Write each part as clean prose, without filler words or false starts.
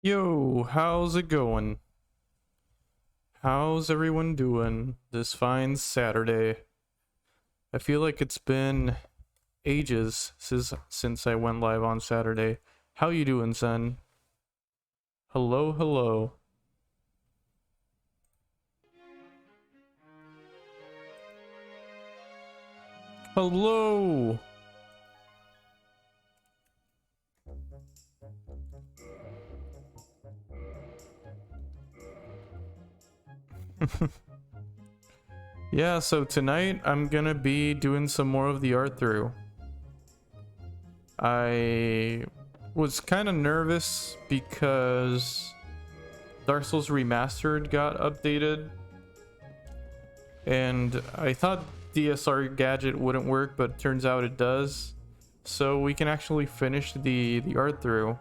Yo, how's it going? How's everyone doing this fine Saturday? I feel like it's been ages since I went live on Saturday. How you doing, son? Hello, hello. Hello. Yeah, so tonight I'm gonna be doing some more of the art through. I was kind of nervous because Dark Souls Remastered got updated, and I thought DSR gadget wouldn't work, but it turns out it does. So we can actually finish the art through.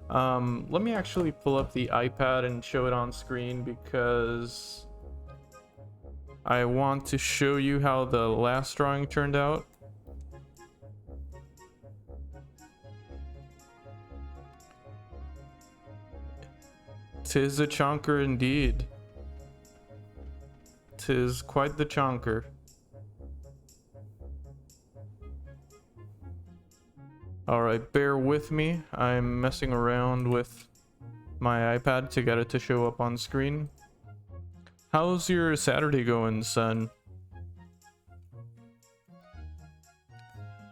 Let me actually pull up the iPad and show it on screen because I want to show you how the last drawing turned out. Tis a chonker indeed. Tis quite the chonker. Alright, bear with me. I'm messing around with my iPad to get it to show up on screen. How's your Saturday going, son?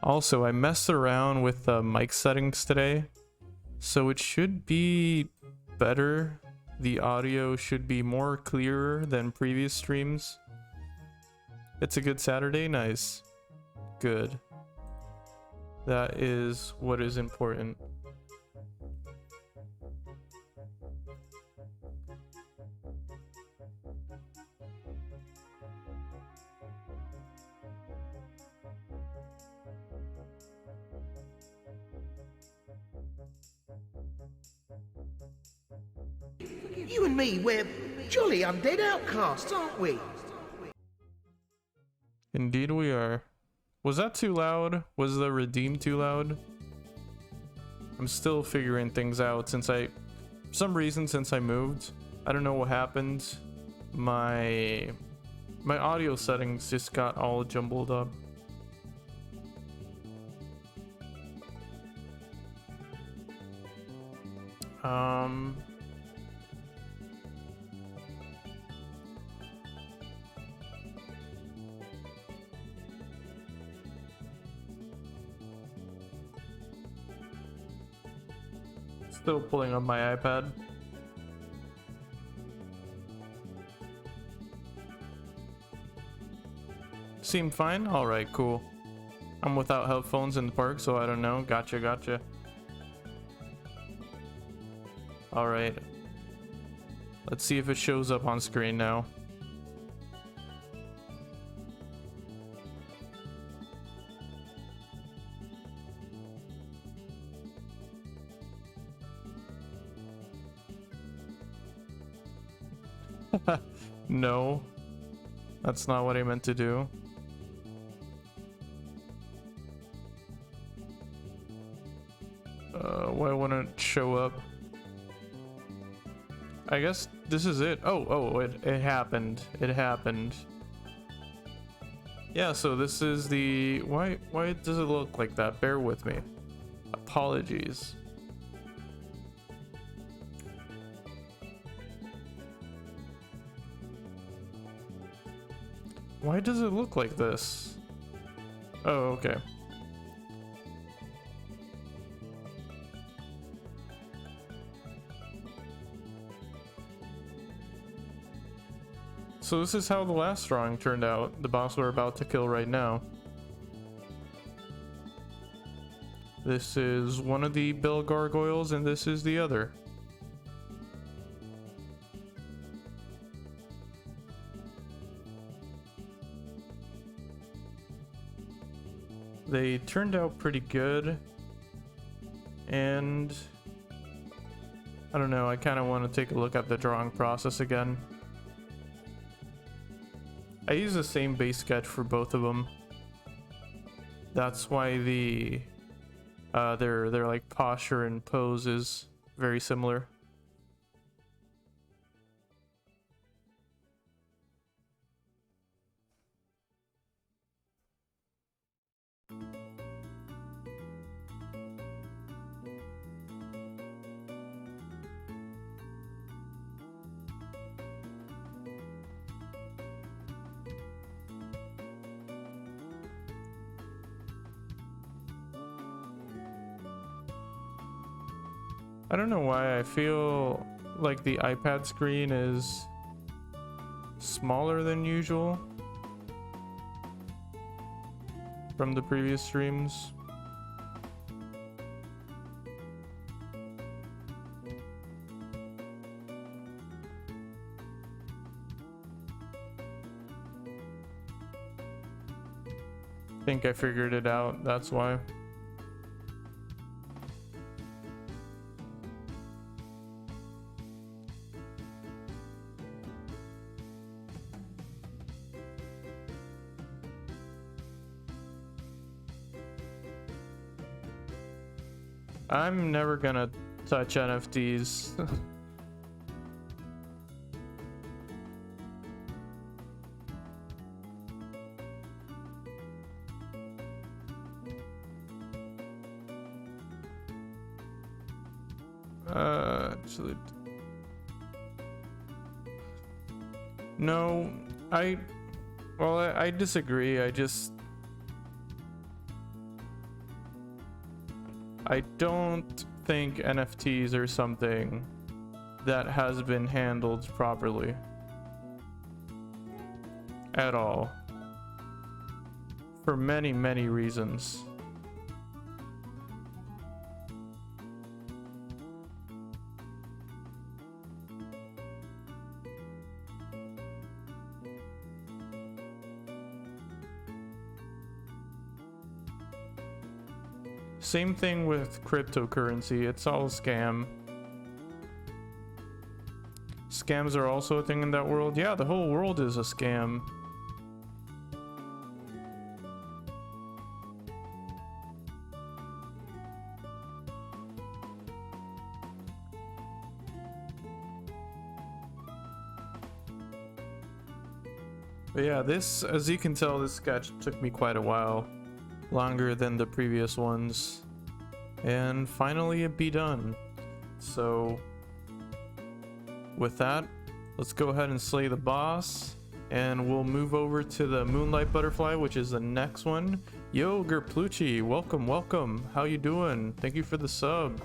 Also, I messed around with the mic settings today, so it should be better. The audio should be more clearer than previous streams. It's a good Saturday? Nice. Good. That is what is important. You and me, we're jolly undead outcasts, aren't we? Indeed we are. Was that too loud? Was the redeem too loud? I'm still figuring things out since for some reason since I moved. I don't know what happened. My audio settings just got all jumbled up. Still pulling up my iPad. Seem fine? Alright, cool. I'm without headphones in the park, so I don't know. Gotcha. Alright. Let's see if it shows up on screen now. No, that's not what I meant to do. Why wouldn't it show up? I guess this is it. It happened. It happened. Yeah, so this is the... Why does it look like that? Bear with me. Apologies. Why does it look like this? Oh, okay. So this is how the last drawing turned out. The boss we're about to kill right now. This is one of the Bill Gargoyles and this is the other. They turned out pretty good, and I don't know, I kind of want to take a look at the drawing process again. I use the same base sketch for both of them. That's why their like posture and pose is very similar. I don't know why I feel like the iPad screen is smaller than usual from the previous streams. I think I figured it out, that's why. I'm never gonna touch NFTs. Actually, no, I disagree. I don't think NFTs are something that has been handled properly at all, for many, many reasons. Same thing with cryptocurrency, it's all a scam. Scams are also a thing in that world. Yeah, the whole world is a scam. But yeah, this, as you can tell, this sketch took me quite a while. Longer than the previous ones. And finally it be done. So with that, let's go ahead and slay the boss. And we'll move over to the Moonlight Butterfly, which is the next one. Yo, Gerplucci, welcome, welcome. How you doing? Thank you for the sub.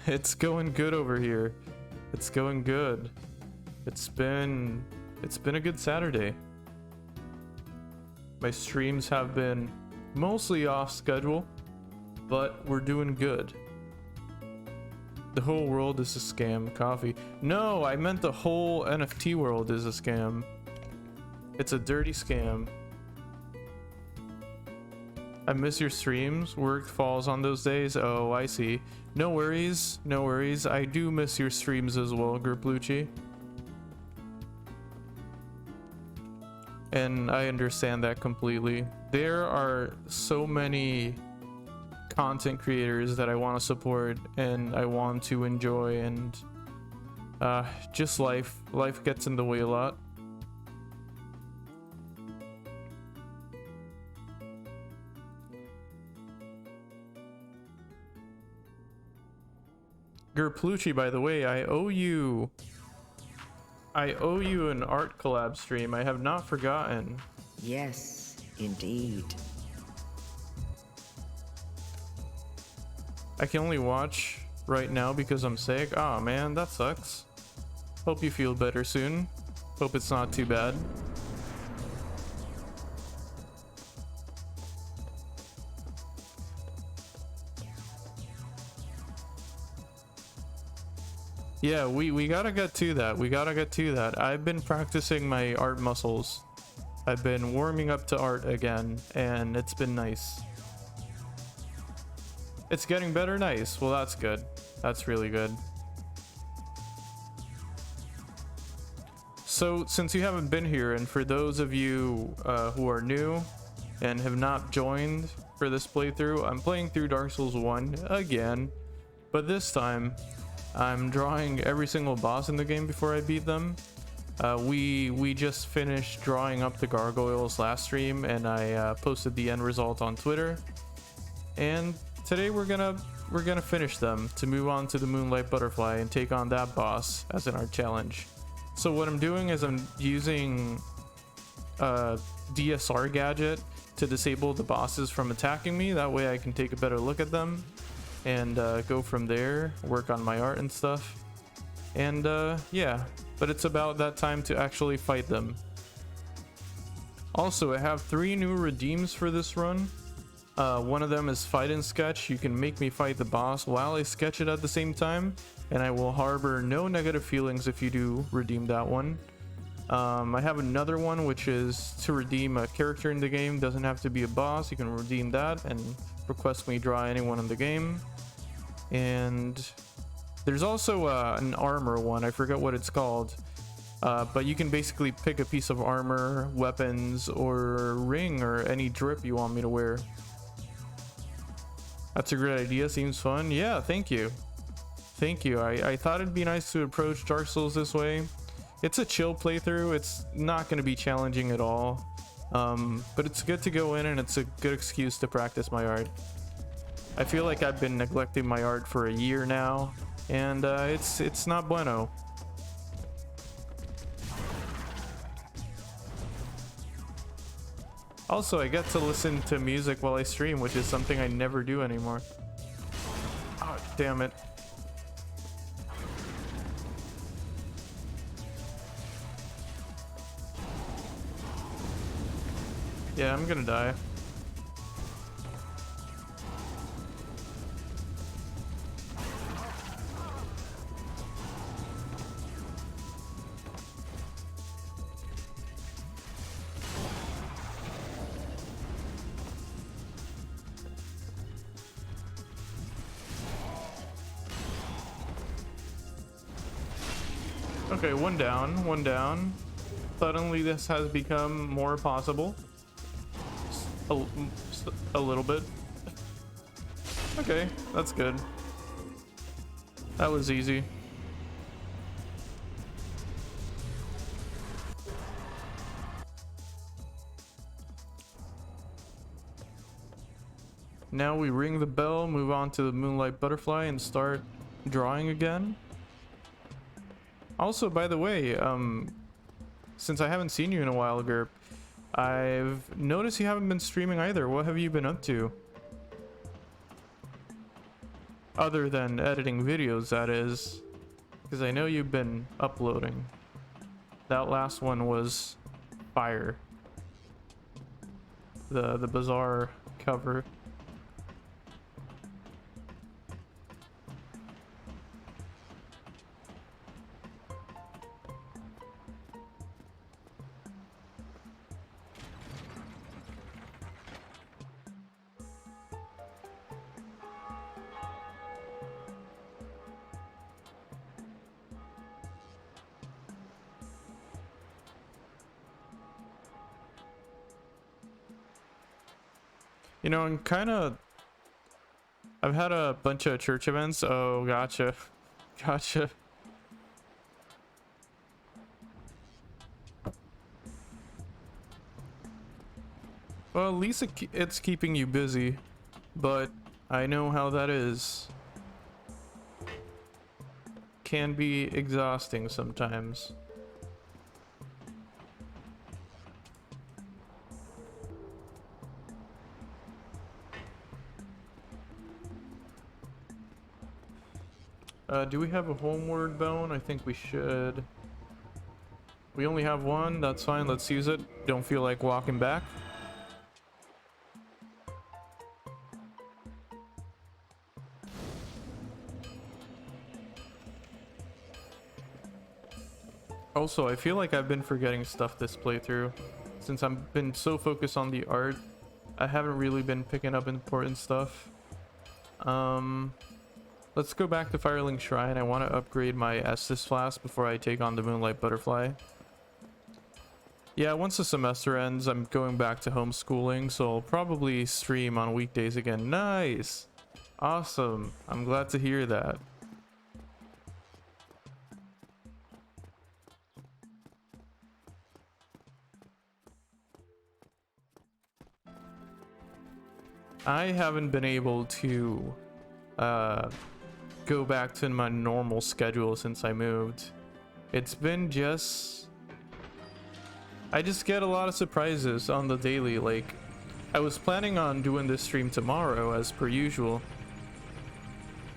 It's going good over here. It's going good. It's been a good Saturday. My streams have been mostly off schedule, but we're doing good. The whole world is a scam. Coffee. No, I meant the whole NFT world is a scam. It's a dirty scam. I miss your streams. Work falls on those days. Oh, I see. No worries. No worries. I do miss your streams as well, Gerplucci. And I understand that completely. There are so many content creators that I want to support and I want to enjoy, and just life gets in the way a lot. Gerplucci, by the way, I owe you an art collab stream. I have not forgotten. Yes, indeed. I can only watch right now because I'm sick. Aw, man, that sucks. Hope you feel better soon. Hope it's not too bad. Yeah, we gotta get to that. We gotta get to that. I've been practicing my art muscles. I've been warming up to art again, and it's been nice. It's getting better, nice. Well, that's good. That's really good. So, since you haven't been here, and for those of you who are new and have not joined for this playthrough, I'm playing through Dark Souls 1 again, but this time I'm drawing every single boss in the game before I beat them. We just finished drawing up the gargoyles last stream, and I posted the end result on Twitter. And today we're gonna finish them to move on to the Moonlight Butterfly and take on that boss as an art challenge. So what I'm doing is I'm using a DSR gadget to disable the bosses from attacking me. That way I can take a better look at them. and go from there, work on my art and stuff. And yeah, but it's about that time to actually fight them. Also, I have 3 new redeems for this run. One of them is fight and sketch. You can make me fight the boss while I sketch it at the same time, and I will harbor no negative feelings if you do redeem that one. I have another one, which is to redeem a character in the game. Doesn't have to be a boss. You can redeem that and request me draw anyone in the game. And there's also an armor one. I forget what it's called. But you can basically pick a piece of armor, weapons, or ring, or any drip you want me to wear. That's a great idea. Seems fun. Yeah, thank you. Thank you. I thought it'd be nice to approach Dark Souls this way. It's a chill playthrough. It's not going to be challenging at all. But it's good to go in, and it's a good excuse to practice my art. I feel like I've been neglecting my art for a year now, and it's not bueno. Also, I get to listen to music while I stream, which is something I never do anymore. Oh, damn it. Yeah, I'm gonna die. Okay, one down, one down. Suddenly this has become more possible. A little bit. Okay, that's good. That was easy. Now we ring the bell, move on to the Moonlight Butterfly, and start drawing again. Also, by the way, since I haven't seen you in a while, Gerp, I've noticed you haven't been streaming either. What have you been up to? Other than editing videos, that is. Because I know you've been uploading. That last one was fire. The bizarre cover. You know, I've had a bunch of church events. Oh, gotcha. Gotcha. Well, at least it's keeping you busy, but I know how that is. Can be exhausting sometimes. Do we have a homeward bone? I think we should. We only have one. That's fine. Let's use it. Don't feel like walking back. Also, I feel like I've been forgetting stuff this playthrough. Since I've been so focused on the art, I haven't really been picking up important stuff. Let's go back to Firelink Shrine. I want to upgrade my Estus Flask before I take on the Moonlight Butterfly. Yeah, once the semester ends, I'm going back to homeschooling, so I'll probably stream on weekdays again. Nice! Awesome. I'm glad to hear that. I haven't been able to go back to my normal schedule since I moved. It's been I just get a lot of surprises on the daily. Like, I was planning on doing this stream tomorrow as per usual,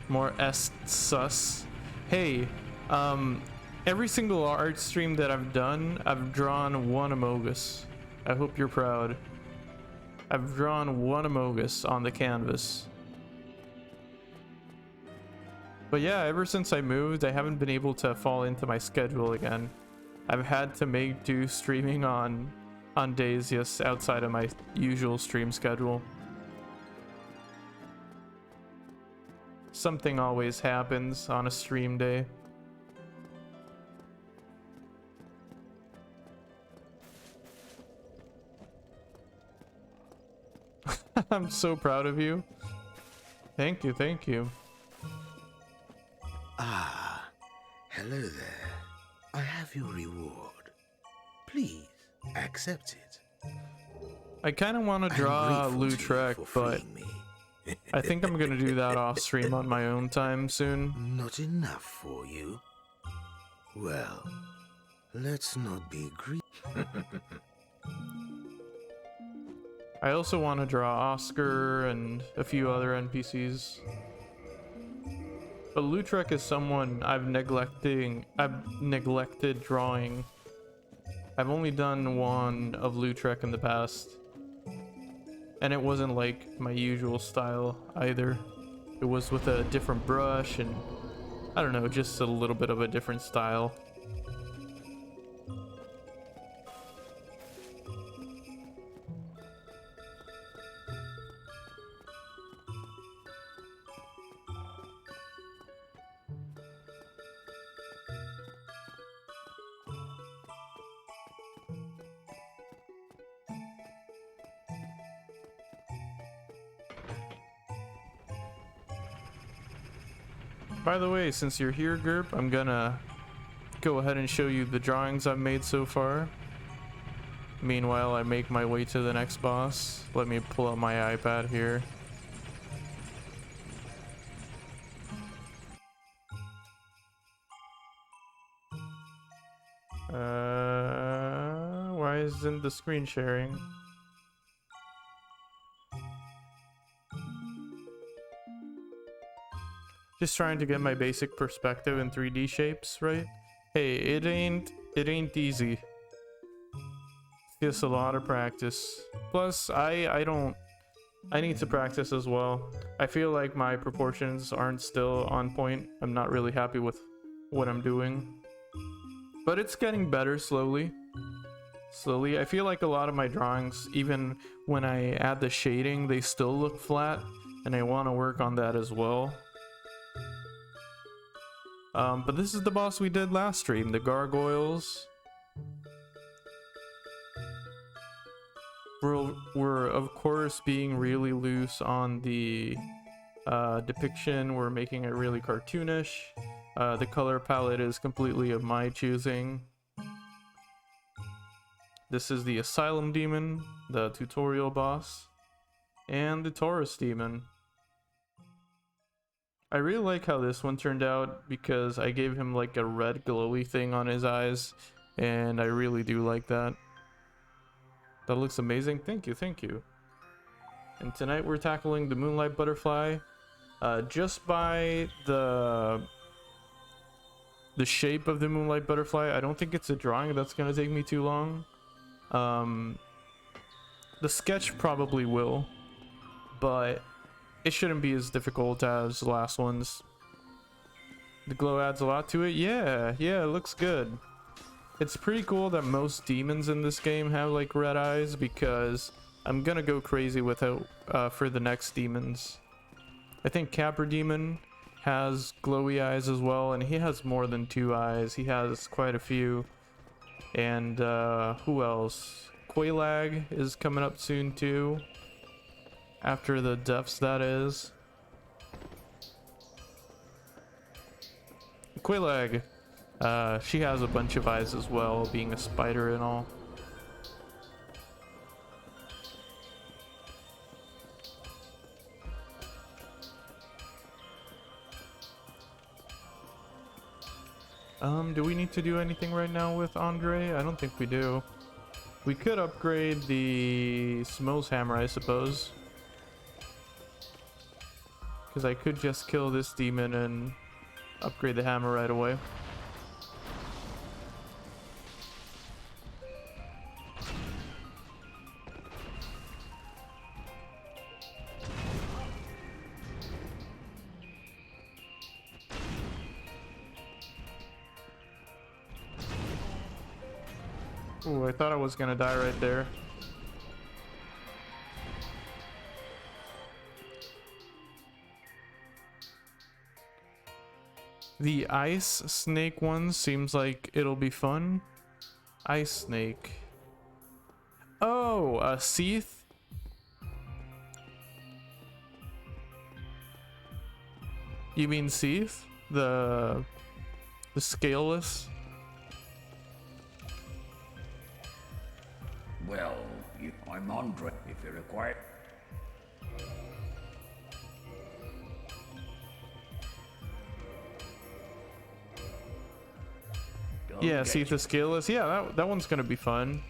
More S sus. Hey, every single art stream that I've done, I've drawn one Amogus. I hope you're proud. I've drawn one Amogus on the canvas. But yeah, ever since I moved, I haven't been able to fall into my schedule again. I've had to make do streaming on days just outside of my usual stream schedule. Something always happens on a stream day. I'm so proud of you. Thank you, thank you. Ah, hello there. I have your reward. Please accept it. I kind of want to draw Lautrec, but I think I'm gonna do that off stream on my own time soon. Not enough for you? Well, let's not be greedy. I also want to draw Oscar and a few other NPCs. But Lautrec is someone I've neglected drawing. I've only done one of Lautrec in the past. And it wasn't like my usual style either. It was with a different brush and I don't know, just a little bit of a different style. By the way, since you're here, Gerp, I'm gonna go ahead and show you the drawings I've made so far. Meanwhile, I make my way to the next boss. Let me pull up my iPad here. Why isn't the screen sharing? Just trying to get my basic perspective in 3D shapes, right? Hey, it ain't easy. It's just a lot of practice. Plus, I need to practice as well. I feel like my proportions aren't still on point. I'm not really happy with what I'm doing. But it's getting better slowly. Slowly. I feel like a lot of my drawings, even when I add the shading, they still look flat. And I want to work on that as well. But this is the boss we did last stream, the gargoyles. We're of course being really loose on the depiction. We're making it really cartoonish. The color palette is completely of my choosing. This is the Asylum Demon, the tutorial boss, and the Taurus Demon. I really like how this one turned out because I gave him like a red glowy thing on his eyes, and I really do like that. That looks amazing. Thank you, thank you. And tonight we're tackling the Moonlight Butterfly. Just by the shape of the Moonlight Butterfly, I don't think it's a drawing that's gonna take me too long. The sketch probably will, but it shouldn't be as difficult as the last ones. The glow adds a lot to it. Yeah, it looks good. It's pretty cool that most demons in this game have like red eyes, because I'm gonna go crazy with it for the next demons. I think Capra Demon has glowy eyes as well, and he has more than 2 eyes. He has quite a few. And who else? Quailag is coming up soon too. After the deaths, that is. Quailag. She has a bunch of eyes as well, being a spider and all. Do we need to do anything right now with Andre? I don't think we do. We could upgrade the Smo's hammer, I suppose. Because I could just kill this demon and upgrade the hammer right away. Ooh, I thought I was gonna die right there. The ice snake one seems like it'll be fun. Ice snake. Oh, a Seath? You mean Seath? The scaleless? Well, I'm Andre, if you require. Yeah, Seath the scaleless. Yeah, that one's gonna be fun.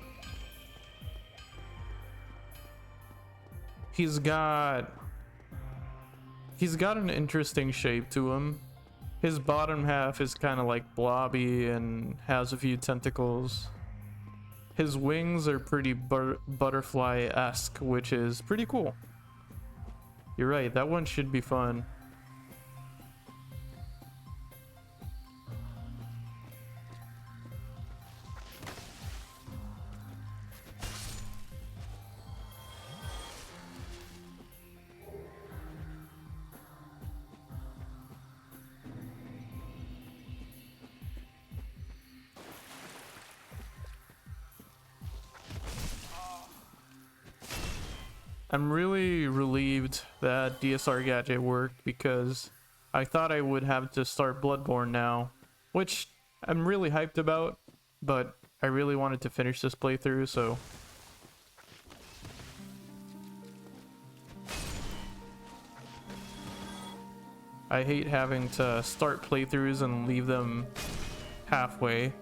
He's got an interesting shape to him. His bottom half is kind of like blobby and has a few tentacles. His wings are pretty butterfly-esque, which is pretty cool. You're right, that one should be fun. I'm really relieved that DSR gadget worked because I thought I would have to start Bloodborne now, which I'm really hyped about, but I really wanted to finish this playthrough, so... I hate having to start playthroughs and leave them halfway.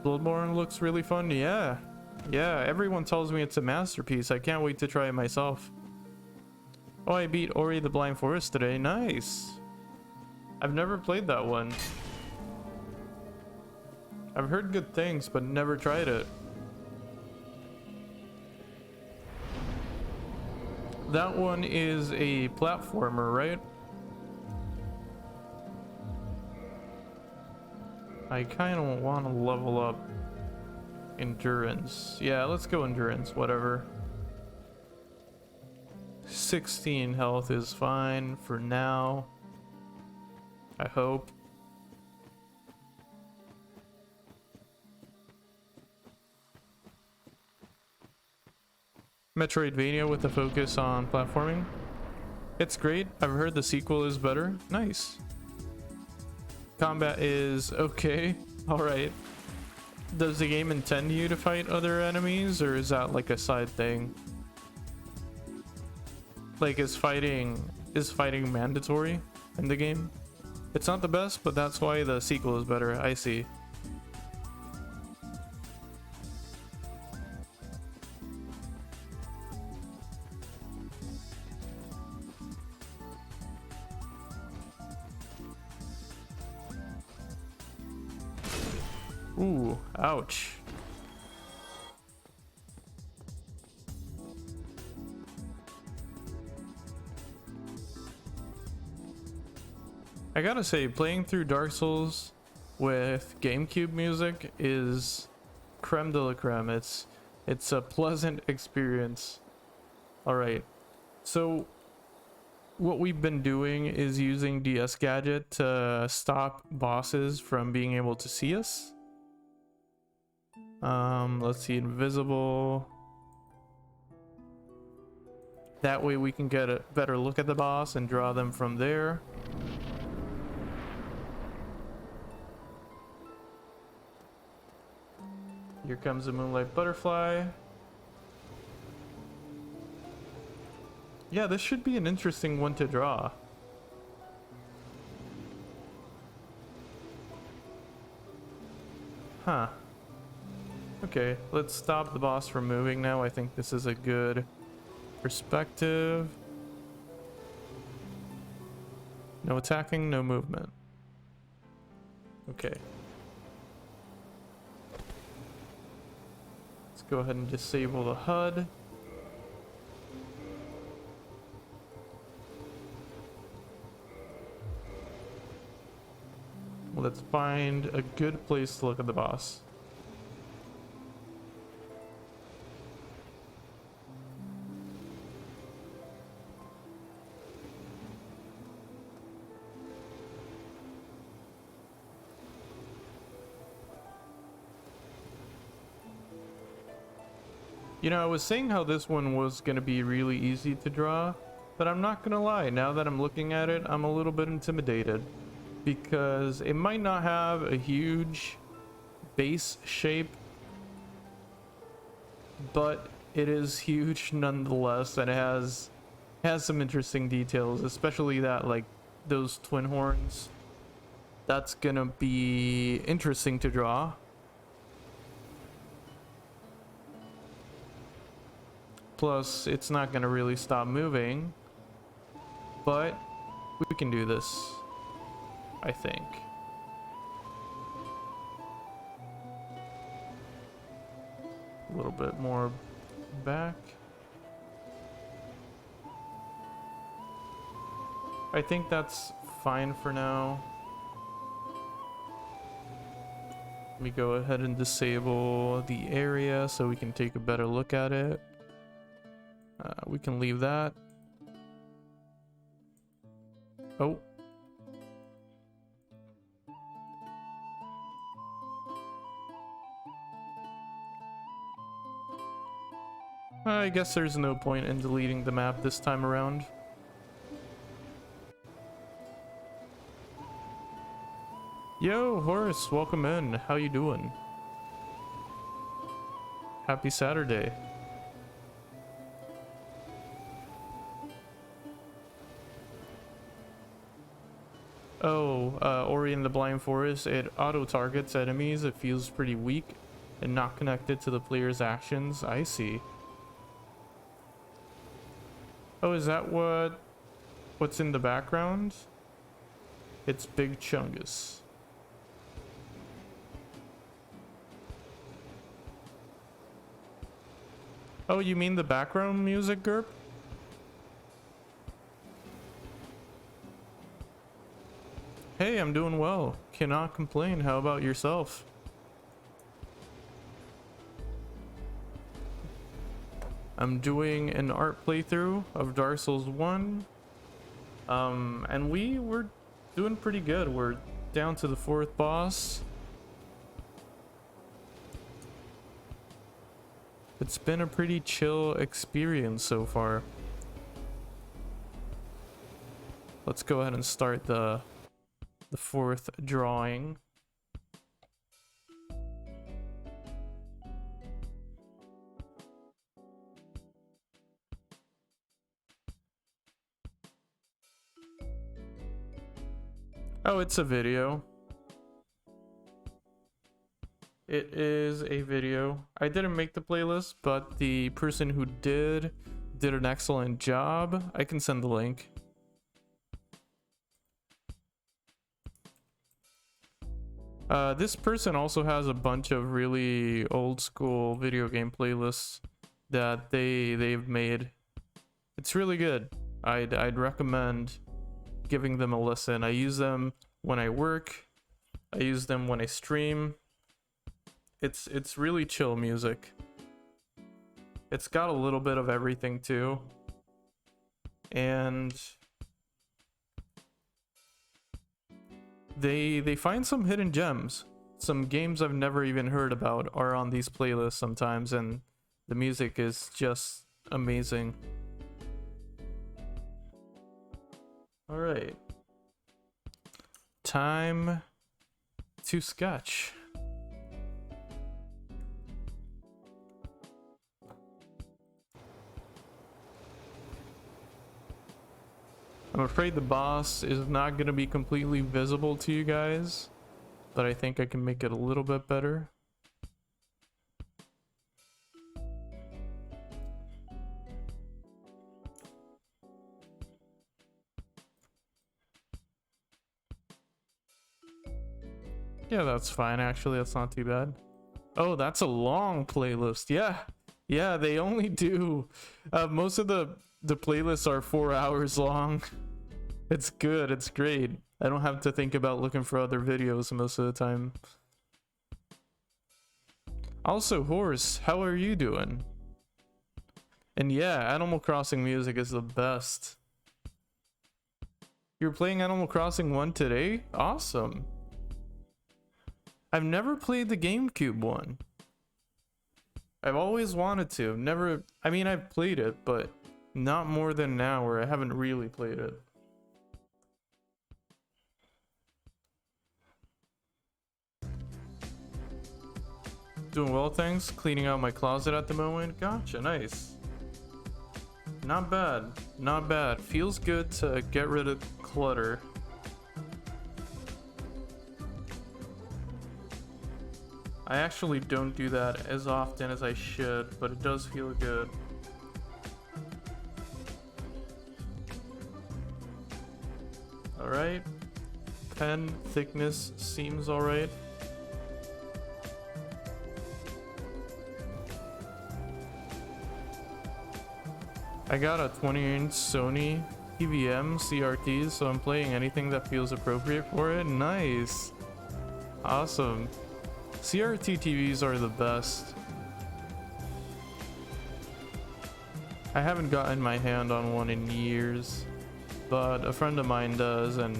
Bloodborne looks really fun. Yeah, everyone tells me it's a masterpiece. I can't wait to try it myself. Oh, I beat Ori the Blind Forest today. Nice. I've never played that one. I've heard good things, but never tried it. That one is a platformer, right? I kind of want to level up endurance. Yeah, let's go endurance, whatever. 16 health is fine for now. I hope. Metroidvania with a focus on platforming. It's great. I've heard the sequel is better. Nice. Combat is okay. Alright. Does the game intend you to fight other enemies, or is that like a side thing? Like, is fighting mandatory in the game? It's not the best, but that's why the sequel is better. I see. Ooh, ouch. I gotta say, playing through Dark Souls with GameCube music is creme de la creme. It's a pleasant experience. Alright, so what we've been doing is using DS Gadget to stop bosses from being able to see us. Let's see, invisible. That way we can get a better look at the boss and draw them from there. Here comes the Moonlight Butterfly. Yeah, this should be an interesting one to draw. Huh. Okay, let's stop the boss from moving now. I think this is a good perspective. No attacking, no movement. Okay. Let's go ahead and disable the HUD. Let's find a good place to look at the boss. You know, I was saying how this one was going to be really easy to draw, but I'm not going to lie. Now that I'm looking at it, I'm a little bit intimidated because it might not have a huge base shape, but it is huge nonetheless, and it has some interesting details, especially that, like, those twin horns. That's going to be interesting to draw. Plus, it's not going to really stop moving, but we can do this, I think. A little bit more back. I think that's fine for now. Let me go ahead and disable the area so we can take a better look at it. We can leave that. Oh. I guess there's no point in deleting the map this time around. Yo, Horace, welcome in. How you doing? Happy Saturday. Oh, Ori and the Blind Forest, it auto-targets enemies. It feels pretty weak and not connected to the player's actions. I see. Oh, is that what's in the background? It's Big Chungus. Oh, you mean the background music, Gerp? Hey, I'm doing well. Cannot complain. How about yourself? I'm doing an art playthrough of Dark Souls 1. And we were doing pretty good. We're down to the 4th boss. It's been a pretty chill experience so far. Let's go ahead and start the 4th drawing. Oh, it's a video. It is a video. I didn't make the playlist, but the person who did an excellent job. I can send the link. This person also has a bunch of really old school video game playlists that they've made. It's really good. I'd recommend giving them a listen. I use them when I work. I use them when I stream. It's really chill music. It's got a little bit of everything too. And they find some hidden gems. Some games I've never even heard about are on these playlists sometimes, and the music is just amazing. All right. Time to sketch. I'm afraid the boss is not going to be completely visible to you guys, but I think I can make it a little bit better. Yeah, that's fine. Actually, that's not too bad. Oh, that's a long playlist. Yeah. Yeah, they only do most of the playlists are 4 hours long. It's good. It's great. I don't have to think about looking for other videos most of the time. Also, Horse, how are you doing? And yeah, Animal Crossing music is the best. You're playing Animal Crossing 1 today? Awesome. I've never played the GameCube one. I've always wanted to. Never, I mean, I've played it, but not more than an hour. I haven't really played it. Doing well, thanks. Cleaning out my closet at the moment. Gotcha, nice. Not bad. Not bad. Feels good to get rid of clutter. I actually don't do that as often as I should, but it does feel good. Alright. Pen thickness seems alright. I got a 20-inch Sony PVM CRT, so I'm playing anything that feels appropriate for it. Nice. Awesome. CRT TVs are the best. I haven't gotten my hand on one in years, but a friend of mine does, and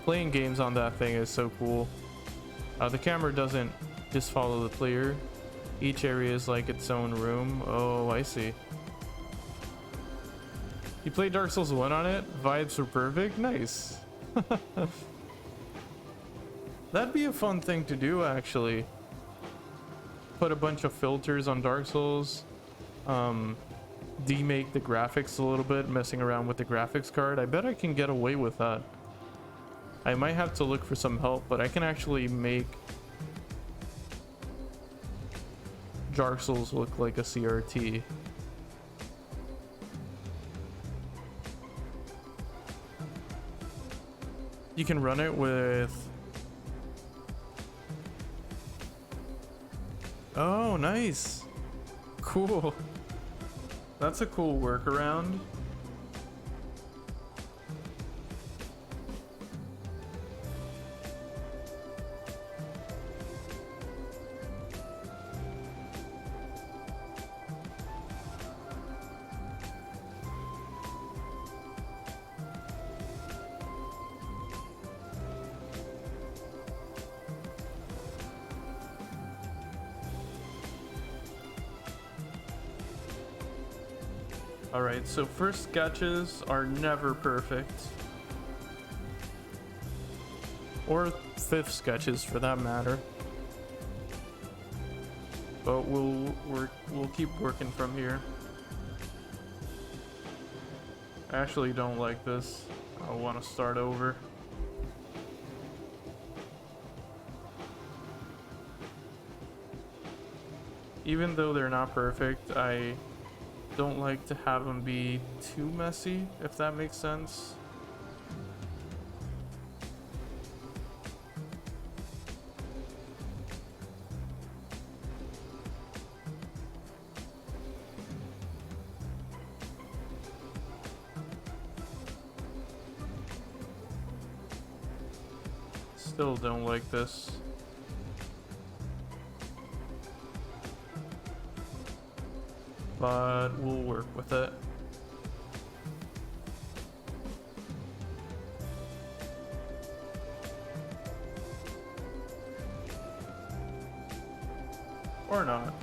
playing games on that thing is so cool. The camera doesn't just follow the player. Each area is like its own room. Oh, I see. You played Dark Souls 1 on it? Vibes were perfect? Nice. That'd be a fun thing to do, actually. Put a bunch of filters on Dark Souls. Demake the graphics a little bit, messing around with the graphics card. I bet I can get away with that. I might have to look for some help, but I can actually make Dark Souls look like a CRT. You can run it with... Oh, nice. Cool. That's a cool workaround. Alright, so first sketches are never perfect. Or fifth sketches for that matter. But we'll keep working from here. I actually don't like this. I want to start over. Even though they're not perfect, I don't like to have them be too messy, if that makes sense. Still don't like this. But we'll work with it. Or not.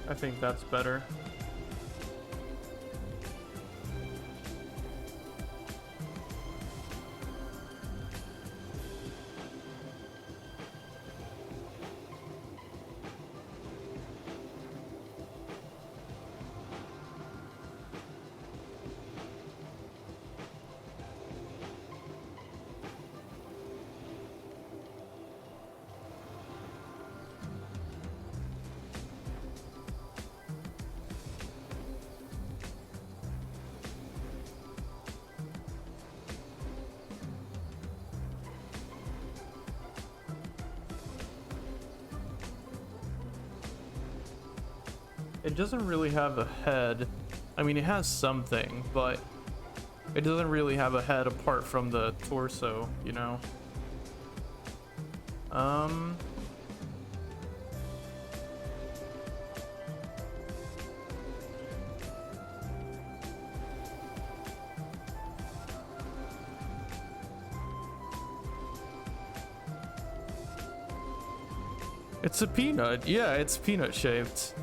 I think that's better. it doesn't really have a head. I mean, it has something, but it doesn't really have a head apart from the torso, you know? It's a peanut. Yeah, it's peanut shaped.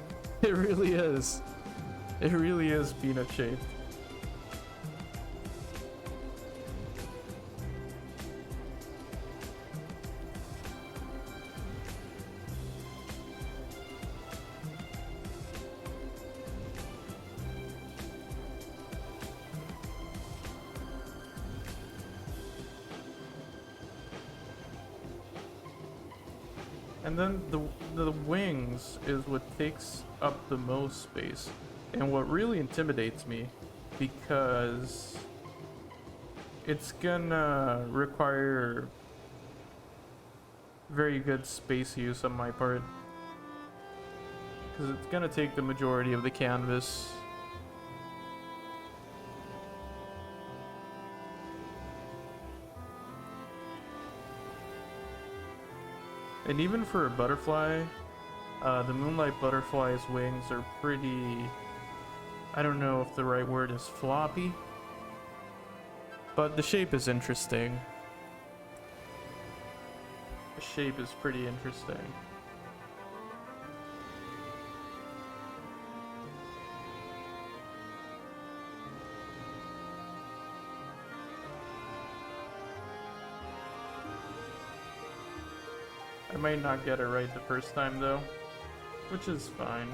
It really is. It really is peanut shaped. And then the wings is what takes up the most space, and what really intimidates me, because it's gonna require very good space use on my part, because it's gonna take the majority of the canvas. And even for a butterfly, the Moonlight butterfly's wings are pretty... I don't know if the right word is floppy, but the shape is interesting. The shape is pretty interesting. I might not get it right the first time though, which is fine.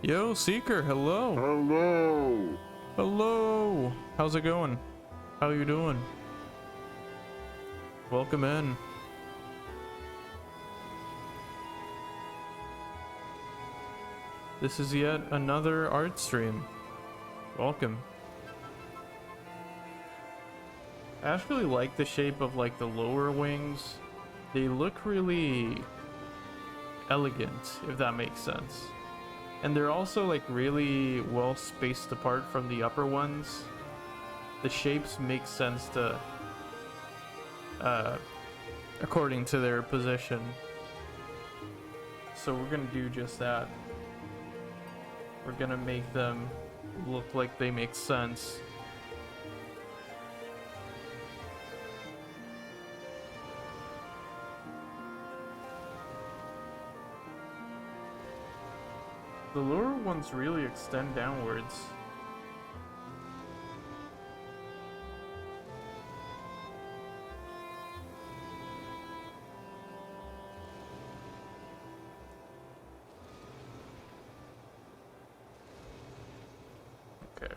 Yo, Seeker, hello. Hello. Hello. How's it going? How you doing? Welcome in. This is yet another art stream. Welcome. I actually like the shape of like the lower wings. They look really elegant, if that makes sense. And they're also like really well spaced apart from the upper ones. The shapes make sense to according to their position. So we're gonna do just that. We're gonna make them look like they make sense. The lower ones really extend downwards. Okay.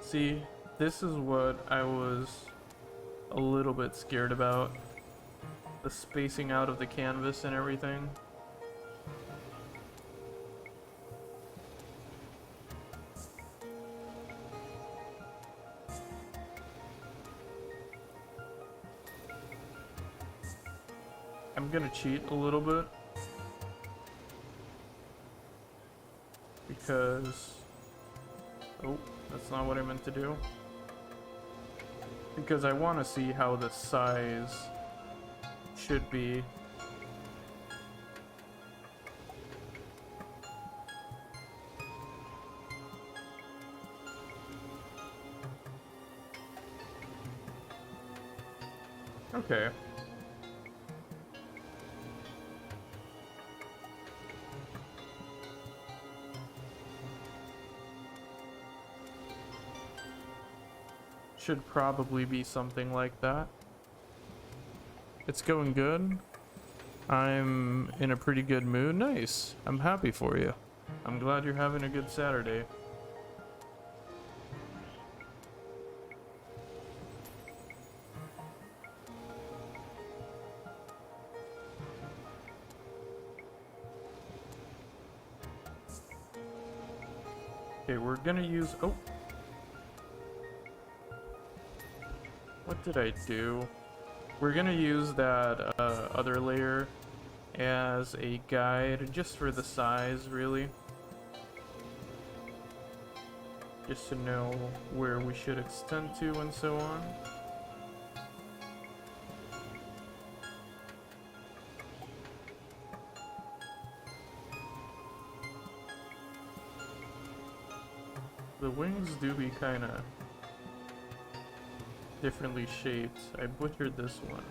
See, this is what I was a little bit scared about. The spacing out of the canvas and everything. I'm gonna cheat a little bit. Because... oh, that's not what I meant to do. Because I want to see how the size should be. Okay. Should probably be something like that. It's going good. I'm in a pretty good mood. Nice. I'm happy for you. I'm glad you're having a good Saturday. Okay, we're gonna use... Oh! What did I do? We're gonna use that other layer as a guide, just for the size, really. Just to know where we should extend to and so on. The wings do be kind of differently shaped. I butchered this one.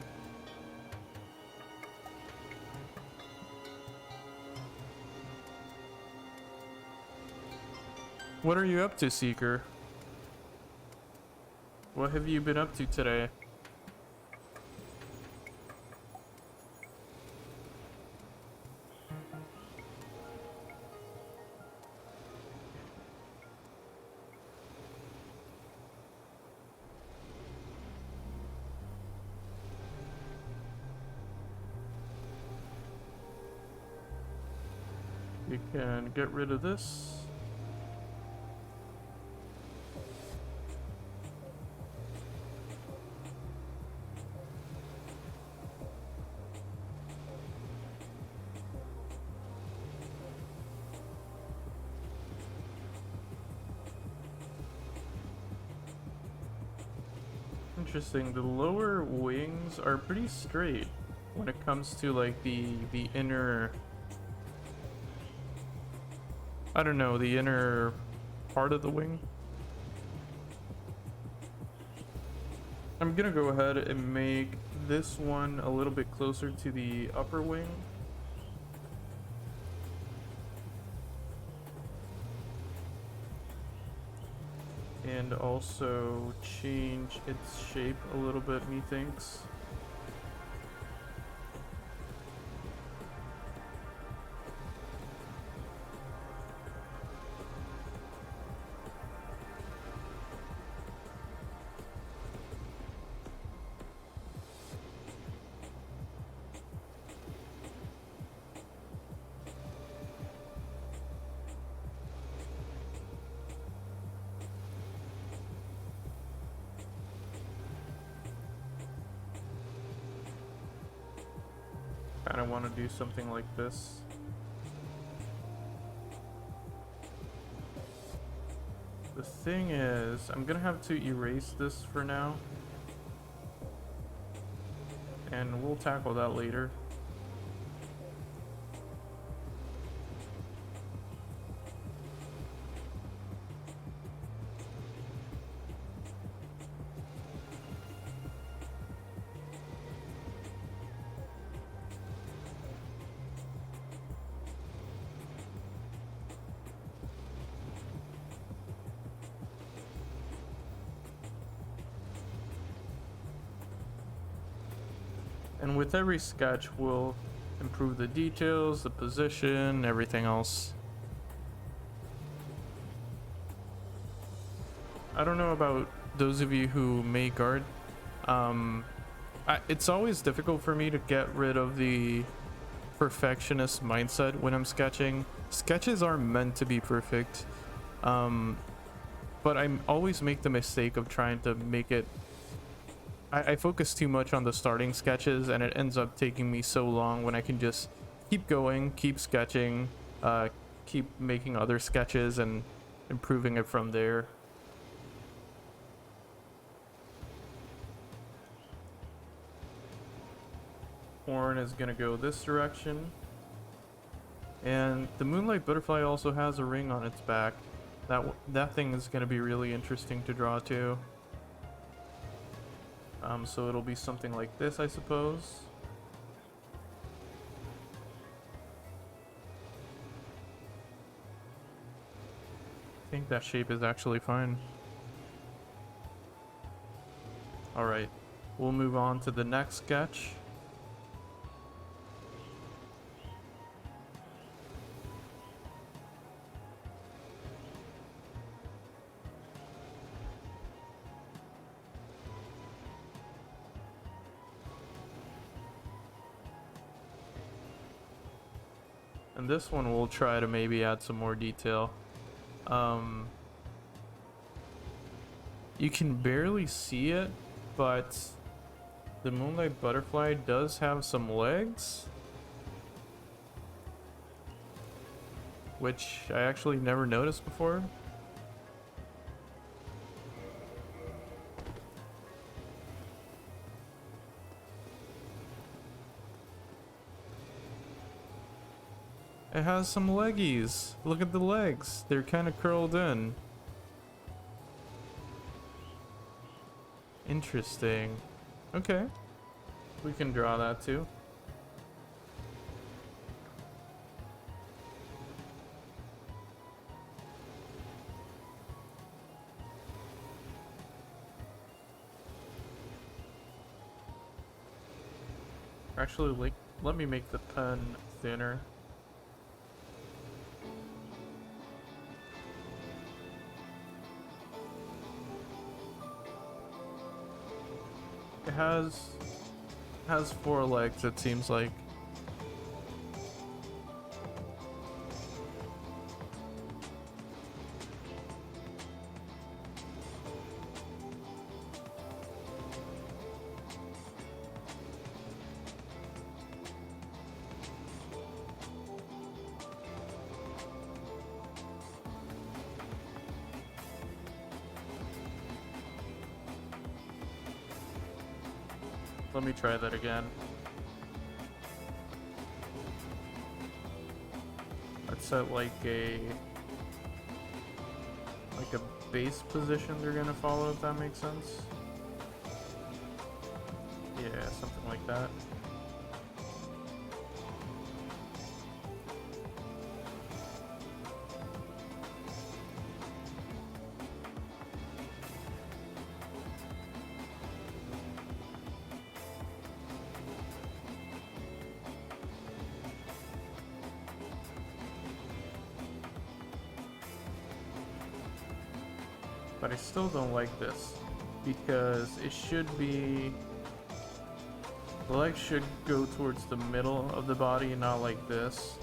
What are you up to, Seeker? What have you been up to today? We can get rid of this. Interesting. The lower wings are pretty straight when it comes to like the inner, I don't know, the inner part of the wing. I'm gonna go ahead and make this one a little bit closer to the upper wing. And also change its shape a little bit, methinks. Kind of want to do something like this. The thing is, I'm gonna have to erase this for now, and we'll tackle that later. And with every sketch, we'll improve the details, the position, everything else. I don't know about those of you who make art. It's always difficult for me to get rid of the perfectionist mindset when I'm sketching. Sketches are meant to be perfect. But I always make the mistake of trying to make it... I focus too much on the starting sketches, and it ends up taking me so long when I can just keep going, keep sketching, keep making other sketches and improving it from there. Horn is gonna go this direction. And the Moonlight butterfly also has a ring on its back. That thing is gonna be really interesting to draw too. So it'll be something like this, I suppose. I think that shape is actually fine. Alright, we'll move on to the next sketch. And this one we'll try to maybe add some more detail. You can barely see it, but the Moonlight Butterfly does have some legs, which I actually never noticed before. It has some leggies. Look at the legs. They're kind of curled in. Interesting. Okay. We can draw that too. Actually, like, let me make the pen thinner. It has 4 legs, it seems like. Let me try that again. Let's set like a base position they're gonna follow, if that makes sense. Yeah, something like that. But I still don't like this, because it should be, the legs should go towards the middle of the body, not like this.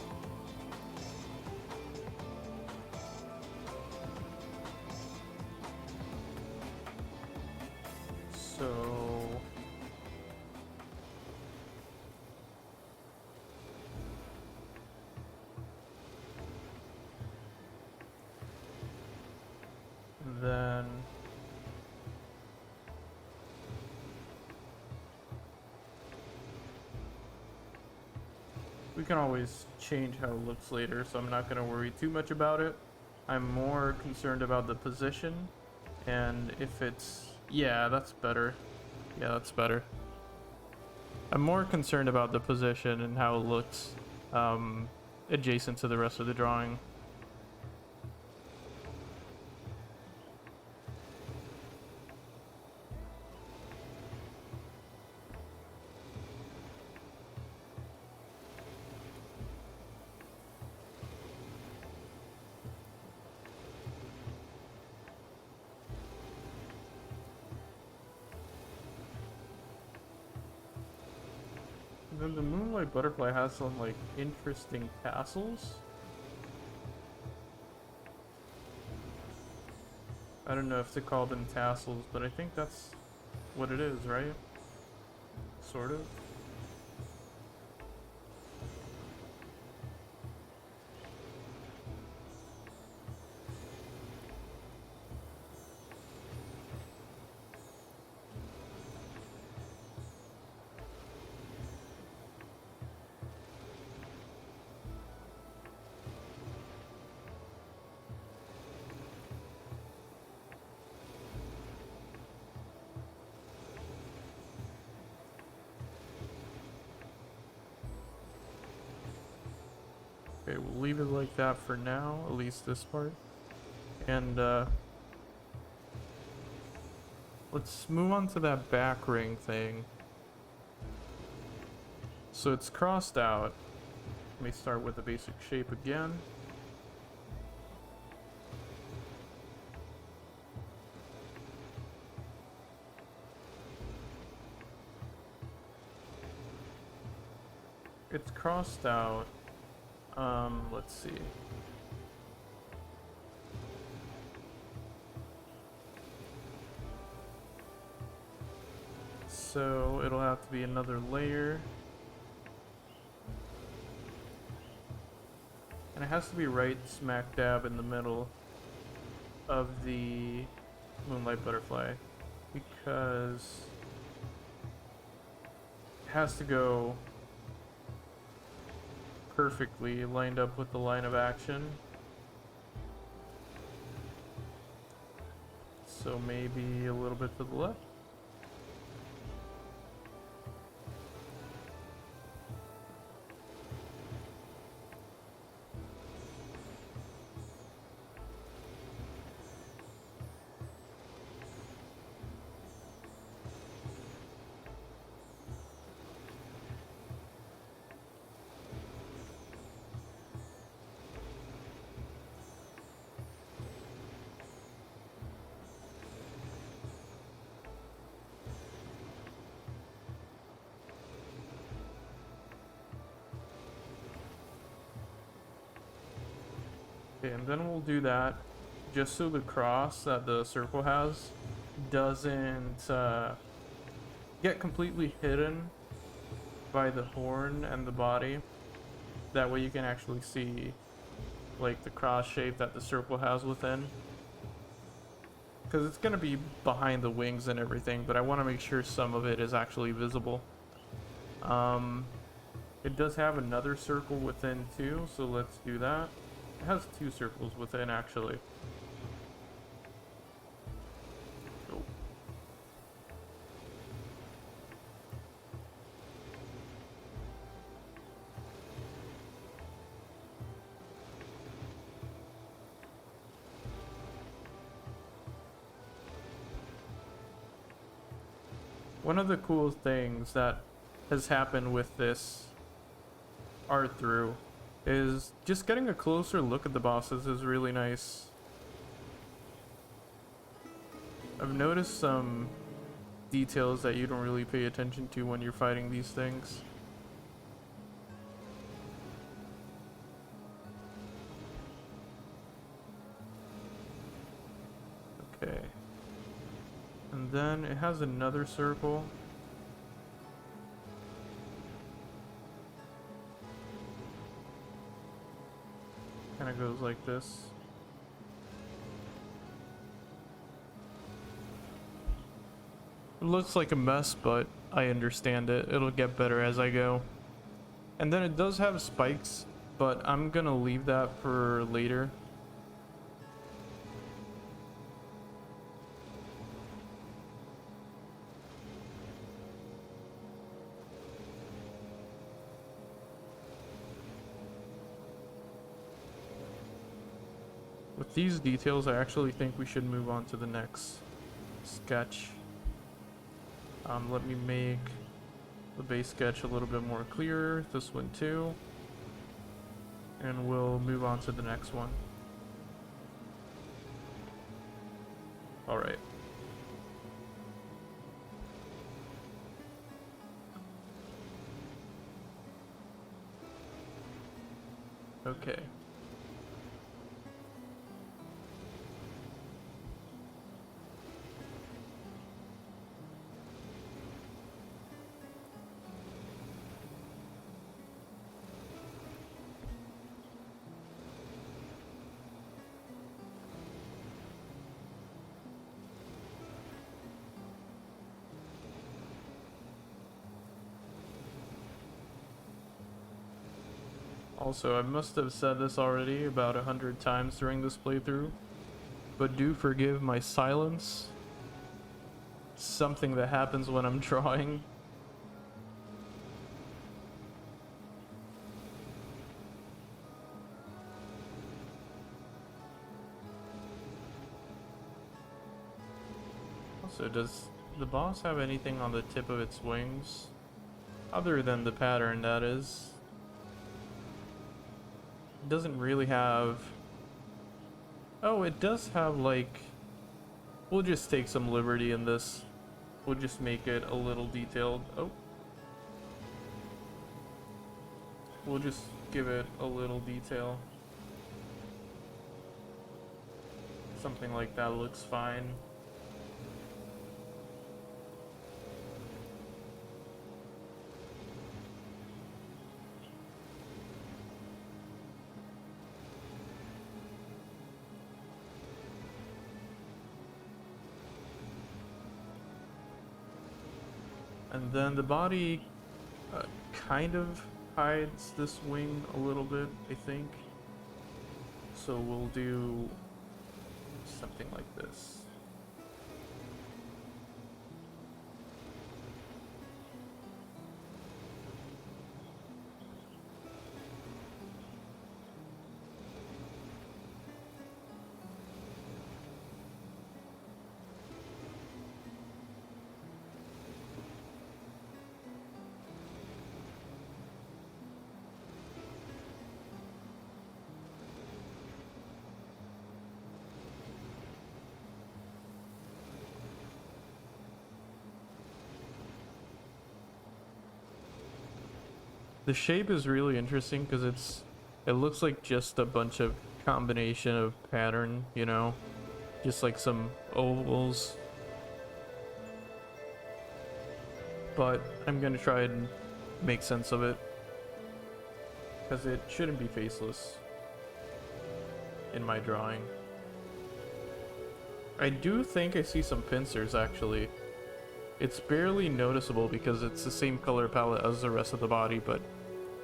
So then we can always change how it looks later, so I'm not going to worry too much about it. I'm more concerned about the position, and if it's, yeah, that's better. Yeah, that's better. I'm more concerned about the position and how it looks adjacent to the rest of the drawing. Then the Moonlight Butterfly has some like interesting tassels. I don't know if to call them tassels, but I think that's what it is, right? Sort of. Okay, we'll leave it like that for now, at least this part. And let's move on to that back ring thing. So it's crossed out. Let me start with the basic shape again. It's crossed out. Let's see. So it'll have to be another layer. And it has to be right smack dab in the middle of the Moonlight butterfly, because it has to go perfectly lined up with the line of action. So maybe a little bit to the left. Okay, and then we'll do that just so the cross that the circle has doesn't get completely hidden by the horn and the body. That way you can actually see like the cross shape that the circle has within. Because it's going to be behind the wings and everything, but I want to make sure some of it is actually visible. It does have another circle within too, so let's do that. It has two circles within, actually. Oh. One of the cool things that has happened with this art through is just getting a closer look at the bosses is really nice. I've noticed some details that you don't really pay attention to when you're fighting these things. Okay. And then it has another circle. Kind of goes like this. It looks like a mess, but I understand it. It'll get better as I go. And then it does have spikes, but I'm gonna leave that for later. With these details, I actually think we should move on to the next sketch. Let me make the base sketch a little bit more clearer, this one too, and we'll move on to the next one. All right. Okay. Also, I must have said this already about 100 times during this playthrough, but do forgive my silence. Something that happens when I'm drawing. Also, does the boss have anything on the tip of its wings? Other than the pattern, that is. It doesn't really have... Oh, it does have, like... We'll just take some liberty in this. We'll just make it a little detailed. Oh. We'll just give it a little detail. Something like that looks fine. And then the body kind of hides this wing a little bit, I think. So we'll do something like this. The shape is really interesting because it looks like just a bunch of combination of pattern, you know, just like some ovals. But I'm gonna try and make sense of it because it shouldn't be faceless in my drawing. I do think I see some pincers actually. It's barely noticeable because it's the same color palette as the rest of the body, but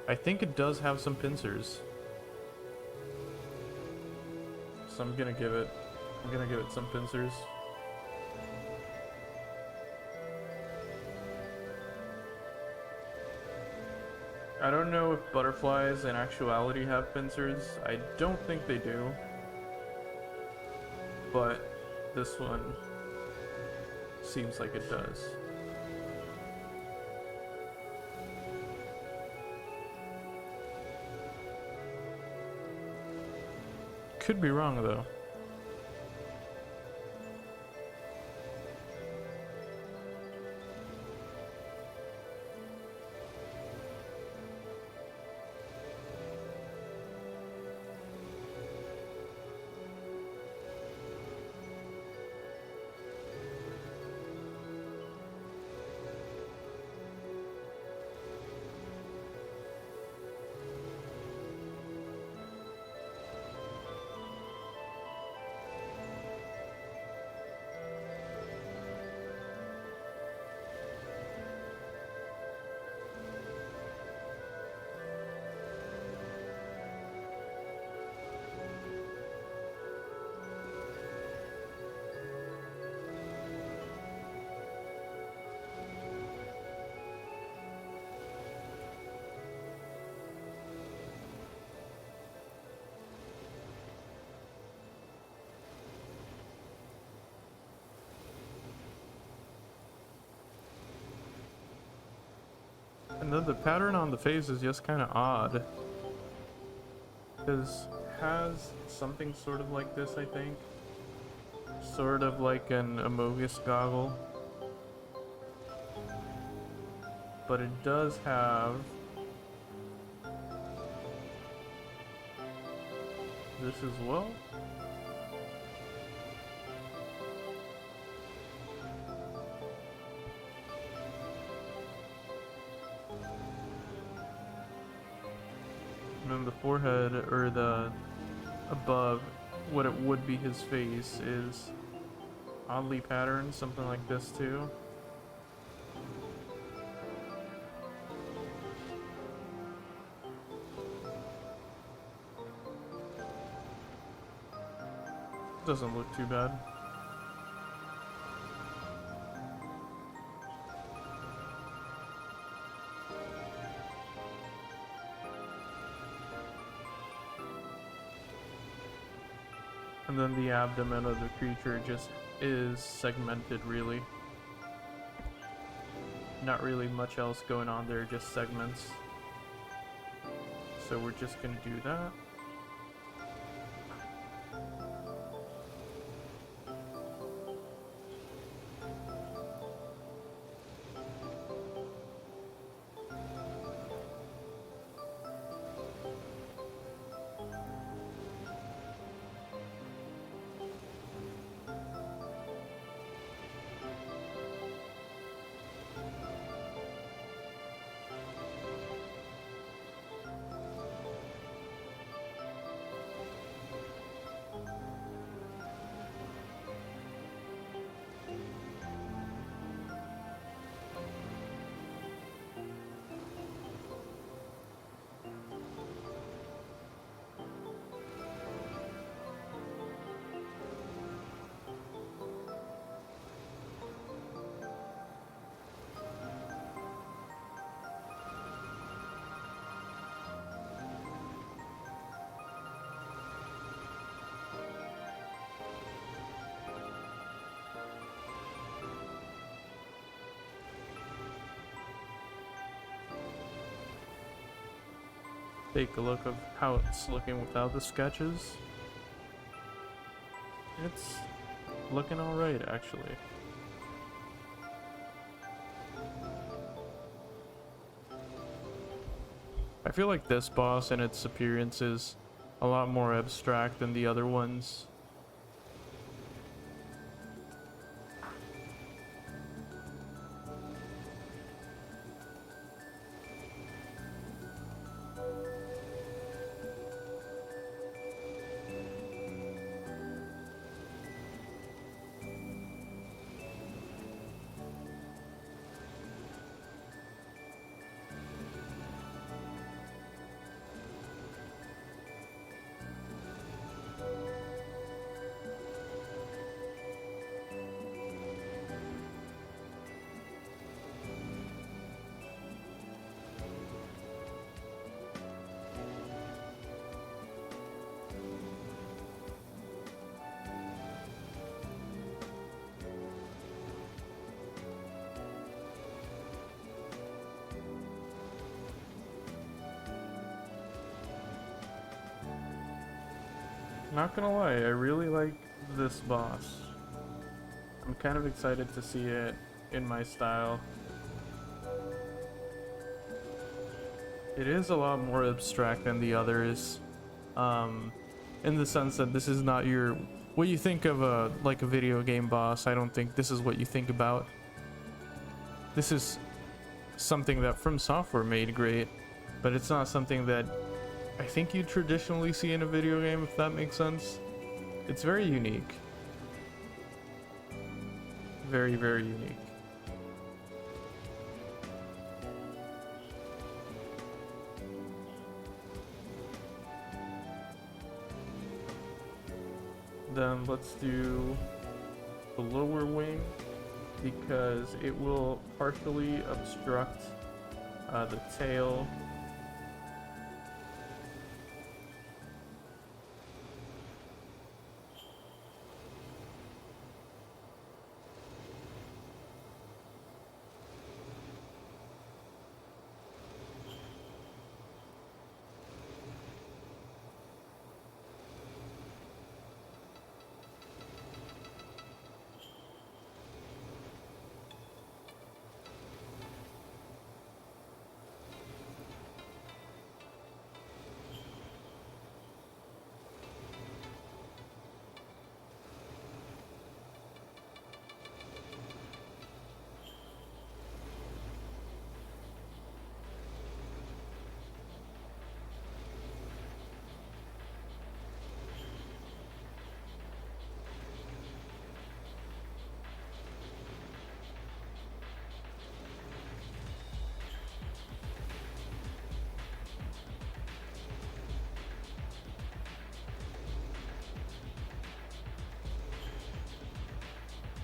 I think it does have some pincers. So I'm gonna give it some pincers. I don't know if butterflies in actuality have pincers. I don't think they do. But this one seems like it does. Could be wrong though. And then the pattern on the face is just kind of odd. Because it has something sort of like this, I think. Sort of like an Amogus goggle. But it does have this as well. And then the forehead, or the above, what it would be his face, is oddly patterned, something like this too. Doesn't look too bad. And then the abdomen of the creature just is segmented, really. Not really much else going on there, just segments. So we're just gonna do that. take a look of how it's looking without the sketches. It's looking alright, actually. I feel like this boss and its appearance is a lot more abstract than the other ones. Not gonna lie, I really like this boss. I'm kind of excited to see it in my style. It is a lot more abstract than the others, in the sense that this is not your what you think of a like a video game boss. I don't think this is what you think about. This is something that From Software made great, but it's not something that I think you traditionally see in a video game, if that makes sense. It's very unique. Very, very unique. Then let's do the lower wing, because it will partially obstruct the tail.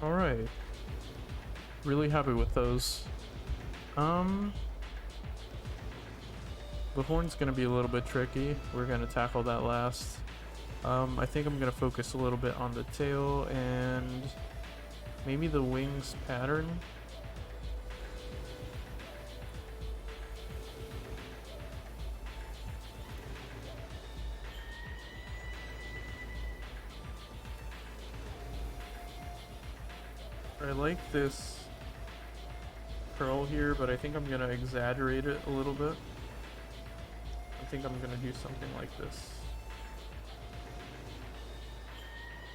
All right. Really happy with those. The horn's gonna be a little bit tricky. We're gonna tackle that last. I think I'm gonna focus a little bit on the tail and maybe the wings pattern. I like this curl here, but I think I'm gonna exaggerate it a little bit. I think I'm gonna do something like this.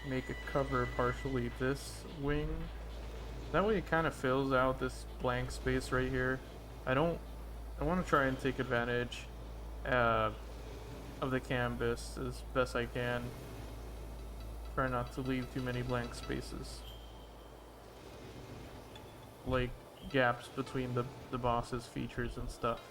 Make it cover partially this wing. That way it kind of fills out this blank space right here. I want to try and take advantage of the canvas as best I can. Try not to leave too many blank spaces. Like gaps between the boss's features and stuff.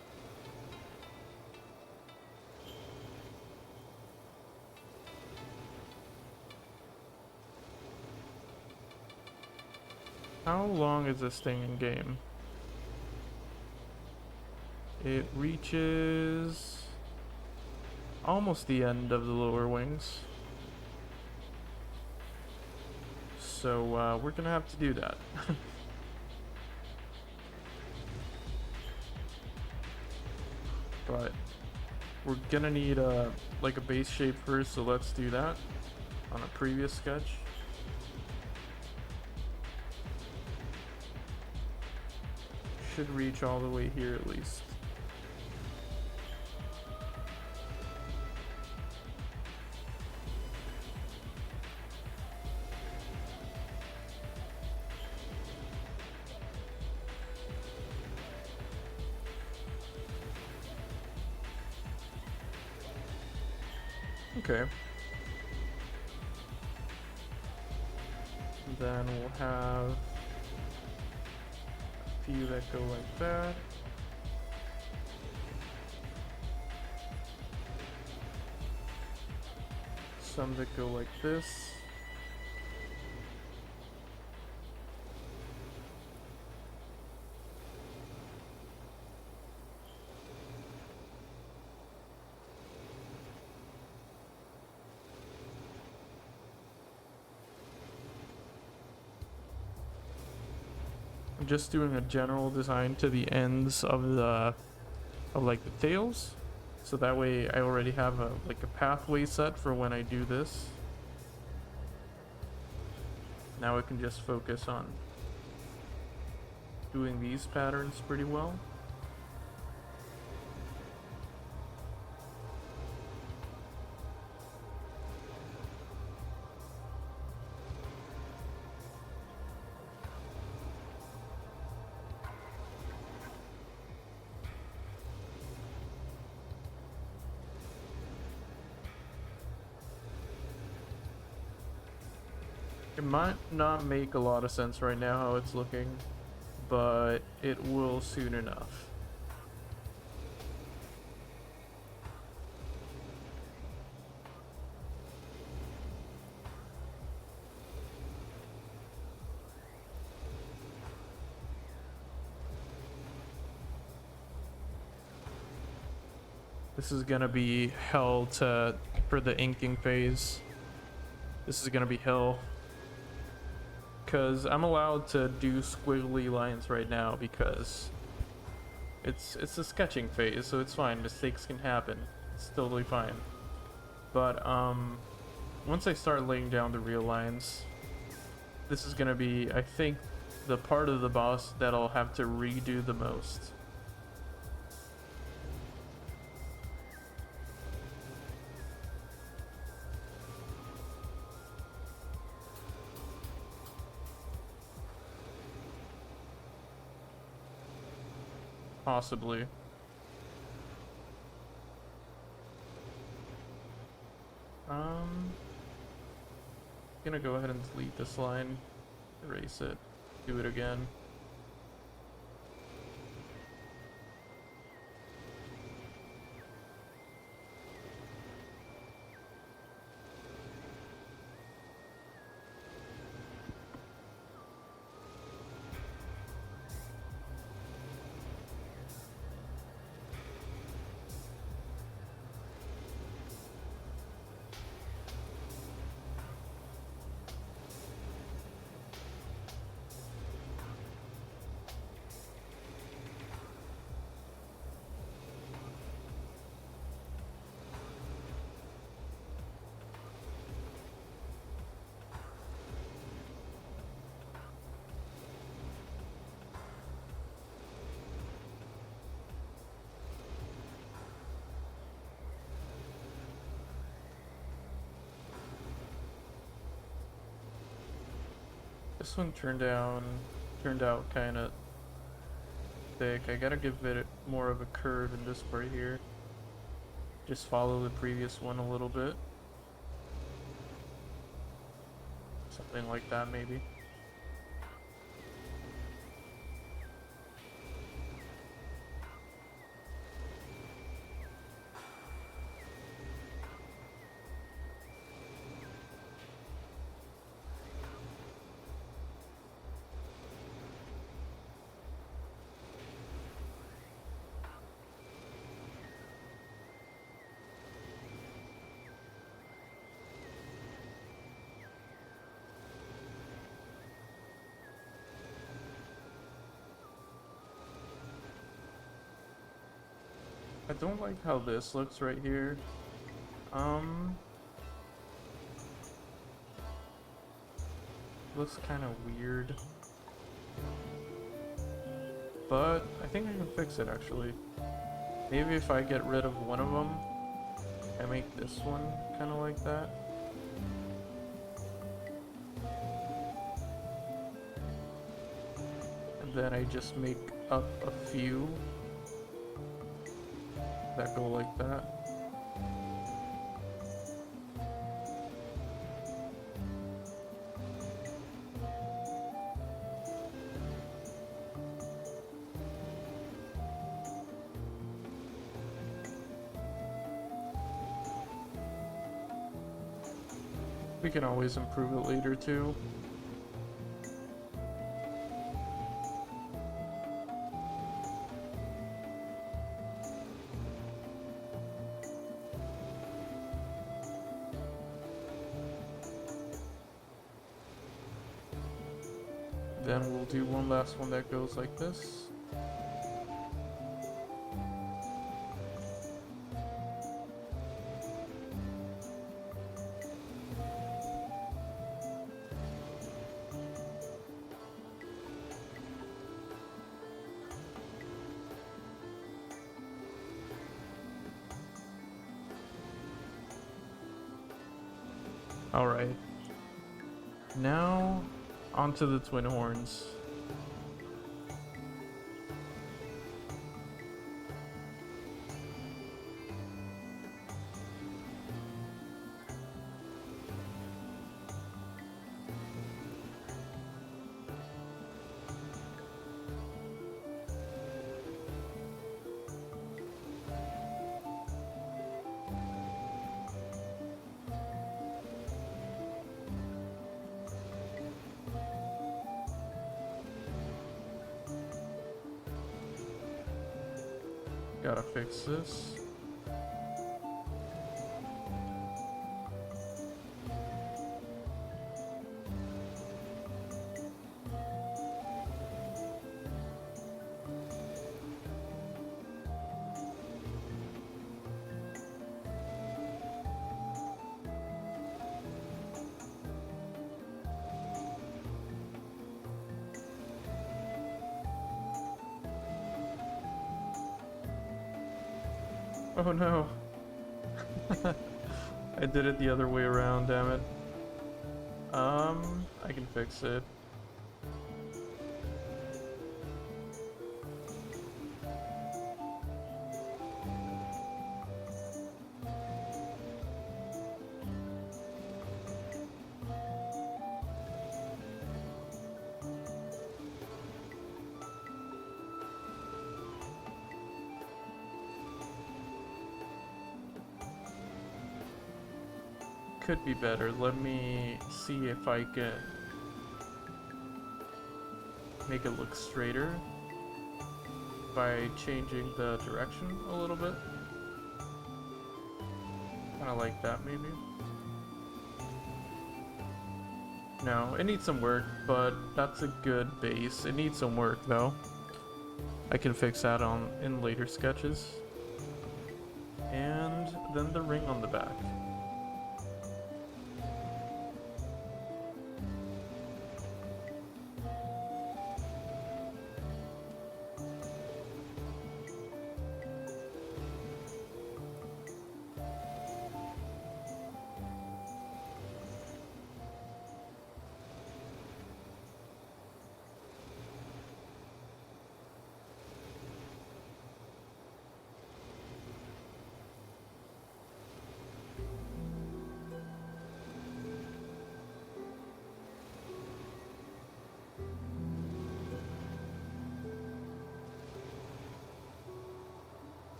How long is this thing in game? It reaches almost the end of the lower wings. So we're gonna have to do that. But We're gonna need like a base shape first, so let's do that on a previous sketch. Should reach all the way here at least. Okay. Then we'll have a few that go like that. Some that go like this. I'm just doing a general design to the ends of like the tails, so that way I already have a pathway set for when I do this. Now I can just focus on doing these patterns pretty well. It might not make a lot of sense right now how it's looking, but it will soon enough. This is gonna be hell for the inking phase. This is gonna be hell. Because I'm allowed to do squiggly lines right now because it's a sketching phase, so it's fine. Mistakes can happen. It's totally fine. But once I start laying down the real lines, this is gonna be, I think, the part of the boss that I'll have to redo the most. Possibly. Gonna go ahead and delete this line, erase it, do it again. This one turned out kind of thick. I gotta give it more of a curve in this part here. Just follow the previous one a little bit. Something like that, maybe. don't like how this looks right here. Looks kind of weird. But I think I can fix it actually. Maybe if I get rid of one of them, I make this one kind of like that. And then I just make up a few that go like that. We can always improve it later too. Then we'll do one last one that goes like this. Alright. Now, onto the twin horns. Gotta fix this. Oh no. I did it the other way around, damn it. I can fix it. Could be better. Let me see if I can make it look straighter by changing the direction a little bit. Kind of like that, maybe. No, it needs some work, but that's a good base. It needs some work, though. I can fix that in later sketches. And then the ring on the back.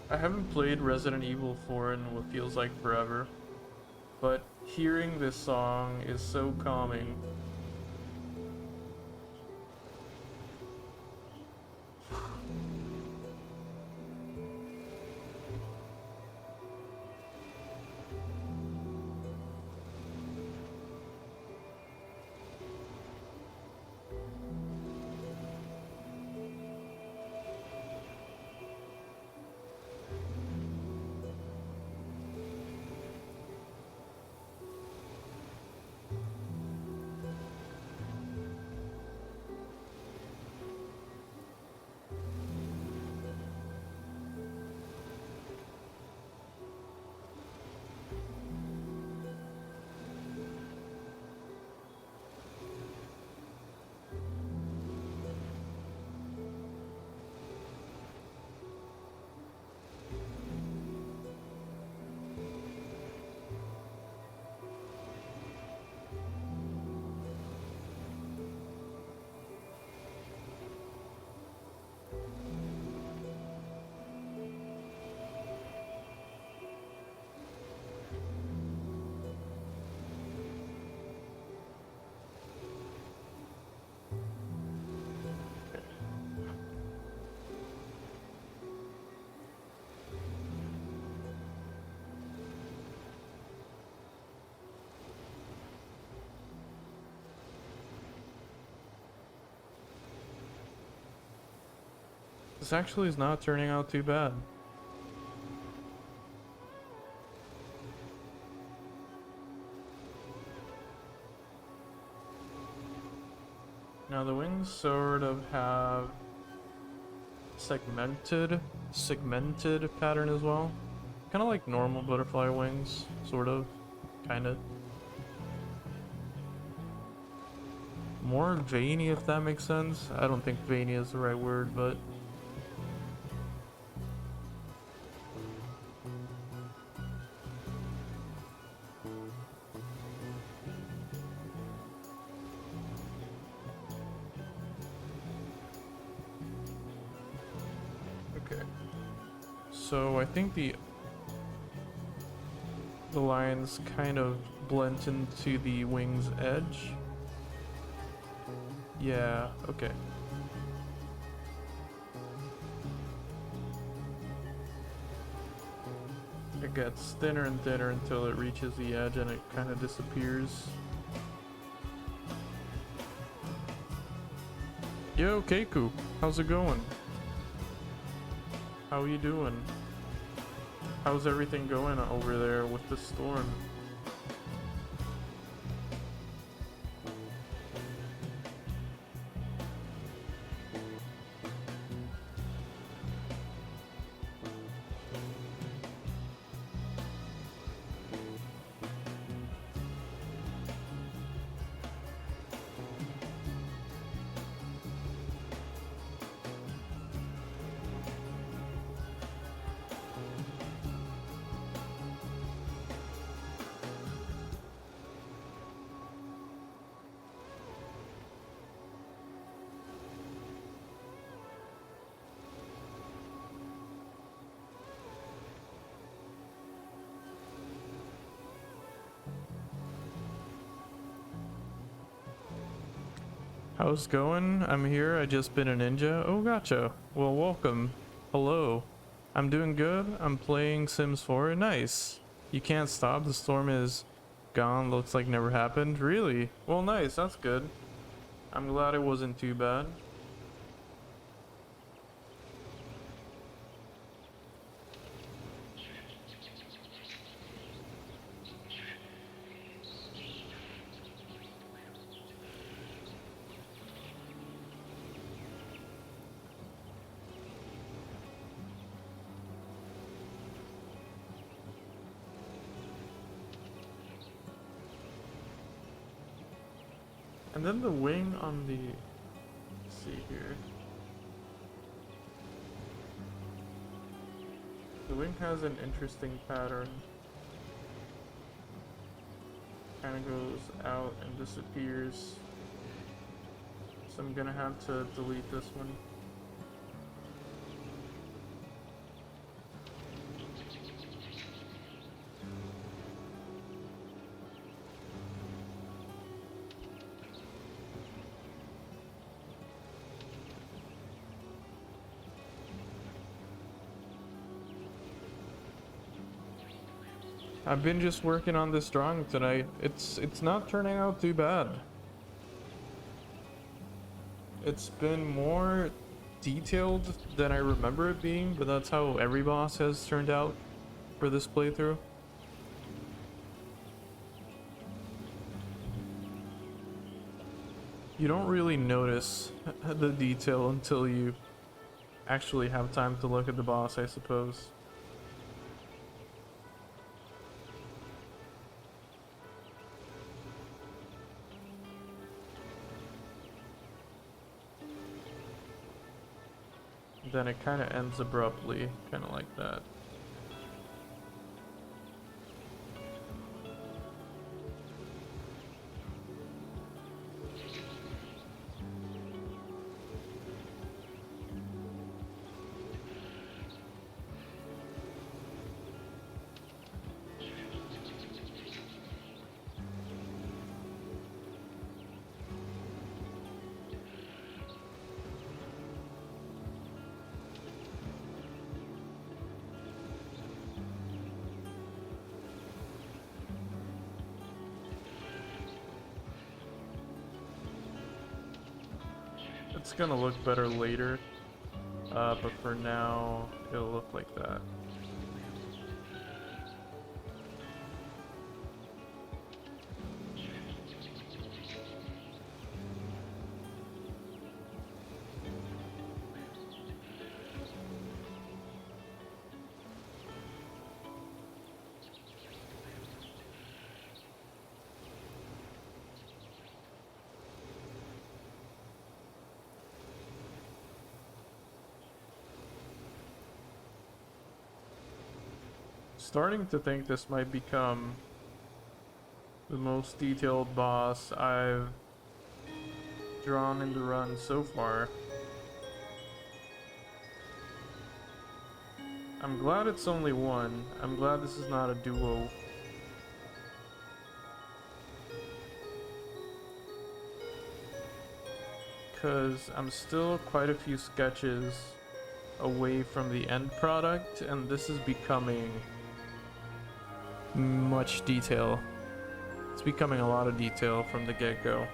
I haven't played Resident Evil 4 in what feels like forever, but hearing this song is so calming. This actually is not turning out too bad. Now the wings sort of have segmented pattern as well. Kind of like normal butterfly wings, sort of, kind of. More veiny, if that makes sense. I don't think veiny is the right word, but okay. So I think the lines kind of blend into the wing's edge. Yeah, okay. It gets thinner and thinner until it reaches the edge and it kind of disappears. Yo, Keiku, how's it going? How you doing? How's everything going over there with the storm? How's it going? I'm here. I just been a ninja. Oh, gotcha. Well, welcome. Hello. I'm doing good. I'm playing Sims 4. Nice. You can't stop. The storm is gone. Looks like never happened. Really? Well, nice. That's good. I'm glad it wasn't too bad. And then the wing on the, let's see here. The wing has an interesting pattern. Kind of goes out and disappears. So I'm gonna have to delete this one. I've been just working on this drawing tonight. It's not turning out too bad. It's been more detailed than I remember it being, but that's how every boss has turned out for this playthrough. You don't really notice the detail until you actually have time to look at the boss, I suppose. Then it kind of ends abruptly, kind of like that. It's gonna look better later. but for now, it'll look like that. Starting to think this might become the most detailed boss I've drawn in the run so far. I'm glad it's only one. I'm glad this is not a duo. Because I'm still quite a few sketches away from the end product, and this is becoming much detail. It's becoming a lot of detail from the get-go.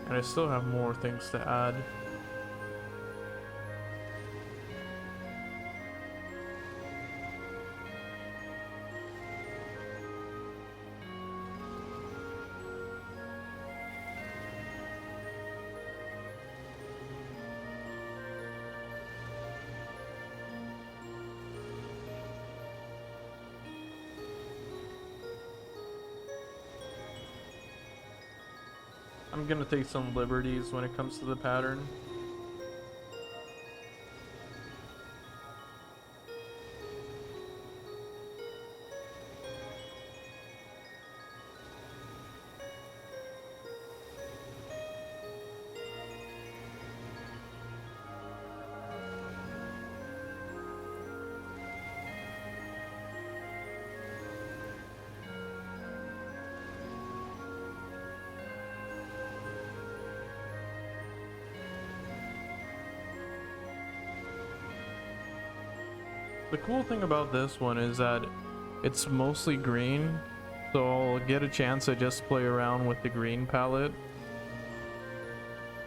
And I still have more things to add. I'm gonna take some liberties when it comes to the pattern. The cool thing about this one is that it's mostly green, so I'll get a chance to just play around with the green palette.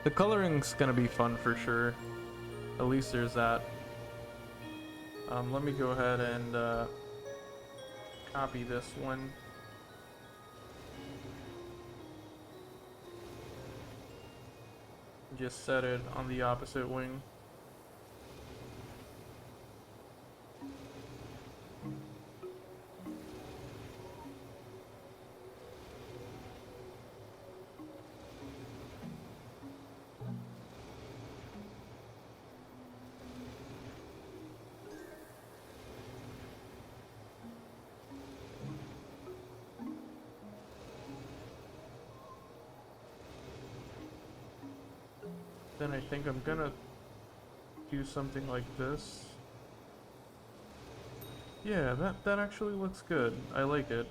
The coloring's gonna be fun for sure. At least there's that. Let me go ahead and copy this one. Just set it on the opposite wing. Then I think I'm gonna do something like this. Yeah, that actually looks good. I like it.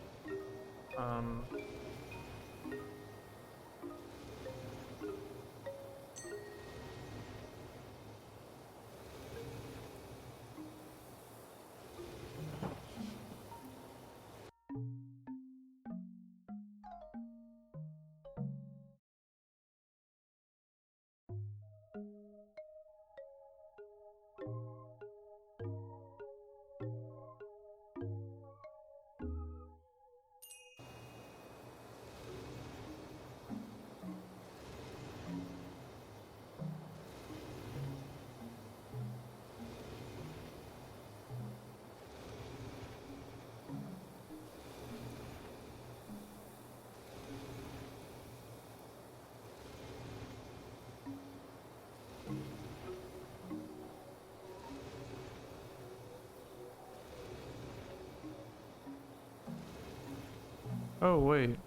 Oh wait,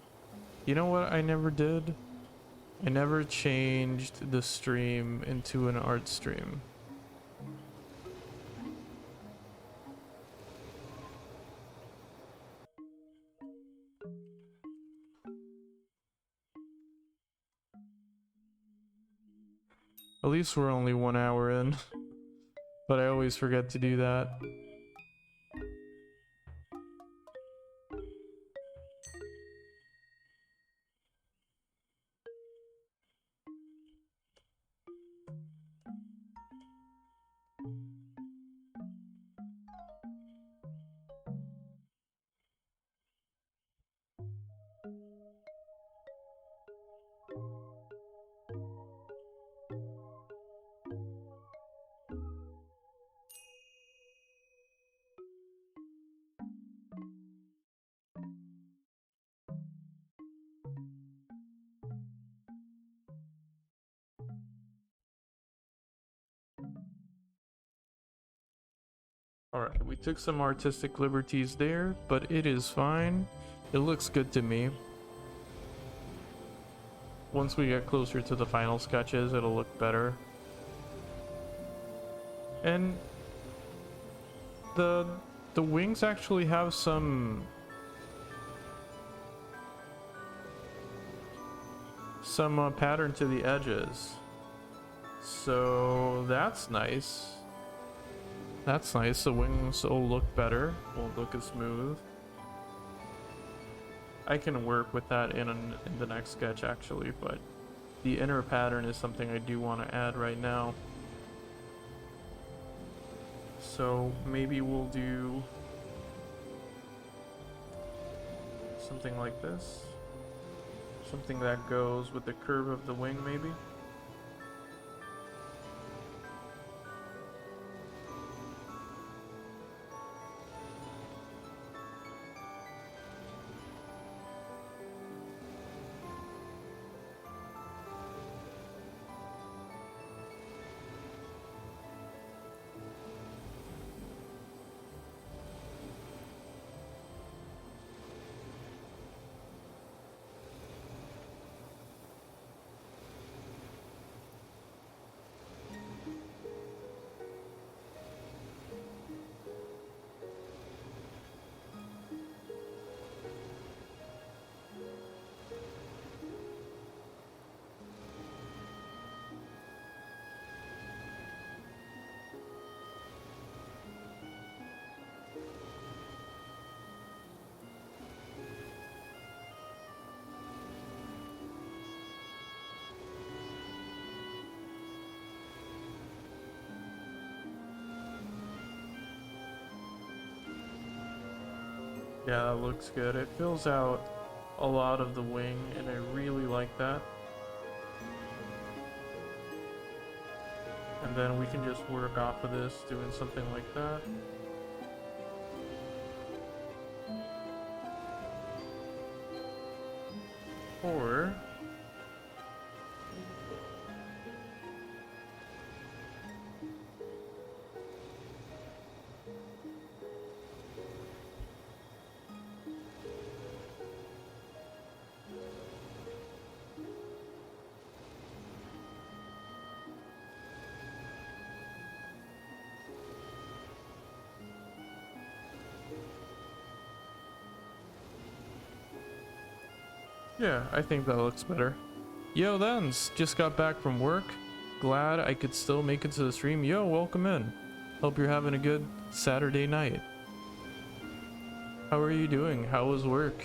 you know what I never did? I never changed the stream into an art stream. At least we're only 1 hour in, but I always forget to do that. Alright, we took some artistic liberties there, but it is fine. It looks good to me. Once we get closer to the final sketches, it'll look better. And the wings actually have some pattern to the edges. So that's nice. That's nice. The wings will look better. Won't look as smooth. I can work with that in the next sketch actually, but the inner pattern is something I do want to add right now. So maybe we'll do something like this. Something that goes with the curve of the wing maybe. Yeah, that looks good. It fills out a lot of the wing, and I really like that. And then we can just work off of this, doing something like that. Or yeah, I think that looks better. Yo, Thens, just got back from work. Glad I could still make it to the stream. Yo, welcome in. Hope you're having a good Saturday night. How are you doing? How was work?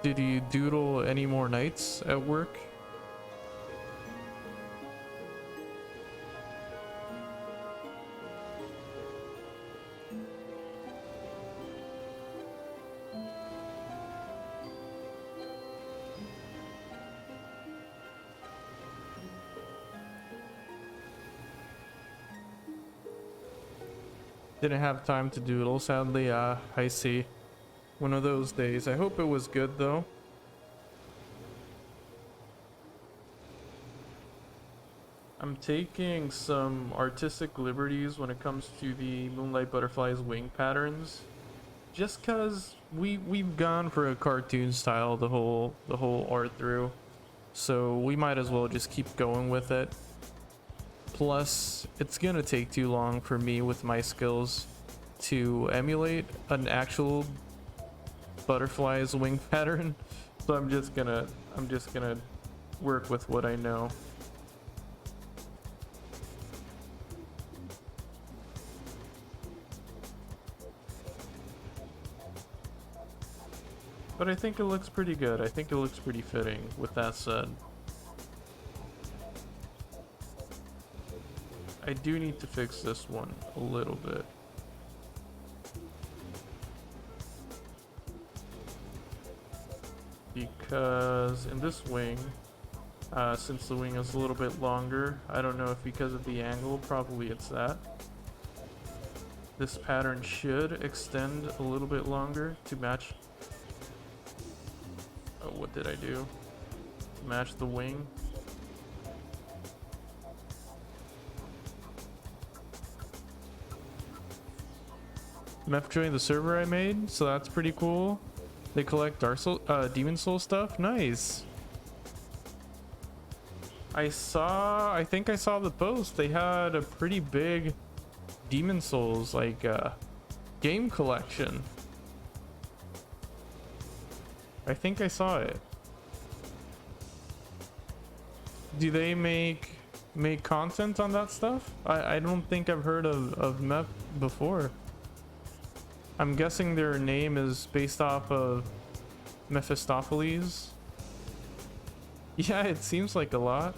Did you doodle any more nights at work? Didn't have time to doodle, sadly. I see. One of those days. I hope it was good, though. I'm taking some artistic liberties when it comes to the Moonlight Butterfly's wing patterns. Just cause we've gone for a cartoon style the whole art through. So we might as well just keep going with it. Plus, it's gonna take too long for me with my skills to emulate an actual butterfly's wing pattern. So I'm just gonna work with what I know. But I think it looks pretty good. I think it looks pretty fitting, with that said. I do need to fix this one a little bit. Because in this wing, since the wing is a little bit longer, I don't know if because of the angle, probably it's that. This pattern should extend a little bit longer to match. Oh, what did I do? To match the wing. Meph joined the server I made, so that's pretty cool. They collect Demon Soul stuff. Nice. I think I saw the post. They had a pretty big Demon Souls like game collection. I think I saw it. Do they make content on that stuff? I don't think I've heard of Mep before. I'm guessing their name is based off of Mephistopheles. Yeah, it seems like a lot.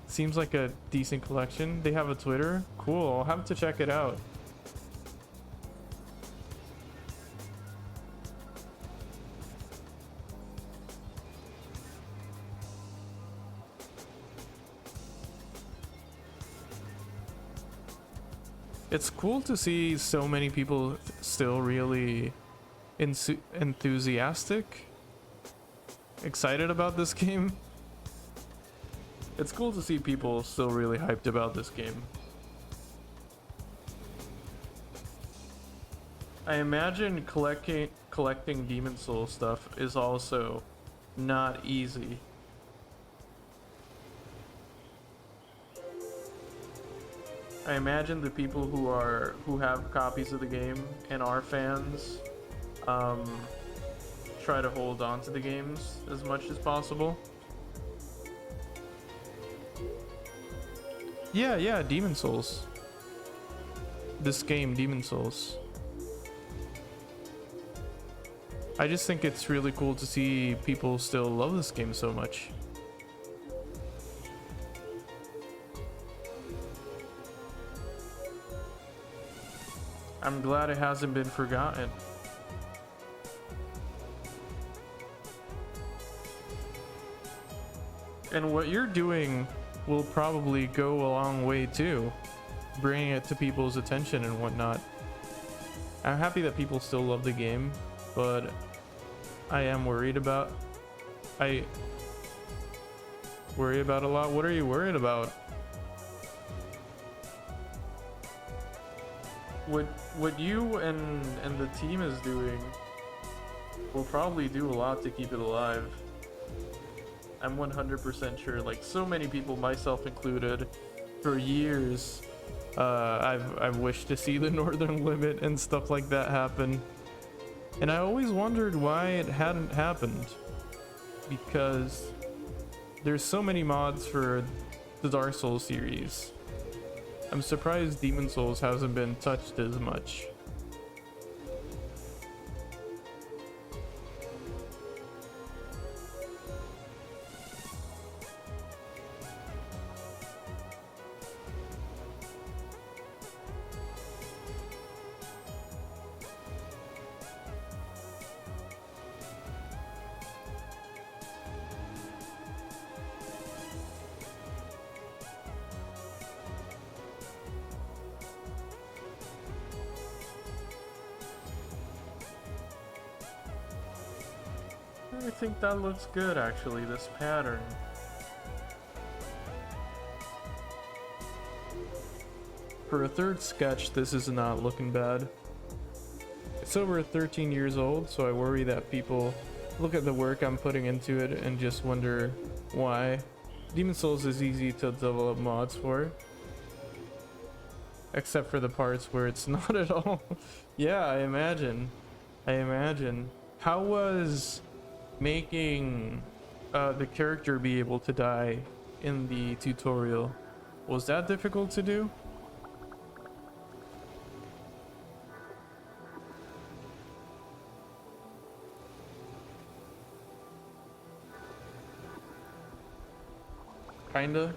Seems like a decent collection. They have a Twitter. Cool, I'll have to check it out. It's cool to see so many people still really enthusiastic, excited about this game. It's cool to see people still really hyped about this game. I imagine collecting Demon Soul stuff is also not easy. I imagine the people who have copies of the game and are fans try to hold on to the games as much as possible. Yeah, Demon Souls. This game, Demon Souls. I just think it's really cool to see people still love this game so much. I'm glad it hasn't been forgotten. And what you're doing will probably go a long way too, bringing it to people's attention and whatnot. I'm happy that people still love the game, but I am worried about... I worry about a lot. What are you worried about? What you and the team is doing will probably do a lot to keep it alive. I'm 100% sure. Like so many people, myself included, for years, I've wished to see the Northern Limit and stuff like that happen, and I always wondered why it hadn't happened. Because there's so many mods for the Dark Souls series. I'm surprised Demon Souls hasn't been touched as much. I think that looks good actually, this pattern. For a third sketch, this is not looking bad. It's over 13 years old, so I worry that people look at the work I'm putting into it and just wonder why. Demon Souls is easy to develop mods for. Except for the parts where it's not at all. Yeah, I imagine. How was making the character be able to die in the tutorial? Was that difficult to do? Kinda.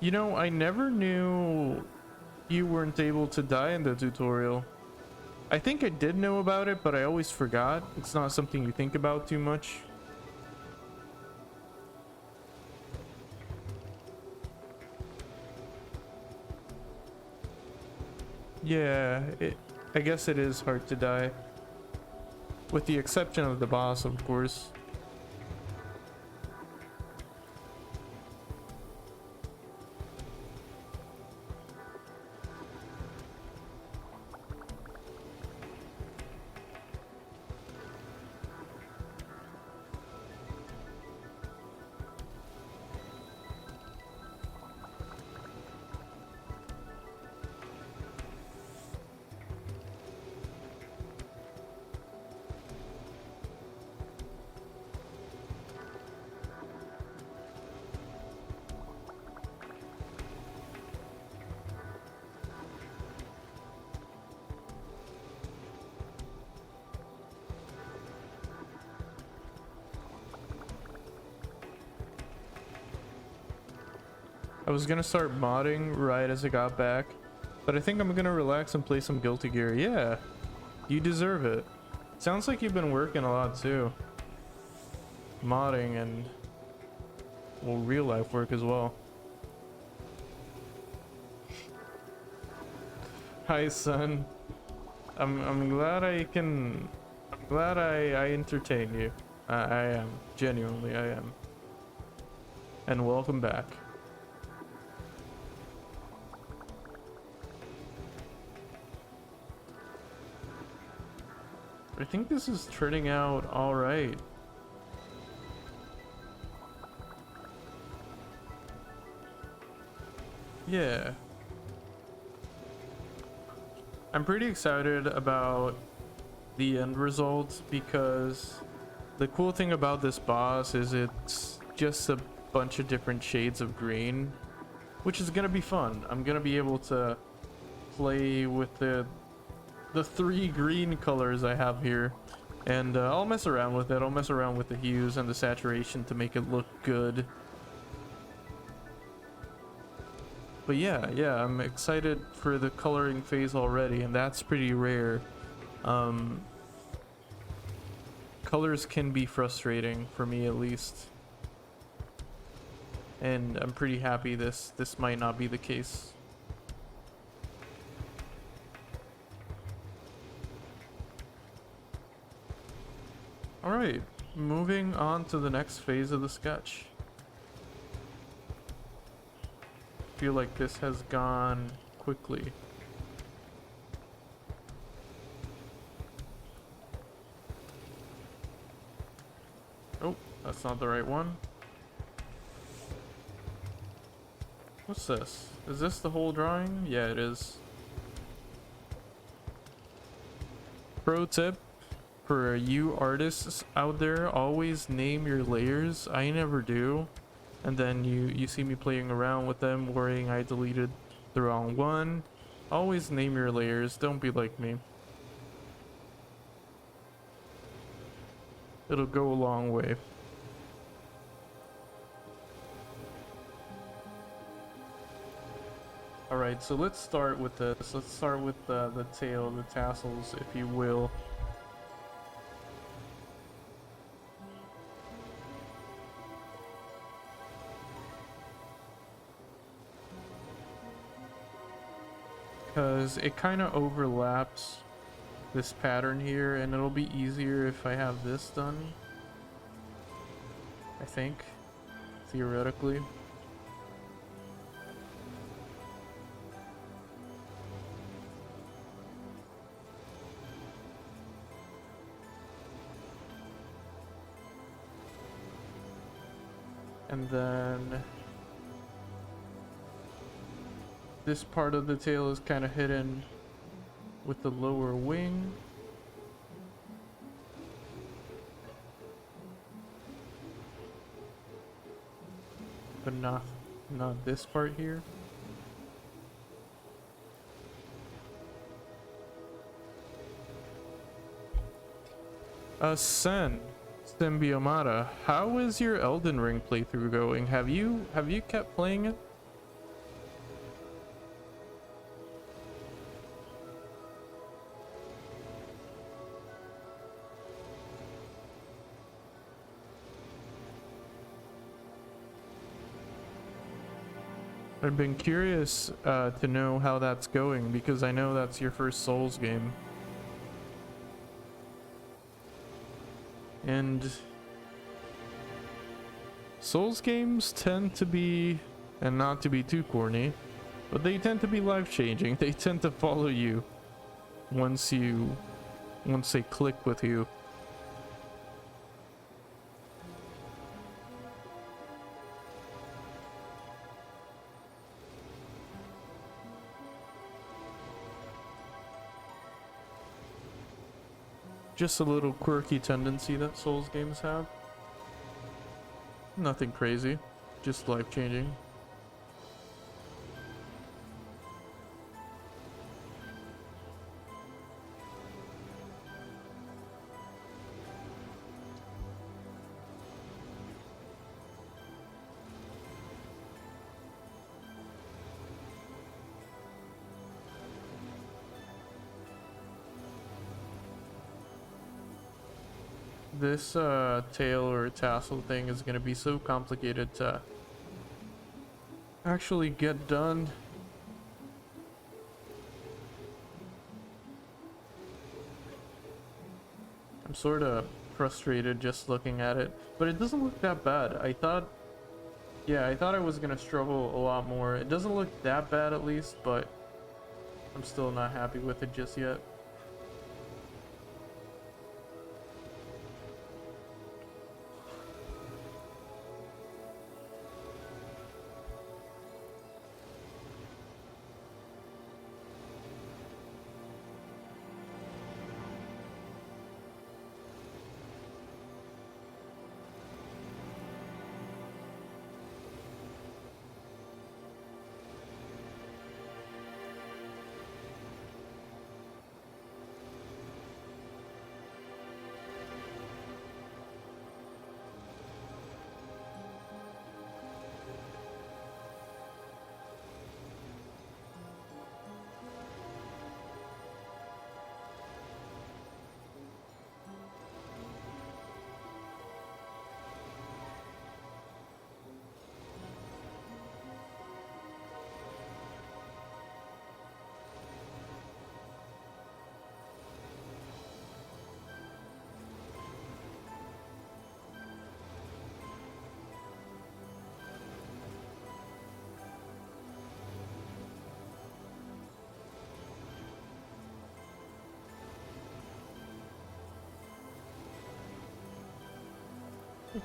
You know, I never knew you weren't able to die in the tutorial. I think I did know about it, but I always forgot. It's not something you think about too much. Yeah, I guess it is hard to die. With the exception of the boss, of course. I was gonna start modding right as I got back, but I think I'm gonna relax and play some Guilty Gear. Yeah, you deserve it. Sounds like you've been working a lot too. Modding and, well, real life work as well. Hi, son. I'm glad I'm glad I entertained you. I am. Genuinely, I am. And welcome back. I think this is turning out alright. Yeah. I'm pretty excited about the end result because the cool thing about this boss is it's just a bunch of different shades of green, which is gonna be fun. I'm gonna be able to play with the 3 green colors I have here, and I'll mess around with it. I'll mess around with the hues and the saturation to make it look good. But yeah, I'm excited for the coloring phase already, and that's pretty rare. Colors can be frustrating for me, at least, and I'm pretty happy this might not be the case. All right, moving on to the next phase of the sketch. Feel like this has gone quickly. Oh, that's not the right one. What's this? Is this the whole drawing? Yeah, it is. Pro tip for you artists out there, always name your layers. I never do. And then you see me playing around with them, worrying I deleted the wrong one. Always name your layers. Don't be like me. It'll go a long way. Alright, so let's start with this. Let's start with the tail, the tassels, if you will. Because it kind of overlaps this pattern here, and it'll be easier if I have this done, I think, theoretically. And then this part of the tail is kind of hidden with the lower wing. But not this part here. Sen Symbiomata, how is your Elden Ring playthrough going? Have you kept playing it? I've been curious to know how that's going, because I know that's your first Souls game. And Souls games tend to be, and not to be too corny, but they tend to be life-changing. They tend to follow you once they click with you. Just a little quirky tendency that Souls games have. Nothing crazy, just life-changing. This tail or tassel thing is gonna be so complicated to actually get done. I'm sort of frustrated just looking at it, but it doesn't look that bad. Yeah, I thought I was gonna struggle a lot more. It doesn't look that bad at least, but I'm still not happy with it just yet.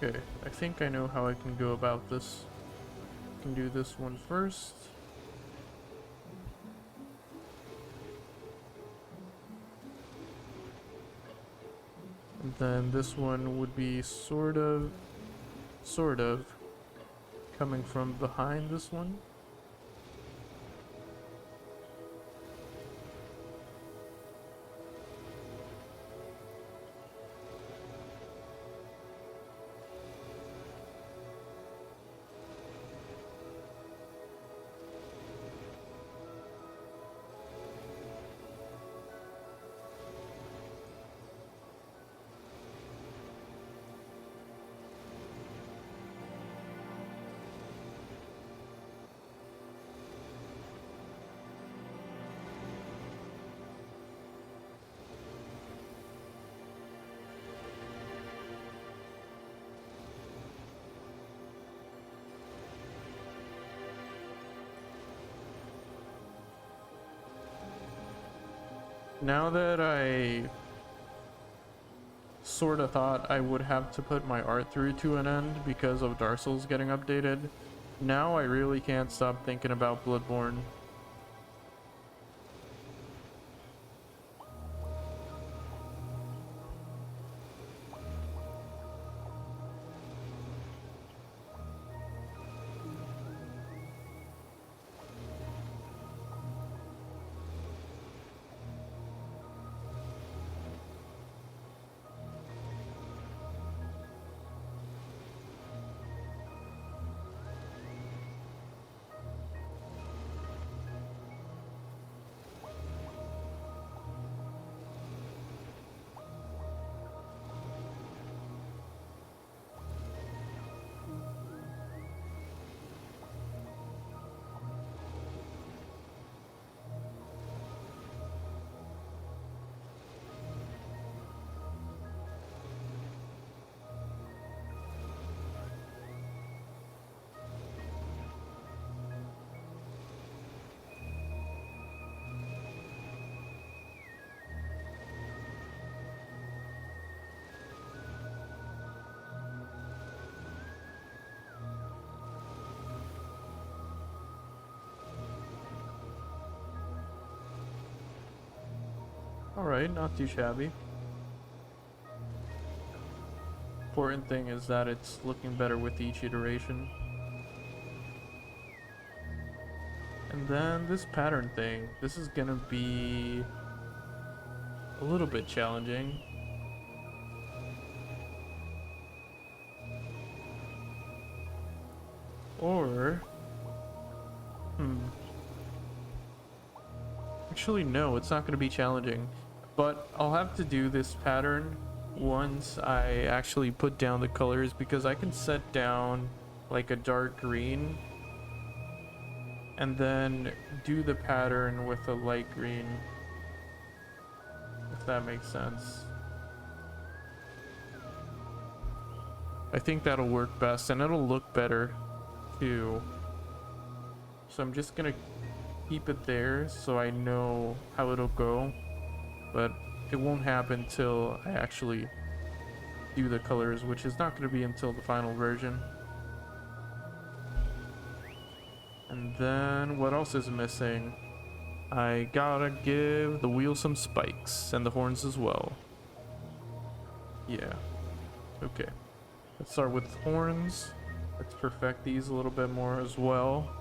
Okay, I think I know how I can go about this. I can do this one first. And then this one would be sort of coming from behind this one. Now that I sort of thought I would have to put my art through to an end because of Dark Souls getting updated, now I really can't stop thinking about Bloodborne. Alright, not too shabby. Important thing is that it's looking better with each iteration. And then this pattern thing, this is gonna be a little bit challenging. Or, actually no, it's not gonna be challenging. But I'll have to do this pattern once I actually put down the colors, because I can set down like a dark green and then do the pattern with a light green, if that makes sense. I think that'll work best and it'll look better too. So I'm just gonna keep it there so I know how it'll go, but it won't happen till I actually do the colors, which is not going to be until the final version. And then what else is missing? I gotta give the wheel some spikes and the horns as well. Yeah. Okay. Let's start with horns. Let's perfect these a little bit more as well.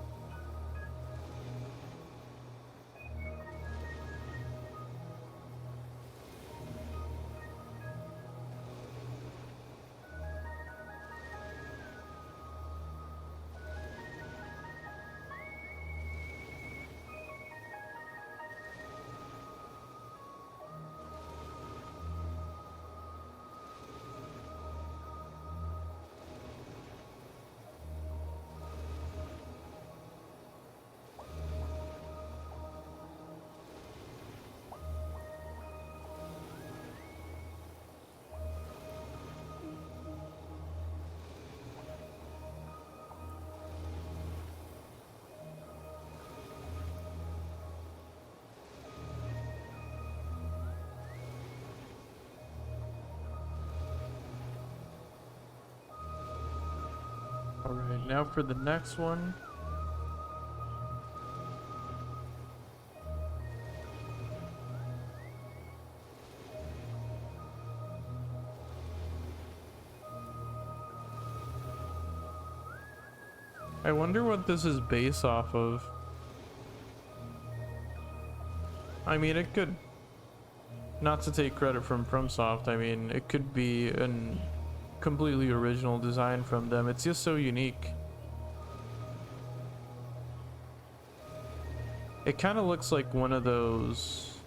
Alright, now for the next one. I wonder what this is based off of. I mean, it could, not to take credit from FromSoft, I mean, it could be an completely original design from them. It's just so unique. It kind of looks like one of those,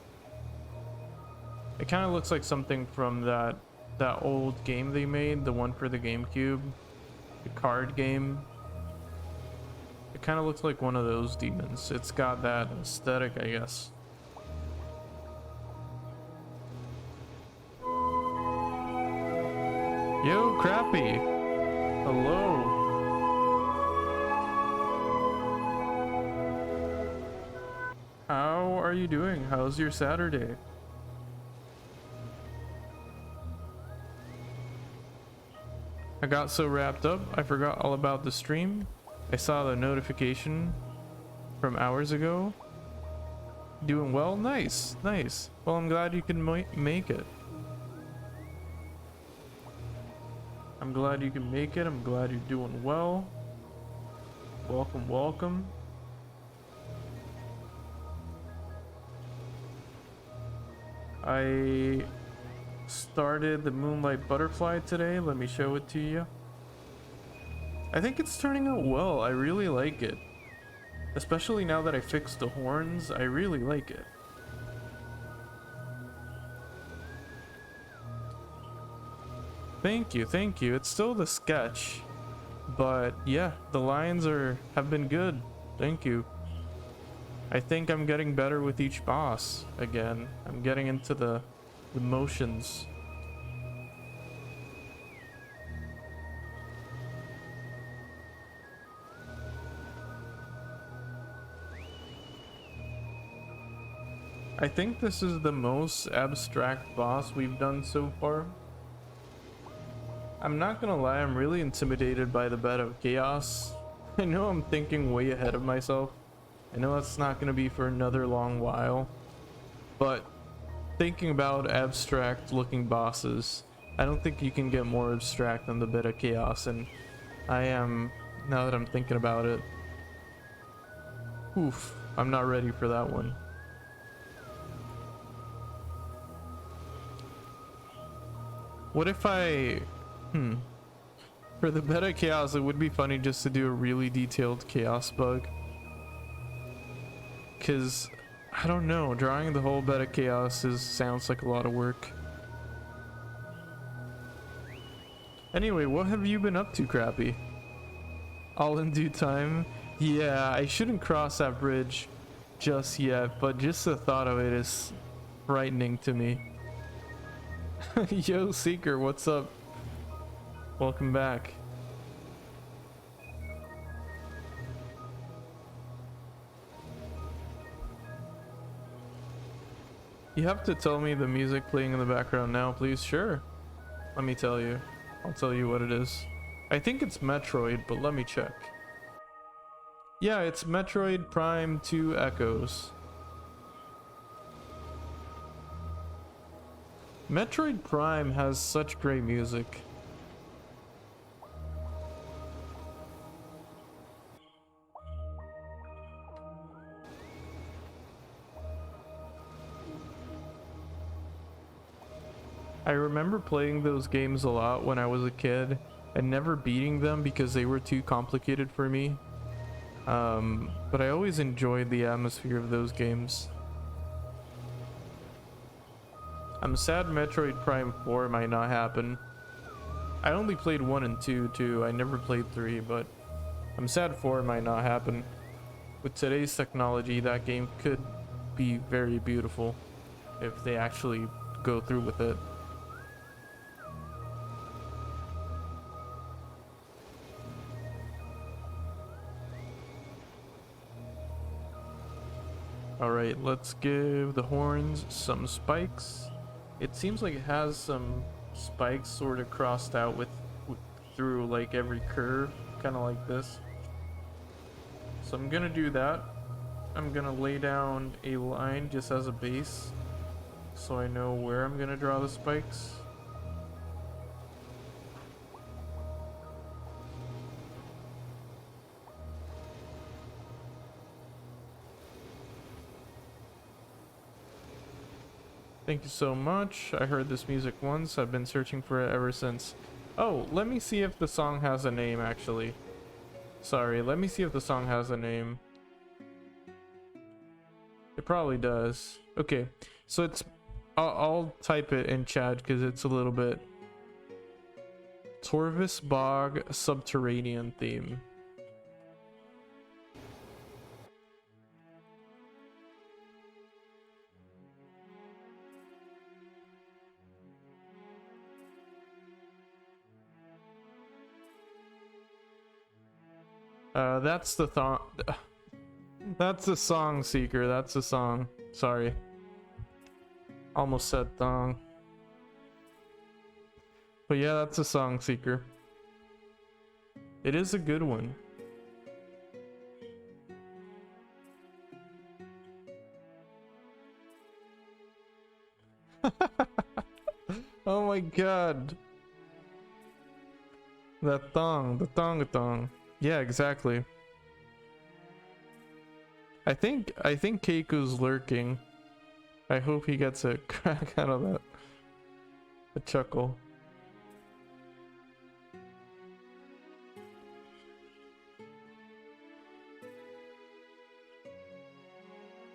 it kind of looks like something from that old game they made, the one for the GameCube, the card game. It kind of looks like one of those demons. It's got that aesthetic, I guess. Yo, Crappy! Hello! How are you doing? How's your Saturday? I got so wrapped up, I forgot all about the stream. I saw the notification from hours ago. Doing well? Nice, nice. Well, I'm glad you can make it. I'm glad you can make it. I'm glad you're doing well. Welcome, welcome. I started the Moonlight Butterfly today. Let me show it to you. I think it's turning out well. I really like it. Especially now that I fixed the horns, I really like it. Thank you, thank you. It's still the sketch, but yeah, the lines have been good. Thank you. I think I'm getting better with each boss again. I'm getting into the motions. I think this is the most abstract boss we've done so far. I'm not gonna lie, I'm really intimidated by the bed of chaos. I know I'm thinking way ahead of myself. I know it's not gonna be for another long while, but thinking about abstract looking bosses, I don't think you can get more abstract than the bed of chaos, and I am, now that I'm thinking about it. Oof, I'm not ready for that one. What if for the beta chaos, it would be funny just to do a really detailed chaos bug. Cause I don't know, drawing the whole beta chaos sounds like a lot of work. Anyway, what have you been up to, Crappy? All in due time? Yeah, I shouldn't cross that bridge just yet, but just the thought of it is frightening to me. Yo, Seeker, what's up? Welcome back. You have to tell me the music playing in the background now, please. Sure. Let me tell you. I'll tell you what it is. I think it's Metroid, but let me check. Yeah, it's Metroid Prime 2 Echoes. Metroid Prime has such great music. I remember playing those games a lot when I was a kid and never beating them because they were too complicated for me. But I always enjoyed the atmosphere of those games. I'm sad Metroid Prime 4 might not happen. I only played 1 and 2 too, I never played 3, but I'm sad 4 might not happen. With today's technology, that game could be very beautiful if they actually go through with it. Alright, let's give the horns some spikes. It seems like it has some spikes sort of crossed out with through like every curve, kind of like this. So I'm gonna do that. I'm gonna lay down a line just as a base so I know where I'm gonna draw the spikes. Thank you so much. I heard this music once. I've been searching for it ever since. Oh, let me see if the song has a name, actually. Sorry, let me see if the song has a name. It probably does. Okay, so it's... I'll type it in chat because it's a little bit... Torvis Bog Subterranean Theme. That's the that's the song, Seeker. That's the song. Sorry. Almost said thong. But yeah, that's a song, Seeker. It is a good one. Oh my god. That thong, the thong. Yeah, exactly. I think Keiku's lurking. I hope he gets a crack out of that. A chuckle.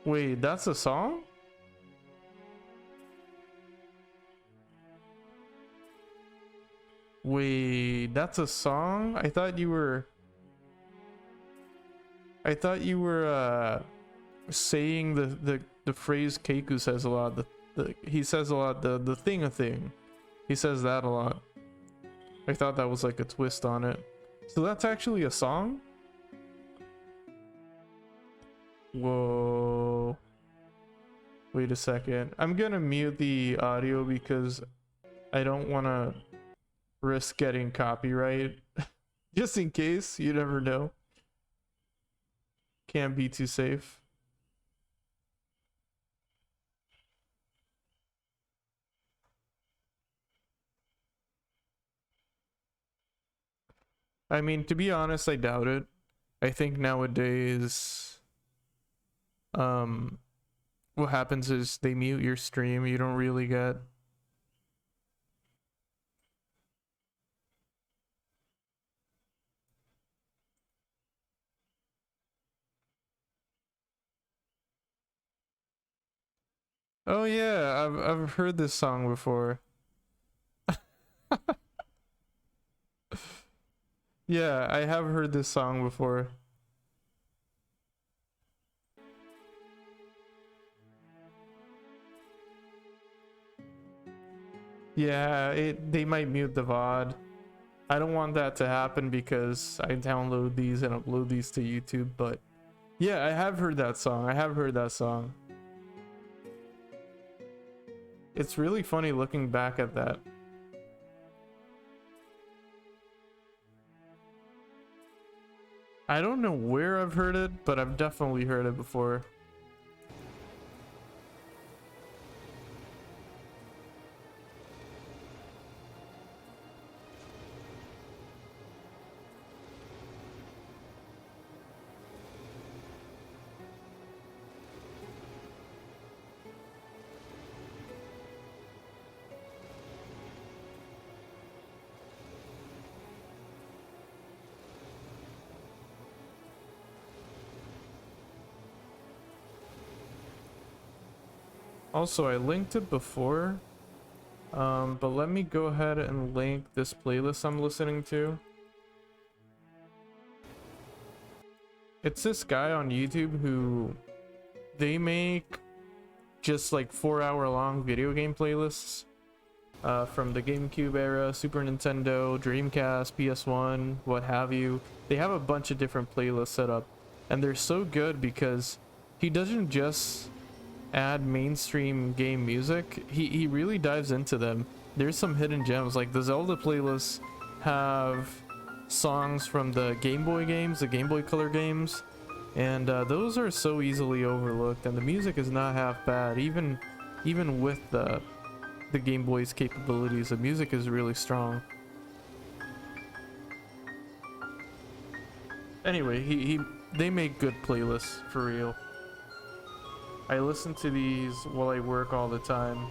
Wait, that's a song? Wait, that's a song? I thought you were saying the phrase Keiku says a lot. He says a lot, the thing a thing. He says that a lot. I thought that was like a twist on it. So that's actually a song? Whoa. Wait a second. I'm gonna mute the audio because I don't want to risk getting copyright. Just in case, you never know. Can't be too safe. I mean, to be honest, I doubt it. I think nowadays, what happens is they mute your stream. You don't really get... Oh yeah, I've heard this song before. Yeah, I have heard this song before. Yeah, they might mute the VOD. I don't want that to happen because I download these and upload these to YouTube, but yeah, I have heard that song. I have heard that song. It's really funny looking back at that. I don't know where I've heard it, but I've definitely heard it before. Also, I linked it before, but let me go ahead and link this playlist I'm listening to. It's this guy on YouTube who they make just like 4-hour long video game playlists from the GameCube era, Super Nintendo, Dreamcast, PS1, what have you. They have a bunch of different playlists set up, and they're so good because he doesn't just add mainstream game music, he really dives into them. There's some hidden gems, like the Zelda playlists have songs from the Game Boy games, the Game Boy Color games, and those are so easily overlooked, and the music is not half bad. Even with the Game Boy's capabilities, the music is really strong. Anyway, they make good playlists for real. I listen to these while I work all the time.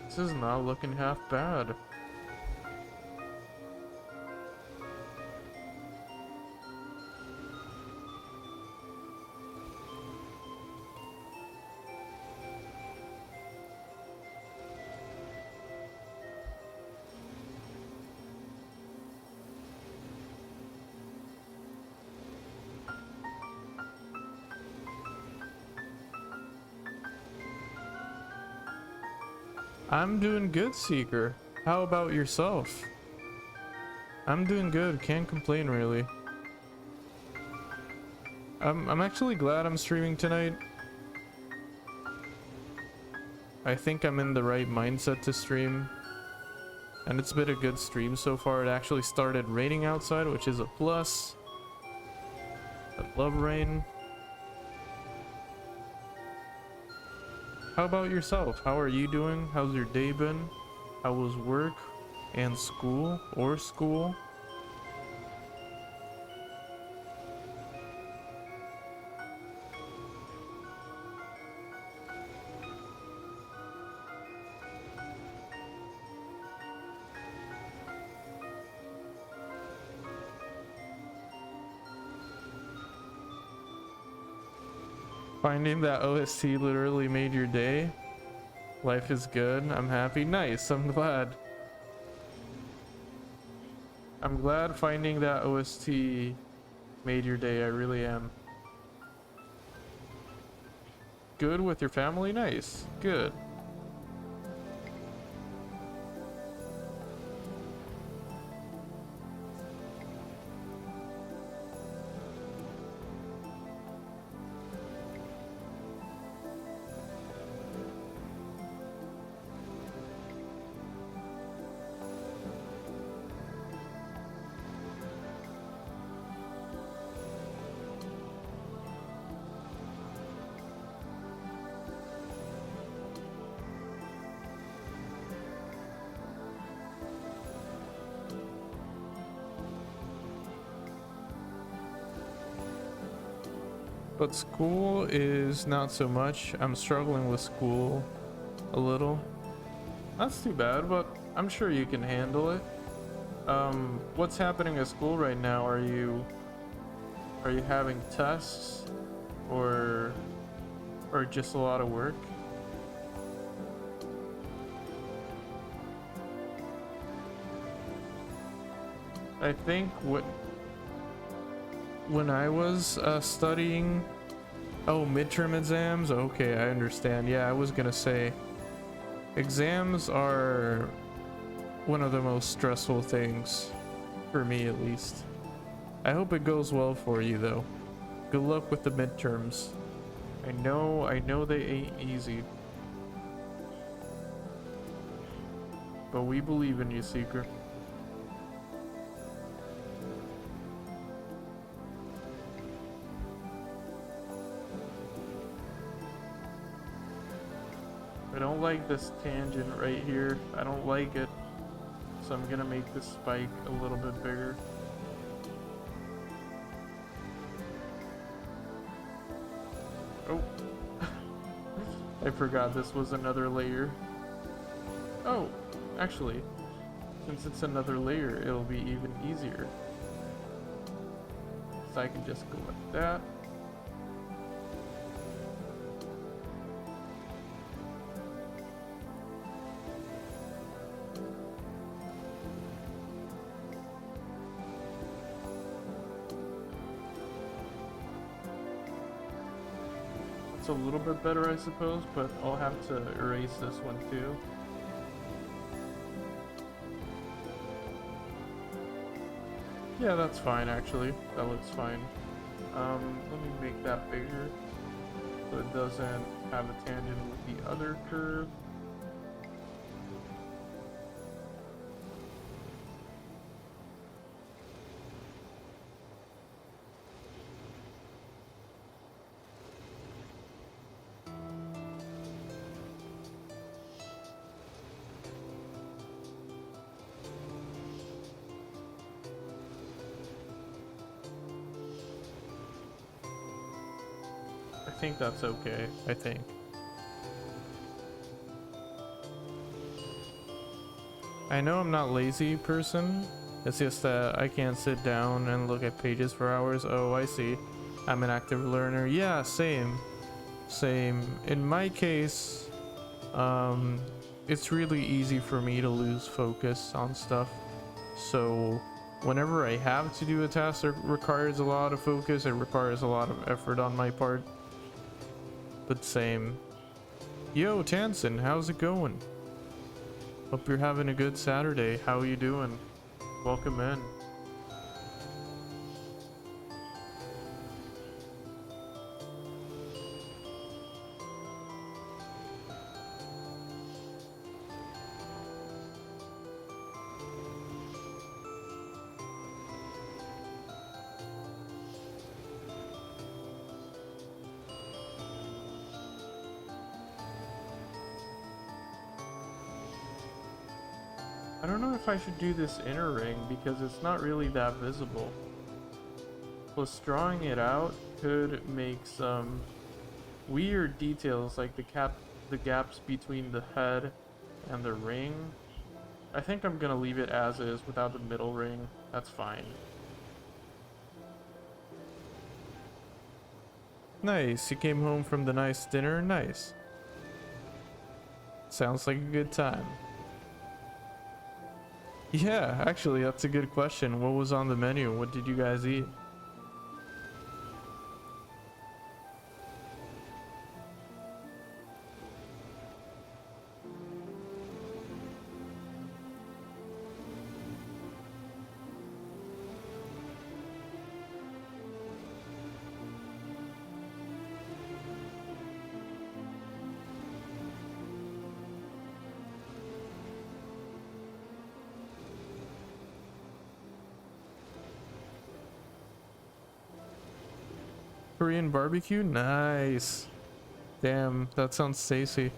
This is not looking half bad. I'm doing good, Seeker. How about yourself? I'm doing good, can't complain really. I'm actually glad I'm streaming tonight. I think I'm in the right mindset to stream. And it's been a good stream so far. It actually started raining outside, which is a plus. I love rain. How about yourself? How are you doing? How's your day been? How was work and school or school? Finding that OST literally made your day. Life is good. I'm happy. Nice. I'm glad. I'm glad finding that OST made your day. I really am. Good with your family? Nice. Good. But school is not so much. I'm struggling with school a little. That's too bad, but I'm sure you can handle it. What's happening at school right now? Are you having tests or just a lot of work? I think when I was studying, oh, midterm exams. Okay, I understand. Yeah, I was gonna say exams are one of the most stressful things for me, at least. I hope it goes well for you though. Good luck with the midterms. I know they ain't easy. But we believe in you, Seeker. I don't like this tangent right here. I don't like it. So I'm gonna make this spike a little bit bigger. Oh. I forgot this was another layer. Oh, actually, since it's another layer, it'll be even easier. So I can just go like that. A little bit better, I suppose, but I'll have to erase this one too. Yeah, that's fine actually. That looks fine. Let me make that bigger so it doesn't have a tangent with the other curve. I think that's okay, I think. I know I'm not lazy person. It's just that I can't sit down and look at pages for hours. Oh, I see. I'm an active learner. Yeah, same. Same. In my case, it's really easy for me to lose focus on stuff. So whenever I have to do a task that requires a lot of focus, it requires a lot of effort on my part. But same. Yo, Tansen, how's it going? Hope you're having a good Saturday. How are you doing? Welcome in. I don't know if I should do this inner ring because it's not really that visible. Plus drawing it out could make some weird details like the gaps between the head and the ring. I think I'm gonna leave it as is without the middle ring. That's fine. Nice, you came home from the nice dinner? Nice. Sounds like a good time. Yeah, actually, that's a good question. What was on the menu? What did you guys eat? Korean barbecue? Nice. Damn, that sounds tasty.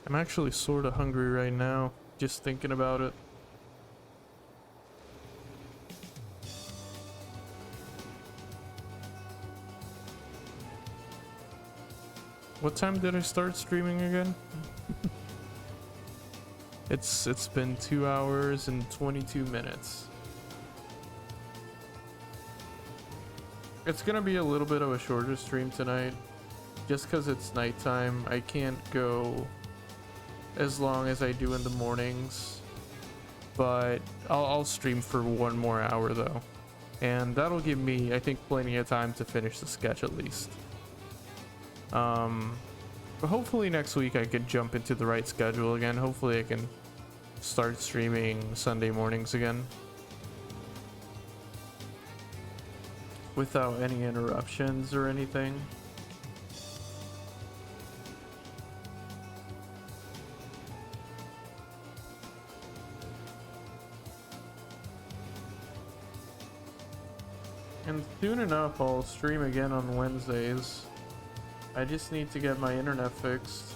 I'm actually sort of hungry right now, just thinking about it. What time did I start streaming again? It's been 2 hours and 22 minutes. It's gonna be a little bit of a shorter stream tonight, just because it's nighttime. I can't go as long as I do in the mornings, but I'll stream for 1 more hour though, and that'll give me, I think, plenty of time to finish the sketch at least. But hopefully next week I could jump into the right schedule again. Hopefully I can start streaming Sunday mornings again without any interruptions or anything. And soon enough I'll stream again on Wednesdays. I just need to get my internet fixed,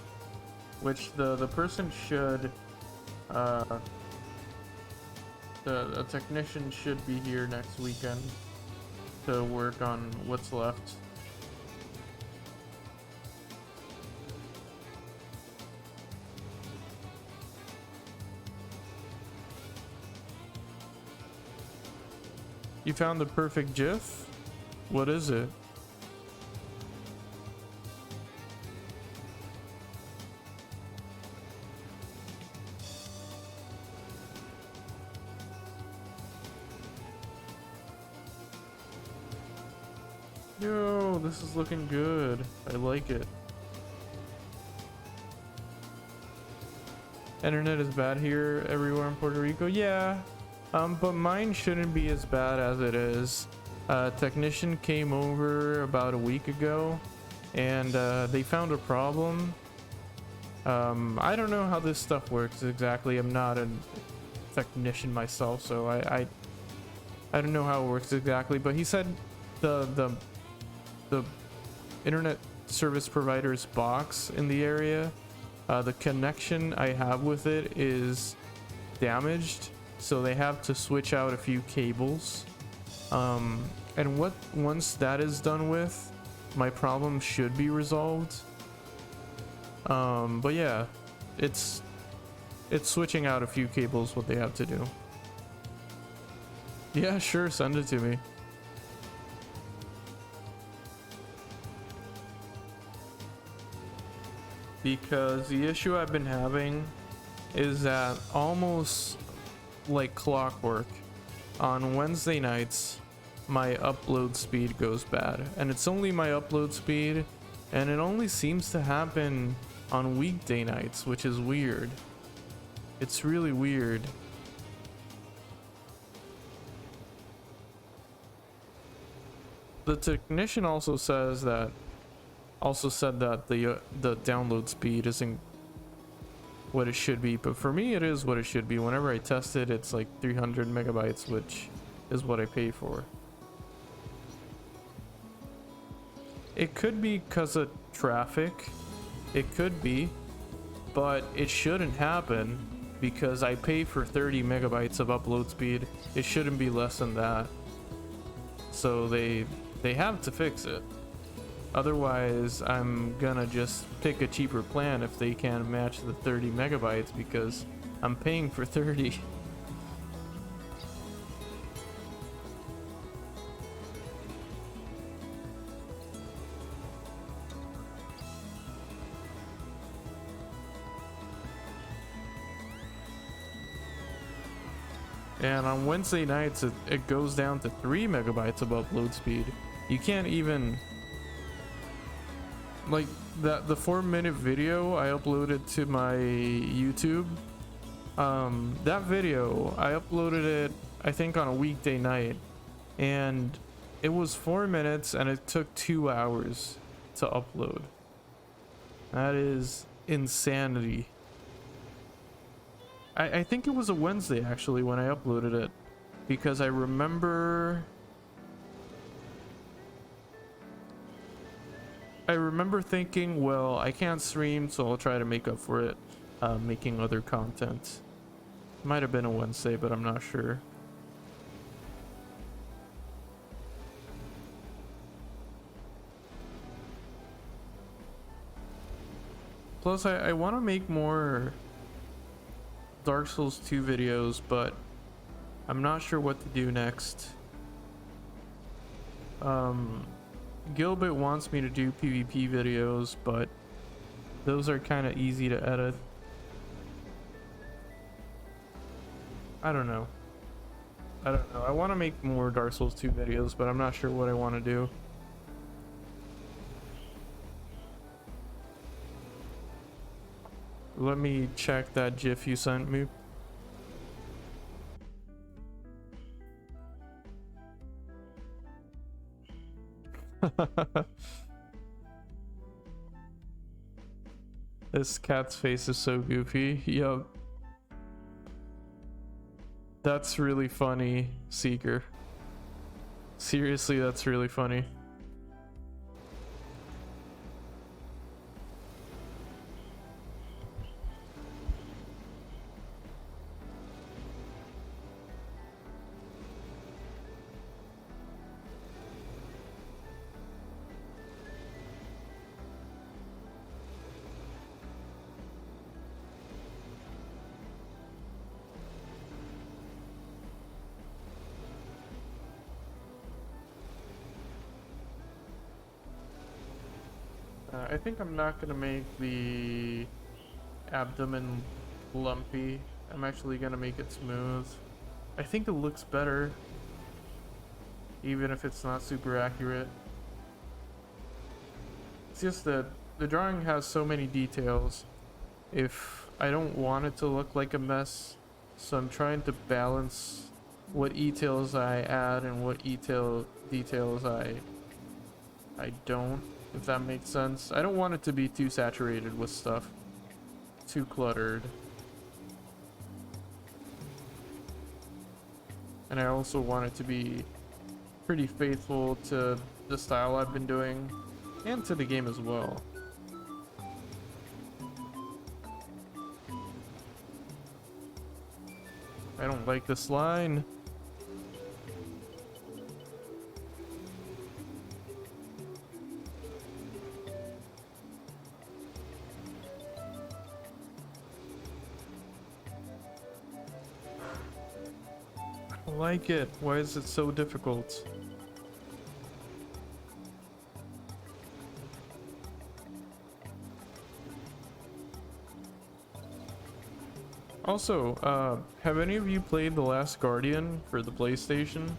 which the person should, the technician should be here next weekend to work on what's left. You found the perfect GIF? What is it? Yo, this is looking good. I like it. Internet is bad here everywhere in Puerto Rico. Yeah, but mine shouldn't be as bad as it is. Technician came over about a week ago, and they found a problem. I don't know how this stuff works exactly. I'm not a technician myself, so I don't know how it works exactly. But he said the internet service provider's box in the area, the connection I have with it is damaged, so they have to switch out a few cables. And once that is done with, my problem should be resolved. But yeah, it's switching out a few cables what they have to do. Yeah, sure, send it to me. Because the issue I've been having is that almost like clockwork, on Wednesday nights my upload speed goes bad, and it's only my upload speed, and it only seems to happen on weekday nights, which is weird. It's really weird. The technician also said that the download speed isn't what it should be, but for me it is what it should be. Whenever I test it, it's like 300 megabytes, which is what I pay for. It could be because of traffic, it could be, but it shouldn't happen because I pay for 30 megabytes of upload speed. It shouldn't be less than that, so they have to fix it. Otherwise, I'm gonna just pick a cheaper plan if they can't match the 30 megabytes, because I'm paying for 30. And on Wednesday nights, it goes down to 3 megabytes of upload speed. You can't even... Like, the 4-minute video I uploaded to my YouTube, that video, I uploaded it, I think, on a weekday night, and it was 4 minutes and it took 2 hours to upload. That is insanity. I think it was a Wednesday actually when I uploaded it, because I remember thinking, well, I can't stream, so I'll try to make up for it. making other content. Might have been a Wednesday, but I'm not sure. Plus, I want to make more Dark Souls 2 videos, but I'm not sure what to do next. Gilbert wants me to do PvP videos, but those are kind of easy to edit. I don't know. I want to make more Dark Souls 2 videos, but I'm not sure what I want to do. Let me check that GIF you sent me. This cat's face is so goofy. Yup. That's really funny, Seeker. Seriously, that's really funny. I think I'm not gonna make the abdomen lumpy. I'm actually gonna make it smooth. I think it looks better, even if it's not super accurate. It's just that the drawing has so many details. If I don't want it to look like a mess, so I'm trying to balance what details I add and what details I don't. If that makes sense. I don't want it to be too saturated with stuff. Too cluttered. And I also want it to be pretty faithful to the style I've been doing. And to the game as well. I don't like this line. Like it. Why is it so difficult? Also, have any of you played The Last Guardian for the PlayStation?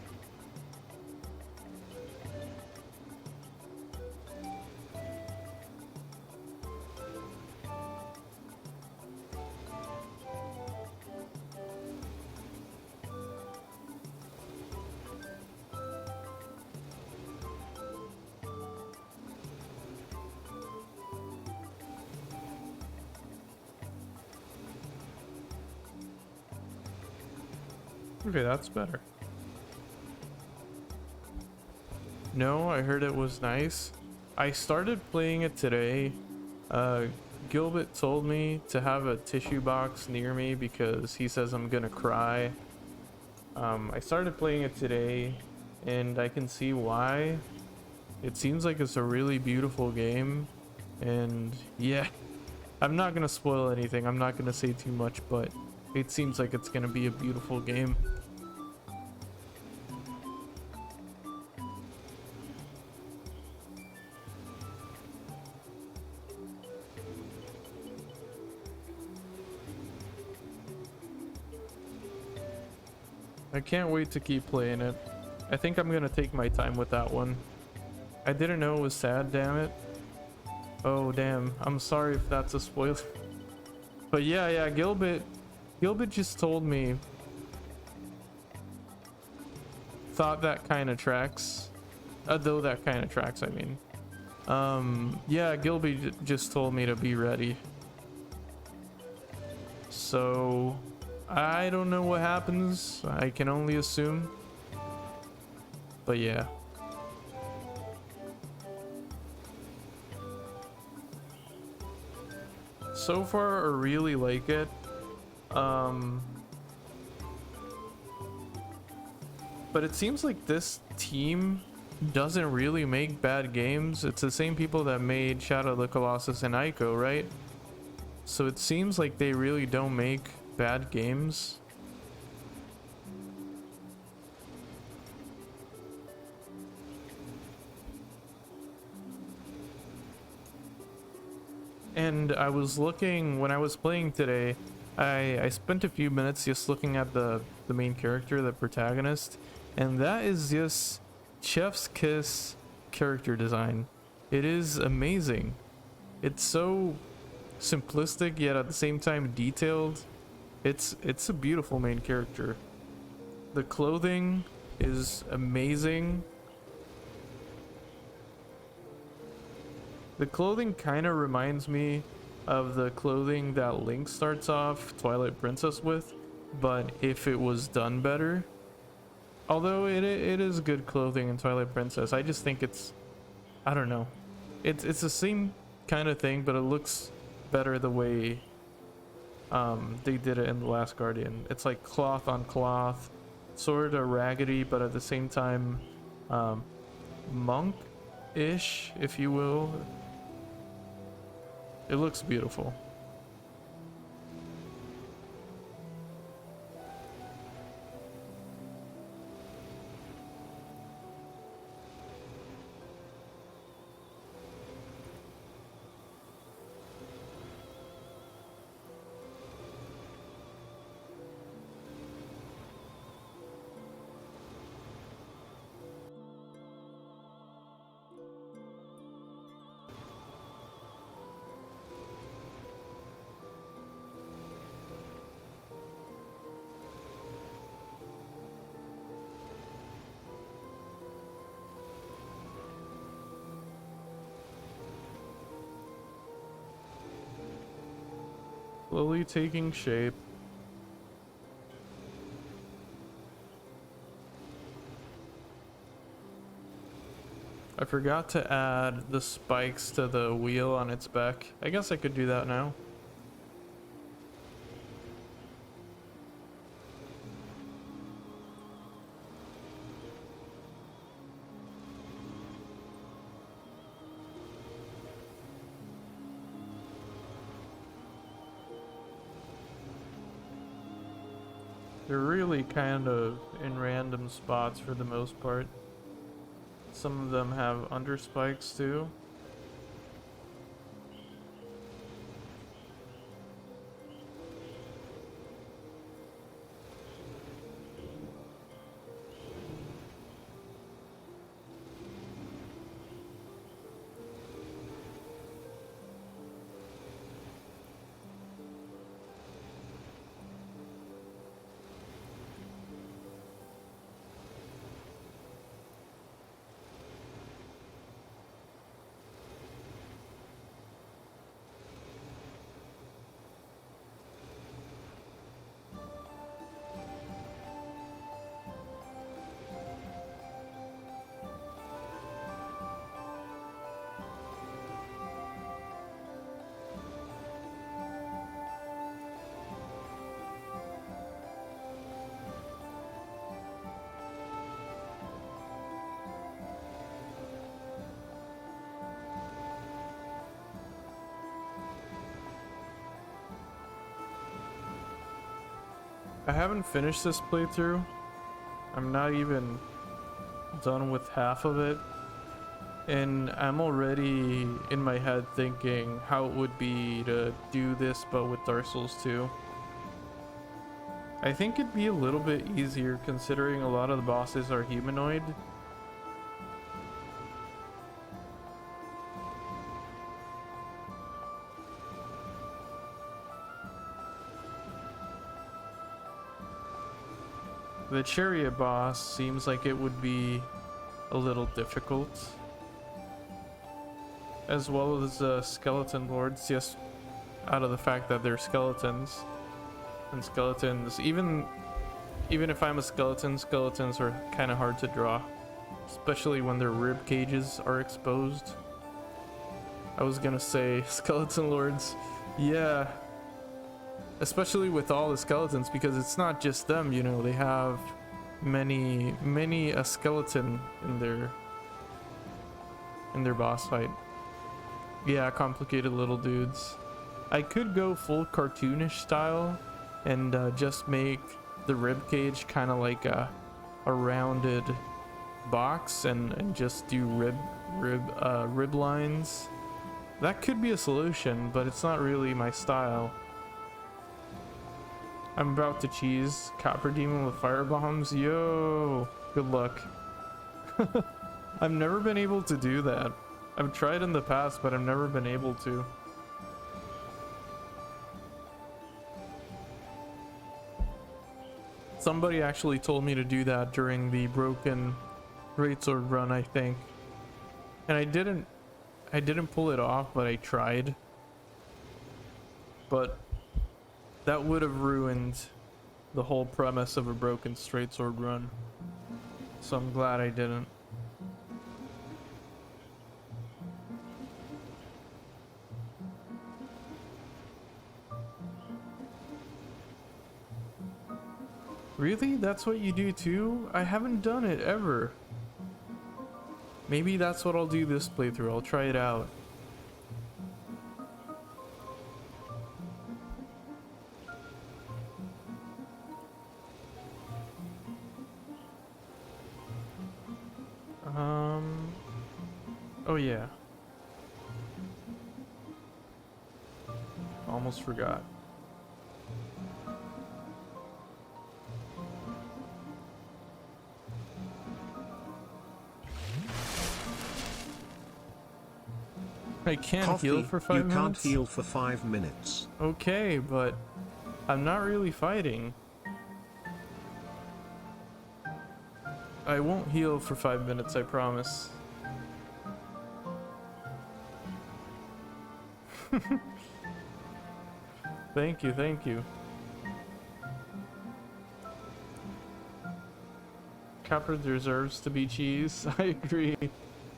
Okay, that's better. No, I heard it was nice. I started playing it today. Gilbert told me to have a tissue box near me because he says I'm gonna cry. I started playing it today and I can see why. It seems like it's a really beautiful game, and yeah, I'm not gonna spoil anything. I'm not gonna say too much, but it seems like it's gonna be a beautiful game. I can't wait to keep playing it. I think I'm gonna take my time with that one. I didn't know it was sad, damn it. Oh damn, I'm sorry if that's a spoiler. But yeah, Gilbert just told me. Thought that kind of tracks. Though that kind of tracks, I mean. Yeah, Gilbert just told me to be ready. So I don't know what happens. I can only assume. But yeah. So far, I really like it. But it seems like this team doesn't really make bad games. It's the same people that made Shadow of the Colossus and Ico, right? So it seems like they really don't make bad games. And I was looking, when I was playing today, I spent a few minutes just looking at the main character, the protagonist, and that is just chef's kiss character design. It is amazing. It's so simplistic yet at the same time detailed. It's a beautiful main character. The clothing is amazing. The clothing kind of reminds me of the clothing that Link starts off Twilight Princess with, but if it was done better. Although it is good clothing in Twilight Princess, I just think it's, I don't know, it's the same kind of thing, but it looks better the way they did it in The Last Guardian. It's like cloth on cloth, sort of raggedy, but at the same time monk-ish, if you will. It looks beautiful. Slowly taking shape. I forgot to add the spikes to the wheel on its back. I guess I could do that now. They're really kind of in random spots for the most part. Some of them have under spikes too. I haven't finished this playthrough. I'm not even done with half of it. And I'm already in my head thinking how it would be to do this but with Dark Souls 2. I think it'd be a little bit easier considering a lot of the bosses are humanoid. The chariot boss seems like it would be a little difficult, as well as skeleton lords, just out of the fact that they're skeletons, and skeletons, even if I'm a skeleton, skeletons are kind of hard to draw, especially when their rib cages are exposed. I was gonna say skeleton lords Yeah. Especially with all the skeletons, because it's not just them, you know, they have many a skeleton in their boss fight. Yeah, complicated little dudes. I could go full cartoonish style and just make the rib cage kind of like a rounded box and just do rib lines. That could be a solution, but it's not really my style. I'm about to cheese Copper Demon with fire bombs. Yo, good luck. I've never been able to do that. I've tried in the past, but I've never been able to. Somebody actually told me to do that during the broken greatsword run, I think. And I didn't pull it off, but I tried. But that would have ruined the whole premise of a broken straight sword run. So I'm glad I didn't. Really? That's what you do too? I haven't done it ever. Maybe that's what I'll do this playthrough. I'll try it out. Oh yeah. Almost forgot. I can't Coffee, heal for 5 minutes? You can't heal for 5 minutes. Okay, but I'm not really fighting. I won't heal for 5 minutes, I promise. Thank you, thank you. Copper deserves to be cheese. I agree.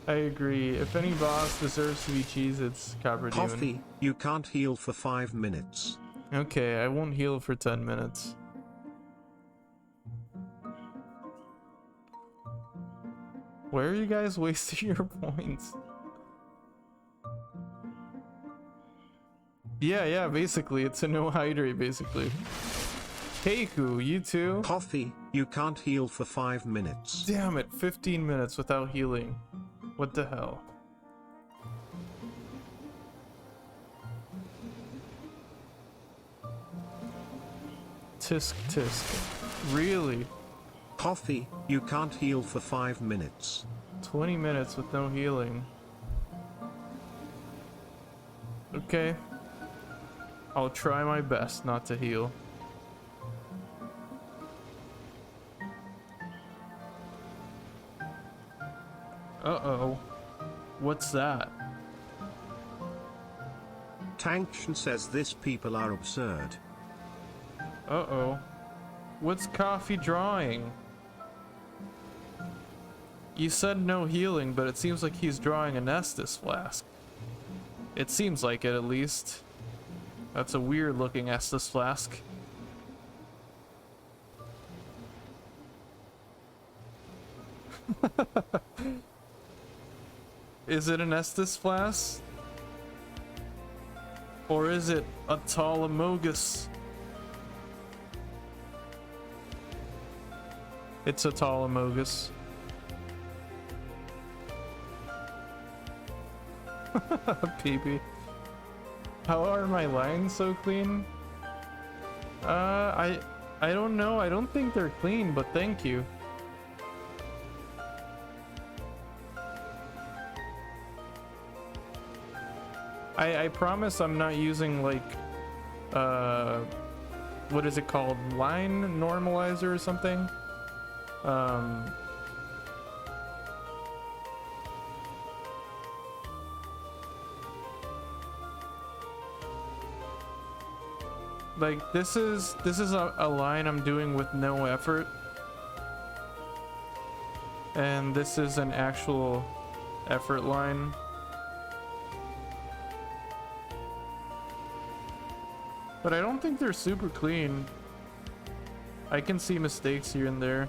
I agree. If any boss deserves to be cheese, it's Copper Demon. Coffee, you can't heal for 5 minutes. Okay, I won't heal for 10 minutes. Where are you guys wasting your points? Yeah, basically, it's a no hydrate, basically. Heiku, you too? Coffee, you can't heal for 5 minutes. Damn it, 15 minutes without healing. What the hell? Tisk tisk. Really? Coffee, you can't heal for 5 minutes. 20 minutes with no healing. Okay. I'll try my best not to heal. Uh-oh. What's that? Tankshin says this people are absurd. Uh-oh. What's Coffee drawing? You said no healing, but it seems like he's drawing an Estus flask. It seems like it, at least. That's a weird looking Estus flask. Is it an Estus flask? Or is it a Talamogus? It's a Talamogus. Peepee. How are my lines so clean? I don't know. I don't think they're clean, but thank you. I promise I'm not using like what is it called? Line normalizer or something? Like this is a line I'm doing with no effort, and this is an actual effort line. But I don't think they're super clean. I can see mistakes here and there.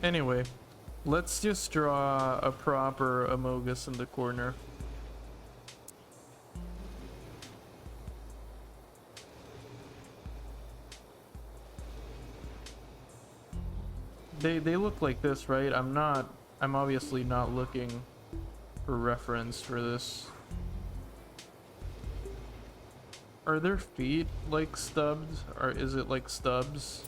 Anyway, let's just draw a proper Amogus in the corner. They look like this, right? I'm obviously not looking for reference for this. Are their feet like stubbed, or is it like stubs?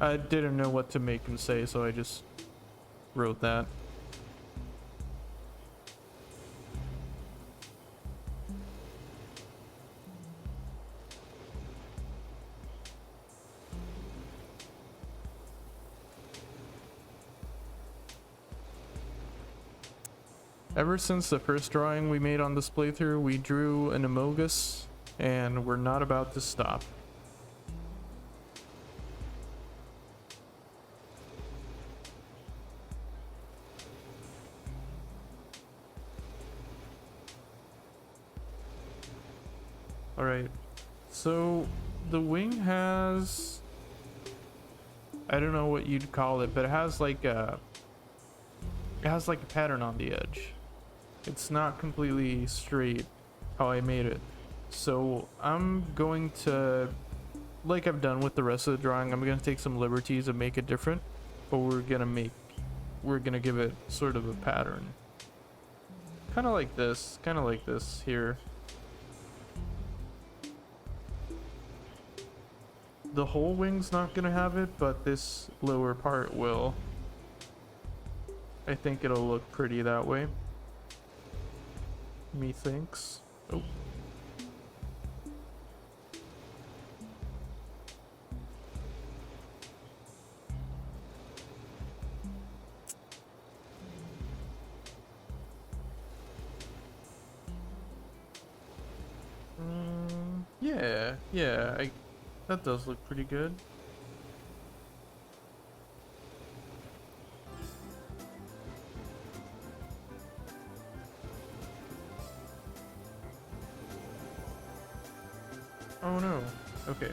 I didn't know what to make him say, so I just wrote that. Ever since the first drawing we made on this playthrough, we drew an Amogus, and we're not about to stop. Alright, so the wing has, I don't know what you'd call it, but it has like a pattern on the edge. It's not completely straight how I made it. So I'm going to, like I've done with the rest of the drawing, I'm going to take some liberties and make it different, but we're going to give it sort of a pattern. Kind of like this here. The whole wing's not gonna have it, but this lower part will. I think it'll look pretty that way. Methinks. Oh. Yeah, that does look pretty good. Oh no. Okay.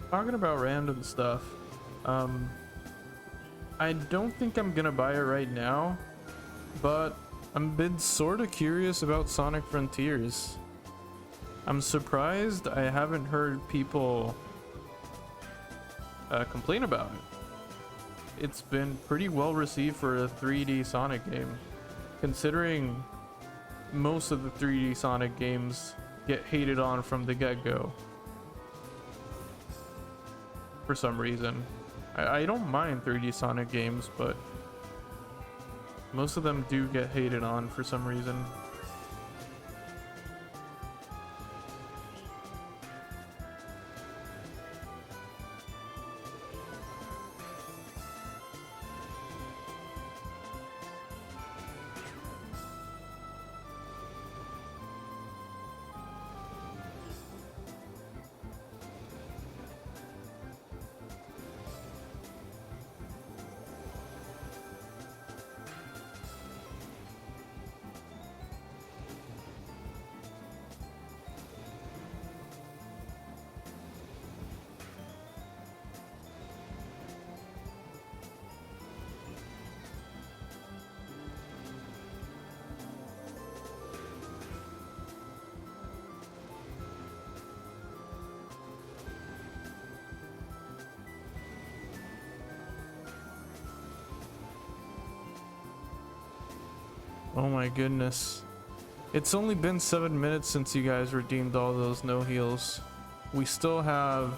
Talking about random stuff, I don't think I'm gonna buy it right now, but I'm been sort of curious about Sonic Frontiers. I'm surprised I haven't heard people complain about it. It's been pretty well received for a 3D Sonic game, considering most of the 3D Sonic games get hated on from the get-go. For some reason. I don't mind 3D Sonic games, but most of them do get hated on for some reason. Oh my goodness. It's only been 7 minutes since you guys redeemed all those no heals. We still have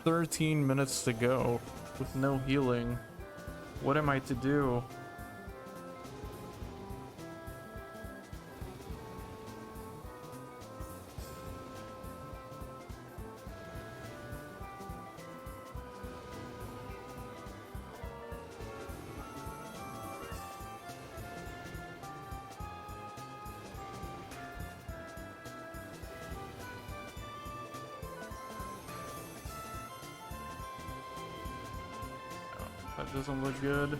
13 minutes to go with no healing. What am I to do? That doesn't look good.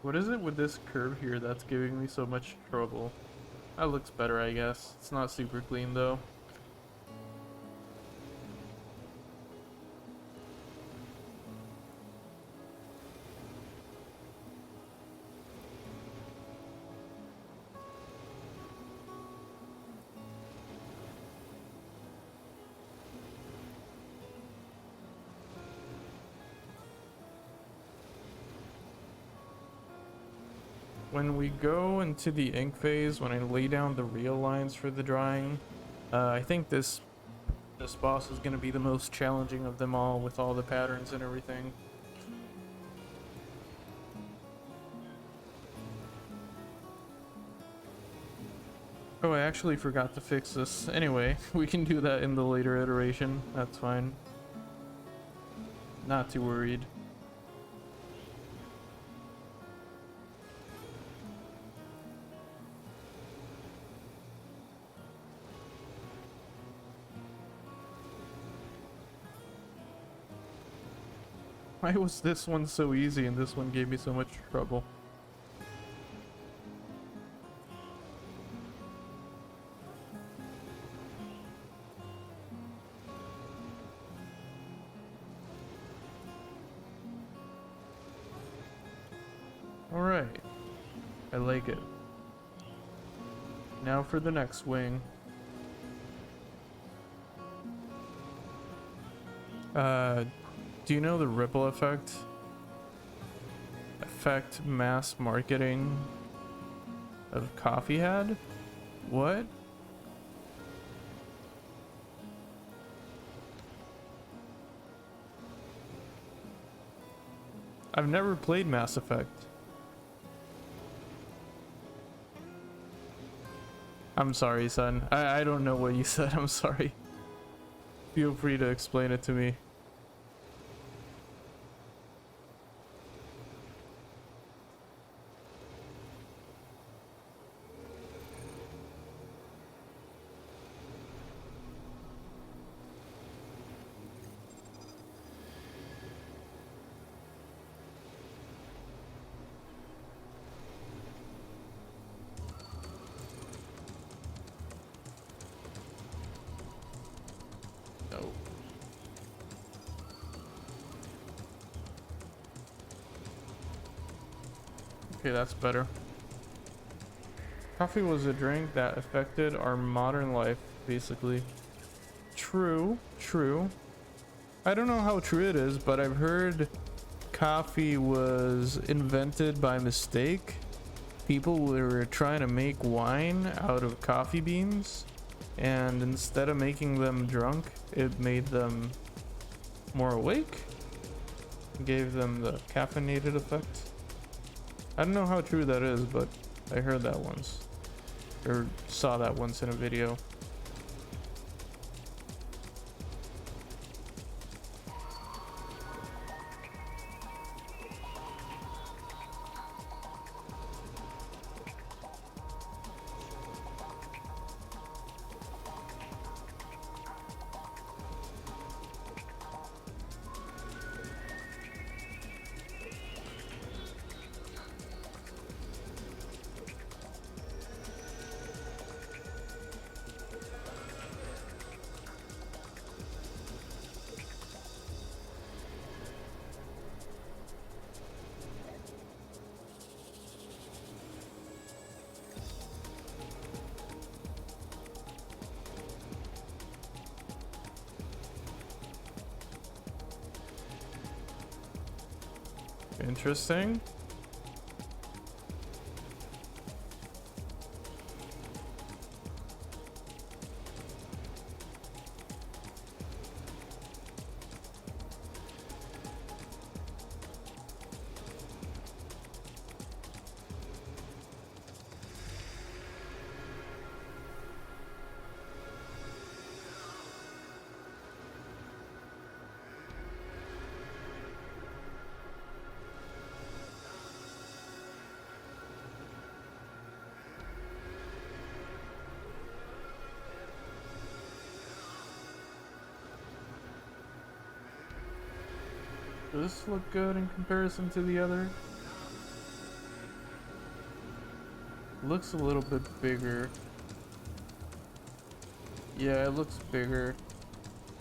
What is it with this curve here that's giving me so much trouble? That looks better, I guess. It's not super clean though. When we go into the ink phase, when I lay down the real lines for the drawing, I think this boss is going to be the most challenging of them all with all the patterns and everything. Oh, I actually forgot to fix this. Anyway, we can do that in the later iteration. That's fine. Not too worried. Why was this one so easy and this one gave me so much trouble? Alright. I like it. Now for the next wing. Do you know the ripple effect? Effect mass marketing of coffee had? What? I've never played Mass Effect. I'm sorry, son. I don't know what you said. I'm sorry. Feel free to explain it to me. No. Okay, that's better. Coffee was a drink that affected our modern life, basically. True, true. I don't know how true it is, but I've heard coffee was invented by mistake. People were trying to make wine out of coffee beans, and instead of making them drunk, it made them more awake. Gave them the caffeinated effect. I don't know how true that is, but I heard that once. Or saw that once in a video. Interesting. Does this look good in comparison to the other? Looks a little bit bigger. Yeah, it looks bigger.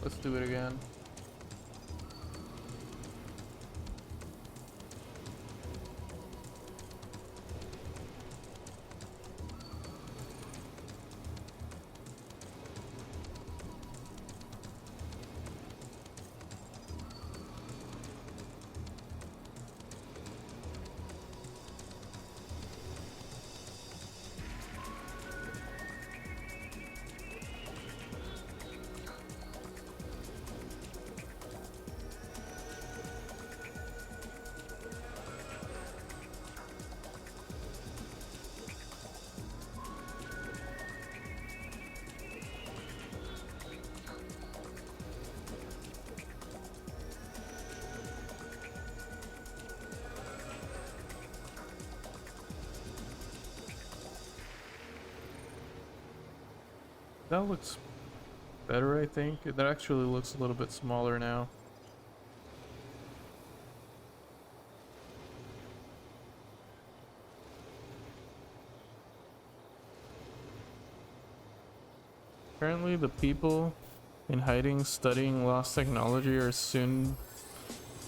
Let's do it again. That looks better, I think. That actually looks a little bit smaller now. Apparently the people in hiding studying lost technology are soon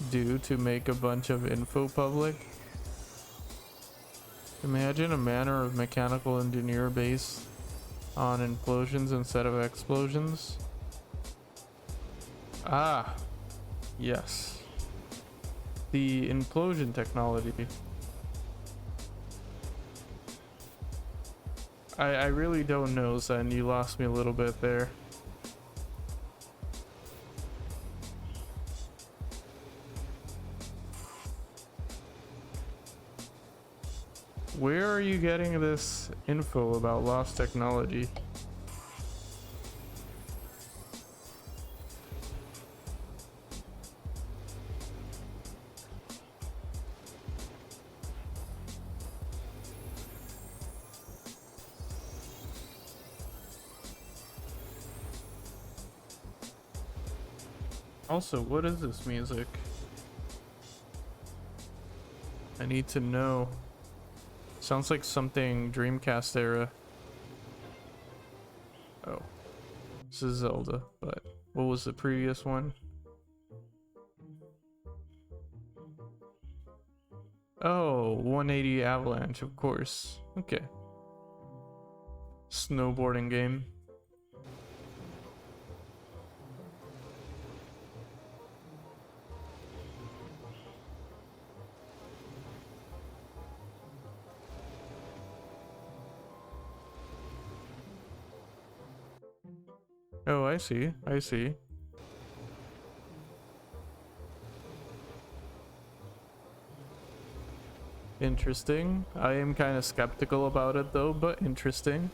due to make a bunch of info public. Imagine a manner of mechanical engineer based on implosions instead of explosions. Ah, yes. The implosion technology. I really don't know, Zen. You lost me a little bit there. Where are you getting this info about lost technology? Also, what is this music? I need to know. Sounds like something Dreamcast era. Oh, this is Zelda, but what was the previous one? Oh, 180 Avalanche, of course. Okay. Snowboarding game. Oh, I see. I see. Interesting. I am kind of skeptical about it though, but interesting.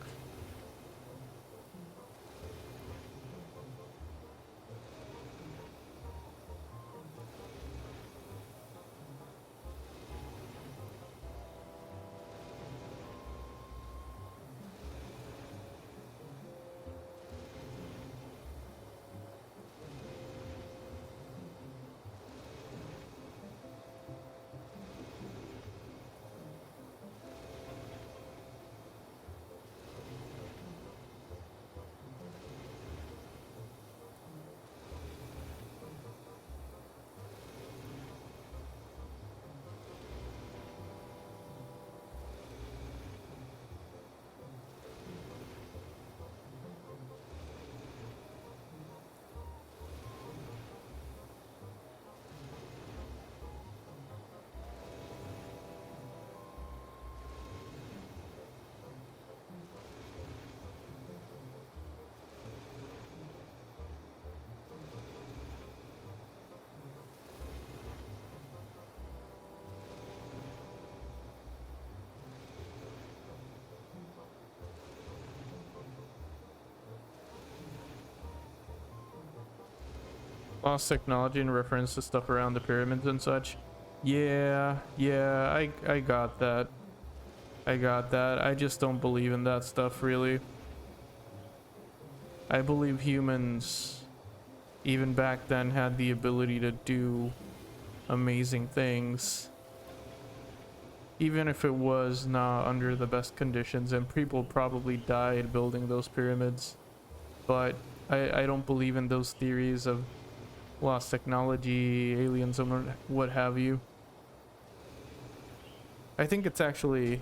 Lost technology in reference to stuff around the pyramids and such. Yeah, I got that. I got that. I just don't believe in that stuff, really. I believe humans, even back then, had the ability to do amazing things. Even if it was not under the best conditions, and people probably died building those pyramids. But I don't believe in those theories of lost technology, aliens, and what have you. I think it's actually...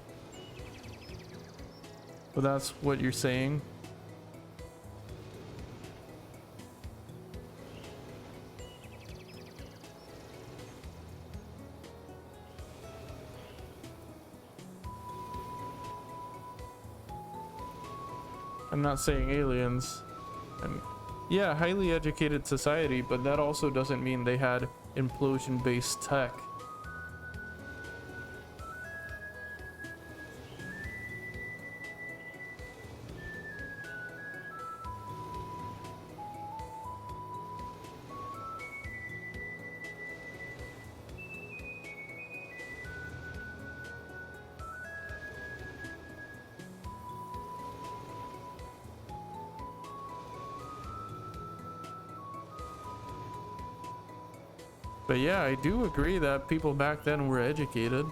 Well, that's what you're saying. I'm not saying aliens. Yeah, highly educated society, but that also doesn't mean they had implosion-based tech. But yeah, I do agree that people back then were educated.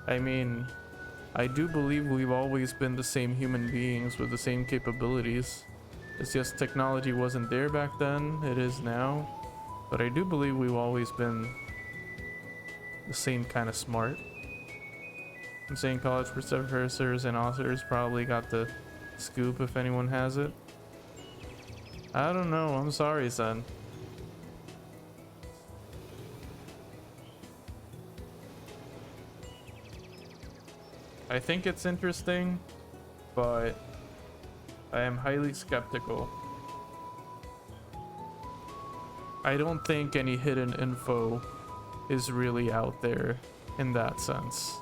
I mean, I do believe we've always been the same human beings with the same capabilities. It's just technology wasn't there back then, it is now. But I do believe we've always been the same kind of smart. I'm saying college professors and authors probably got the scoop if anyone has it. I don't know, I'm sorry, son. I think it's interesting, but I am highly skeptical. I don't think any hidden info is really out there in that sense.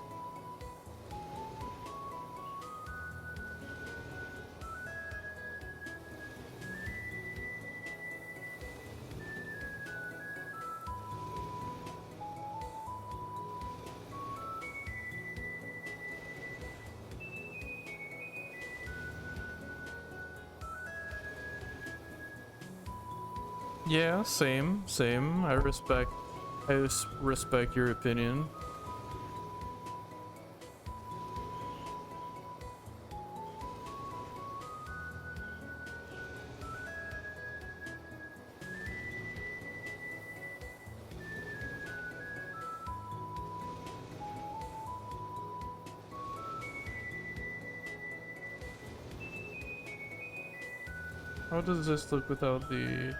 Yeah, same. I respect your opinion. How does this look without the...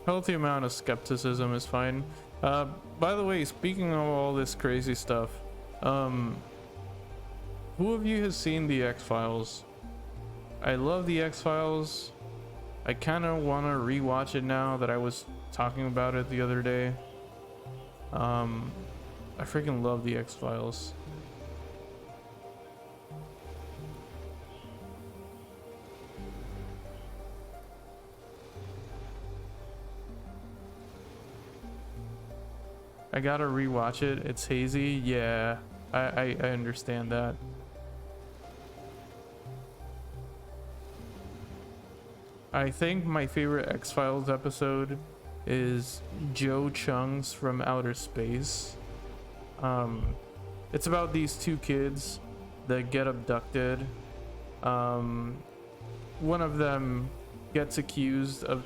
Healthy amount of skepticism is fine. By the way, speaking of all this crazy stuff, who of you has seen the X-Files? I love the X-Files. I kind of want to rewatch it now that I was talking about it the other day. I freaking love the X-Files. I gotta rewatch it. It's hazy. Yeah, I understand that. I think my favorite X-Files episode is Joe Chung's From Outer Space. It's about these two kids that get abducted. One of them gets accused of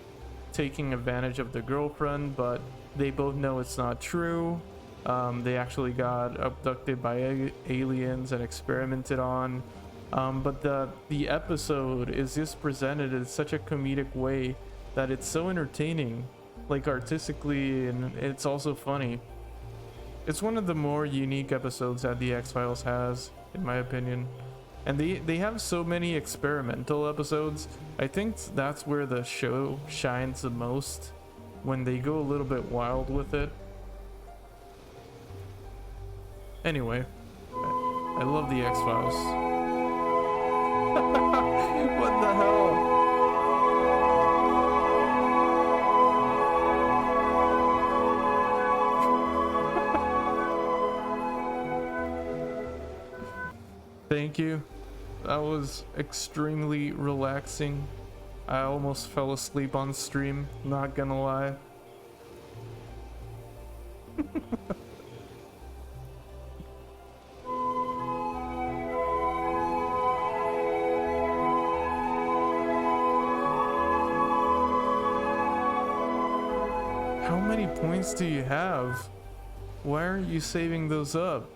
taking advantage of the girlfriend, but they both know it's not true. They actually got abducted by aliens and experimented on. But the episode is just presented in such a comedic way that it's so entertaining, like artistically, and it's also funny. It's one of the more unique episodes that the X-Files has, in my opinion. And they have so many experimental episodes. I think that's where the show shines the most, when they go a little bit wild with it. Anyway, I love the X-Files. What the hell? Thank you. That was extremely relaxing. I almost fell asleep on stream, not gonna lie. How many points do you have? Why aren't you saving those up?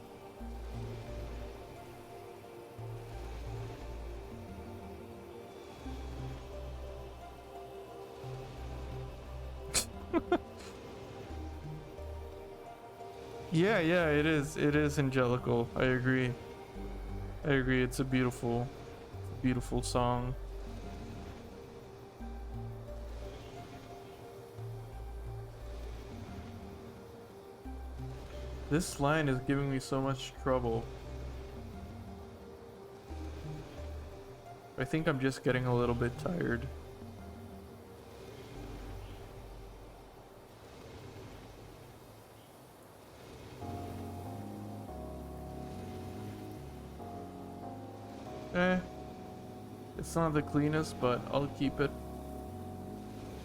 Yeah, it is. It is angelical. I agree. I agree. It's a beautiful, beautiful song. This line is giving me so much trouble. I think I'm just getting a little bit tired. It's not the cleanest, but I'll keep it.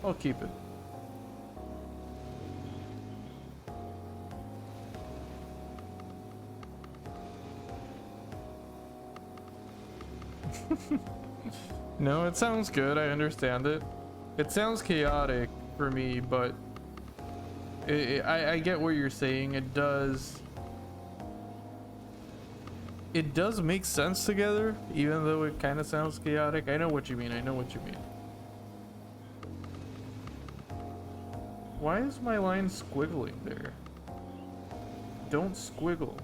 I'll keep it. No, it sounds good. I understand it. It sounds chaotic for me, but I get what you're saying. It does make sense together, even though it kind of sounds chaotic. I know what you mean. I know what you mean. Why is my line squiggling there? Don't squiggle.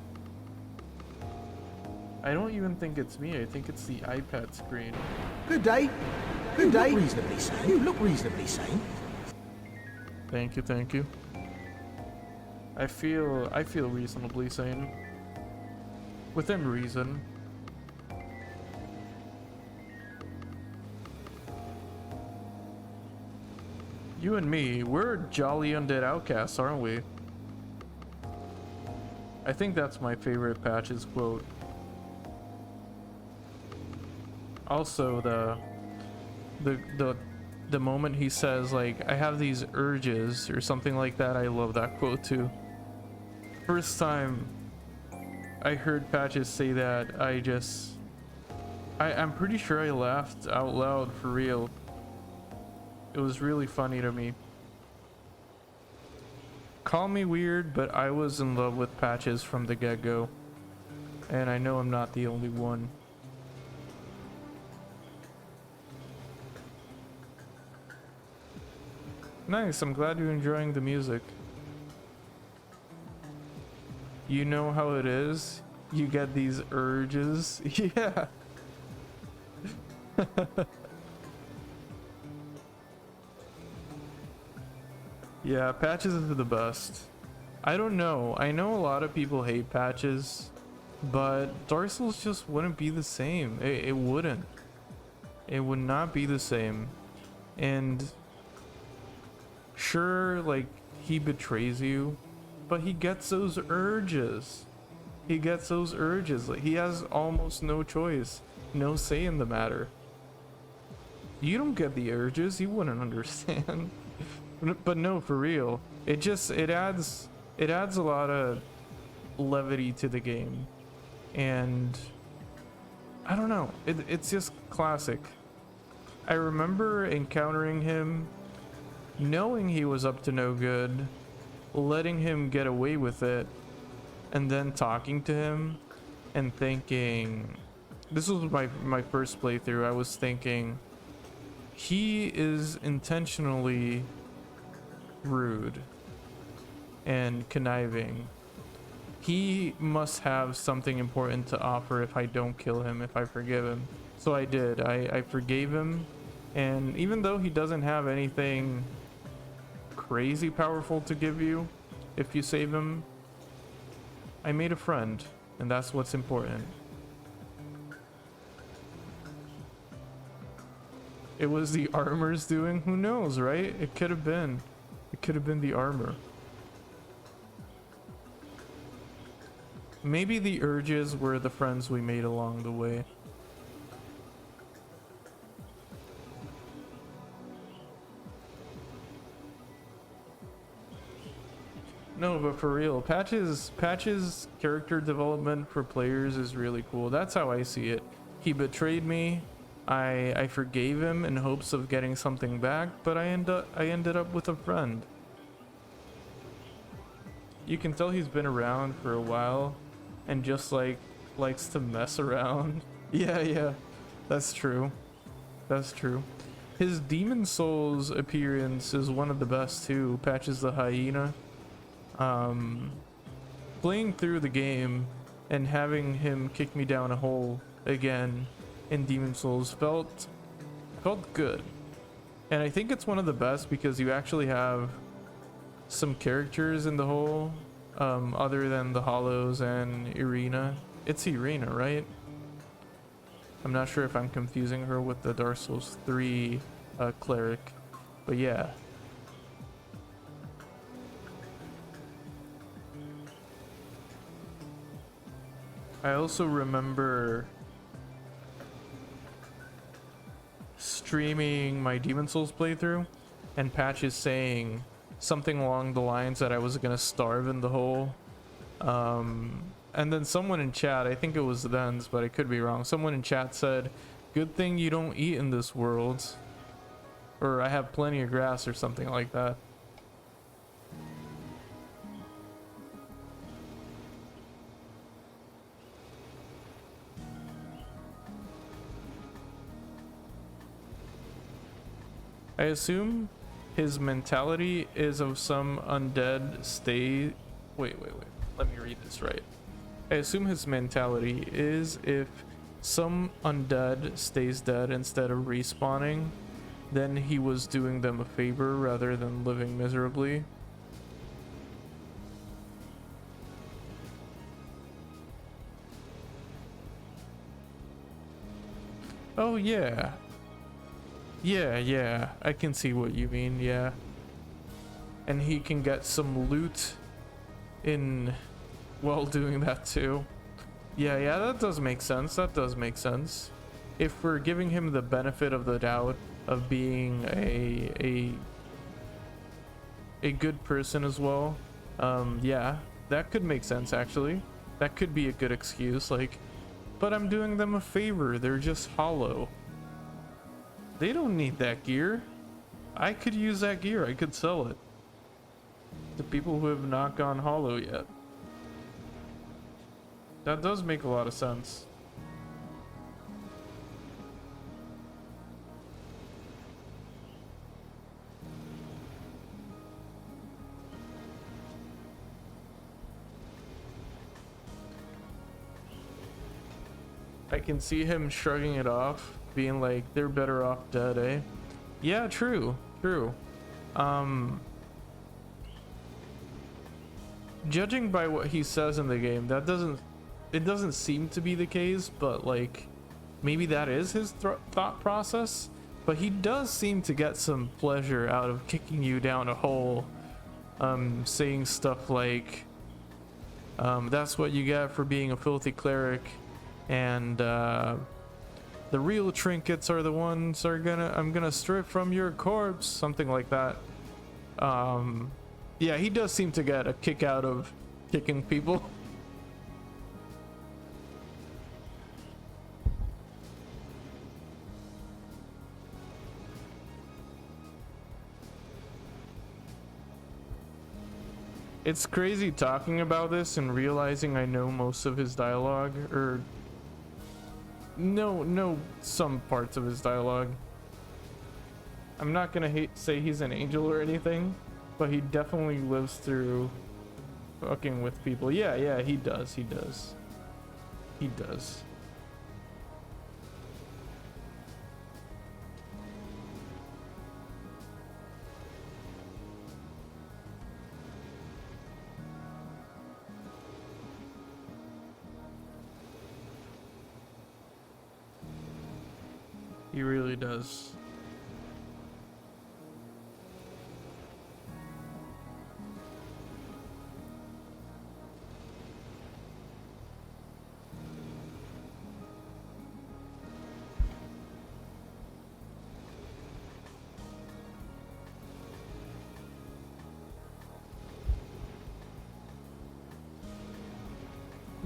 I don't even think it's me. I think it's the iPad screen. Good day. Good day. Reasonably sane. You look reasonably sane. Thank you, thank you. I feel reasonably sane. Within reason. You and me, we're jolly undead outcasts, aren't we? I think that's my favorite Patches quote. Also, the moment he says, like, I have these urges or something like that, I love that quote too. First time I heard Patches say that, I'm pretty sure I laughed out loud for real. It was really funny to me. Call me weird, but I was in love with Patches from the get-go. And I know I'm not the only one. Nice, I'm glad you're enjoying the music. You know how it is? You get these urges. Yeah. Yeah, Patches is the best. I don't know. I know a lot of people hate Patches, but Dark Souls just wouldn't be the same. It wouldn't. It would not be the same. And sure, like, he betrays you, but he gets those urges. He gets those urges. Like, he has almost no choice, no say in the matter. You don't get the urges, you wouldn't understand. But no, for real, it adds a lot of levity to the game, and I don't know, it's just classic. I remember encountering him, knowing he was up to no good, letting him get away with it, and then talking to him and thinking, this was my first playthrough, I was thinking, he is intentionally rude and conniving, he must have something important to offer if I don't kill him, if I forgive him. So I did. I forgave him, and even though he doesn't have anything crazy powerful to give you if you save him, I made a friend, and that's what's important. It was the armor's doing? Who knows, right? It could have been. It could have been the armor. Maybe the urges were the friends we made along the way. No, but for real, Patch's character development for players is really cool. That's how I see it. He betrayed me. I forgave him in hopes of getting something back, but I ended up with a friend. You can tell he's been around for a while and just like likes to mess around. Yeah, that's true. That's true. His Demon Souls appearance is one of the best too. Patches the hyena. Playing through the game and having him kick me down a hole again in Demon Souls felt good. And I think it's one of the best because you actually have some characters in the hole other than the Hollows and Irina. It's Irina, right? I'm not sure if I'm confusing her with the Dark Souls 3 cleric, but yeah. I also remember streaming my Demon Souls playthrough and Patches saying something along the lines that I was gonna starve in the hole. And then someone in chat, I think it was Thens, but I could be wrong, someone in chat said, "Good thing you don't eat in this world," or "I have plenty of grass," or something like that. I assume his mentality is of some undead stay. Wait. Let me read this right. I assume his mentality is if some undead stays dead instead of respawning, then he was doing them a favor rather than living miserably. Oh yeah. Yeah, I can see what you mean, yeah. And he can get some loot in while doing that too. Yeah, that does make sense. That does make sense. If we're giving him the benefit of the doubt of being a good person as well, yeah, that could make sense actually. That could be a good excuse, like, but I'm doing them a favor, they're just hollow. They don't need that gear. I could use that gear. I could sell it to people who have not gone hollow yet. That does make a lot of sense. I can see him shrugging it off, being like, they're better off dead, eh? Yeah, true. Judging by what he says in the game, it doesn't seem to be the case, but like, maybe that is his thought process. But he does seem to get some pleasure out of kicking you down a hole, saying stuff like, that's what you get for being a filthy cleric, and the real trinkets are the ones I'm gonna strip from your corpse, something like that. Yeah, he does seem to get a kick out of kicking people. It's crazy talking about this and realizing I know most of his dialogue, or no, some parts of his dialogue. I'm not gonna say he's an angel or anything, but he definitely lives through fucking with people. Yeah, yeah, he does. He does. He does. He really does.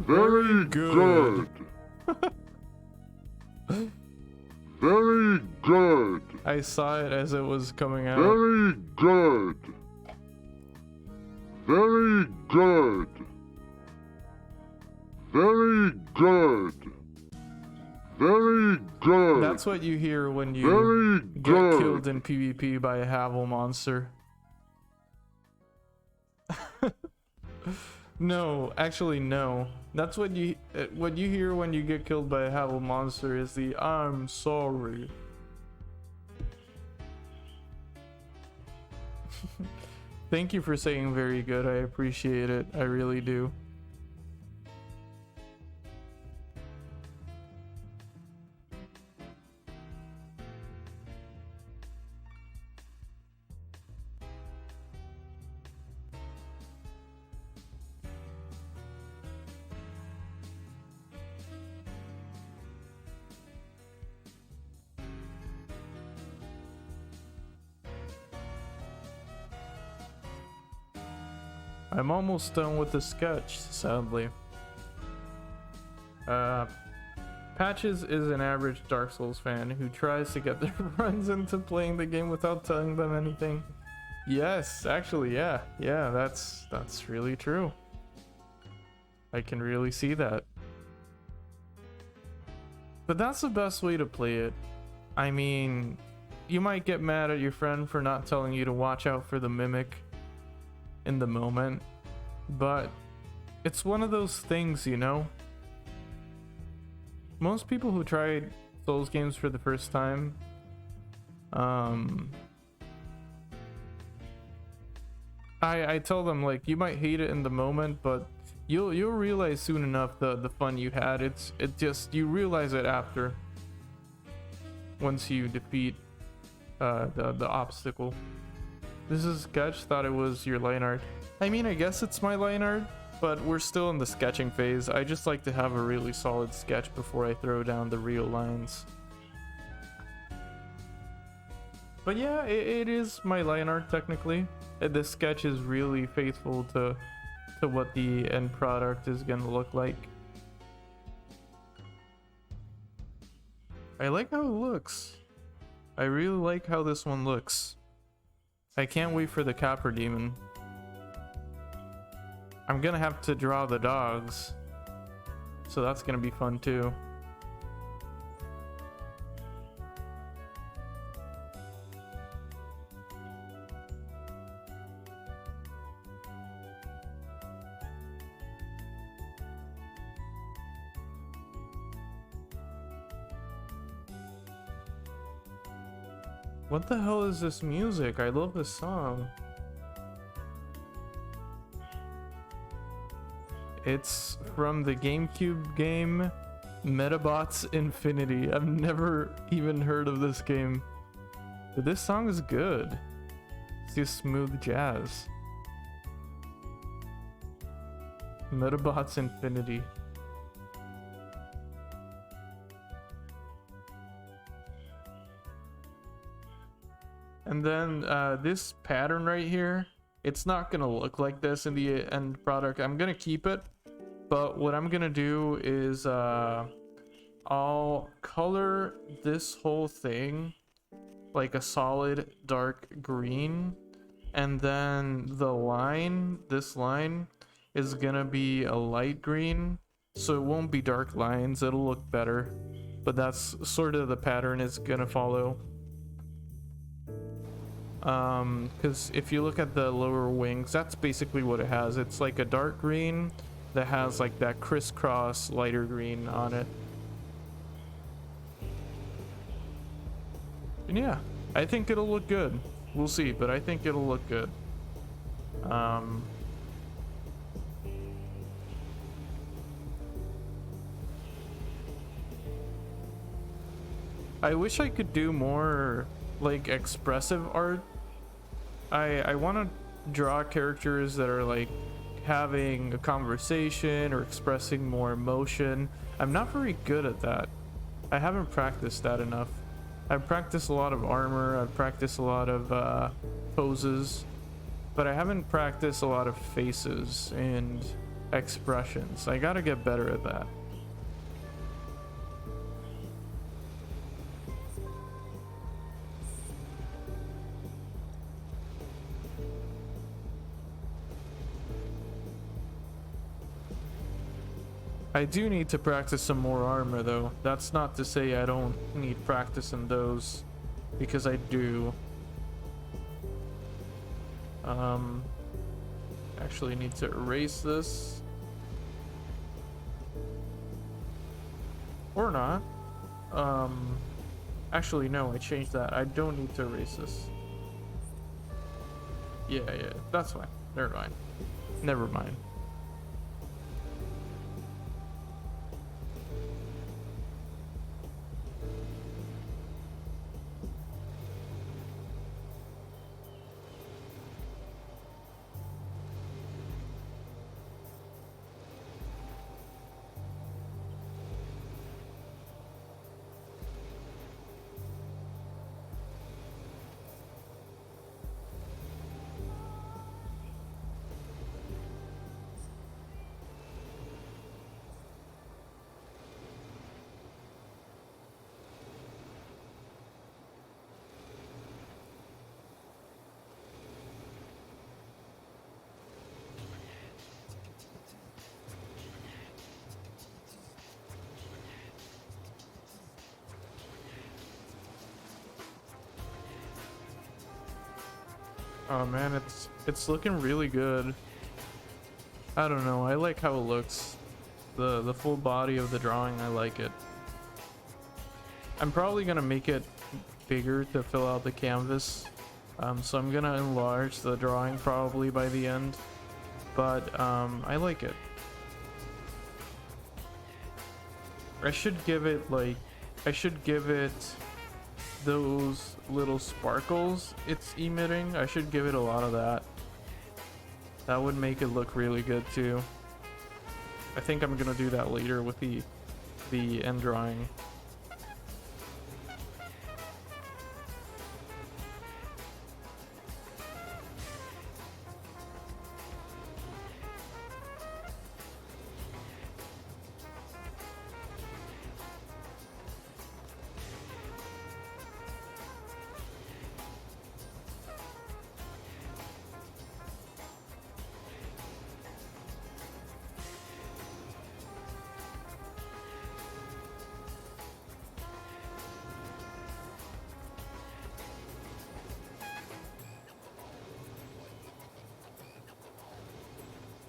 Very good. Very good. I saw it as it was coming out. Very good. Very good. Very good. Very good. That's what you hear when you Very get good. killed in PvP by a Havel monster. No, actually no. That's what you hear when you get killed by a Havel monster is the "I'm sorry." Thank you for saying very good. I appreciate it. I really do. I'm almost done with the sketch, sadly. Patches is an average Dark Souls fan who tries to get their friends into playing the game without telling them anything. Yes, actually, yeah. Yeah, that's really true. I can really see that. But that's the best way to play it. I mean, you might get mad at your friend for not telling you to watch out for the mimic in the moment, but it's one of those things, you know? Most people who try Souls games for the first time, I tell them, like, you might hate it in the moment, but you'll realize soon enough the fun you had. It just, you realize it after, once you defeat the obstacle. This is sketch, thought it was your line art. I mean, I guess it's my line art, but we're still in the sketching phase. I just like to have a really solid sketch before I throw down the real lines. But yeah, it is my line art technically. This sketch is really faithful to what the end product is gonna look like. I like how it looks. I really like how this one looks. I can't wait for the Capper Demon. I'm gonna have to draw the dogs, so that's gonna be fun too. What the hell is this music? I love this song. It's from the GameCube game Metabots Infinity. I've never even heard of this game, but this song is good. It's just smooth jazz. Metabots Infinity. And then this pattern right here, it's not gonna look like this in the end product. I'm gonna keep it, but what I'm gonna do is I'll color this whole thing like a solid dark green, and then the line, this line is gonna be a light green, so it won't be dark lines, it'll look better, but that's sort of the pattern it's gonna follow. Because if you look at the lower wings, that's basically what it has. It's like a dark green that has like that crisscross lighter green on it. And yeah, I think it'll look good. We'll see, but I think it'll look good. I wish I could do more like expressive art. I want to draw characters that are like having a conversation or expressing more emotion. I'm not very good at that. I haven't practiced that enough. I've practiced a lot of armor, I've practiced a lot of poses, but I haven't practiced a lot of faces and expressions. I gotta get better at that. I do need to practice some more armor though. That's not to say I don't need practice in those, because I do. Actually need to erase this. Or not. Actually no, I changed that. I don't need to erase this. Yeah, that's fine. Never mind. Never mind. Oh man, it's looking really good. I don't know, I like how it looks. The full body of the drawing, I like it. I'm probably gonna make it bigger to fill out the canvas. So I'm gonna enlarge the drawing probably by the end. But I like it. I should give it those little sparkles it's emitting. I should give it a lot of that. That would make it look really good too. I think I'm gonna do that later with the end drawing.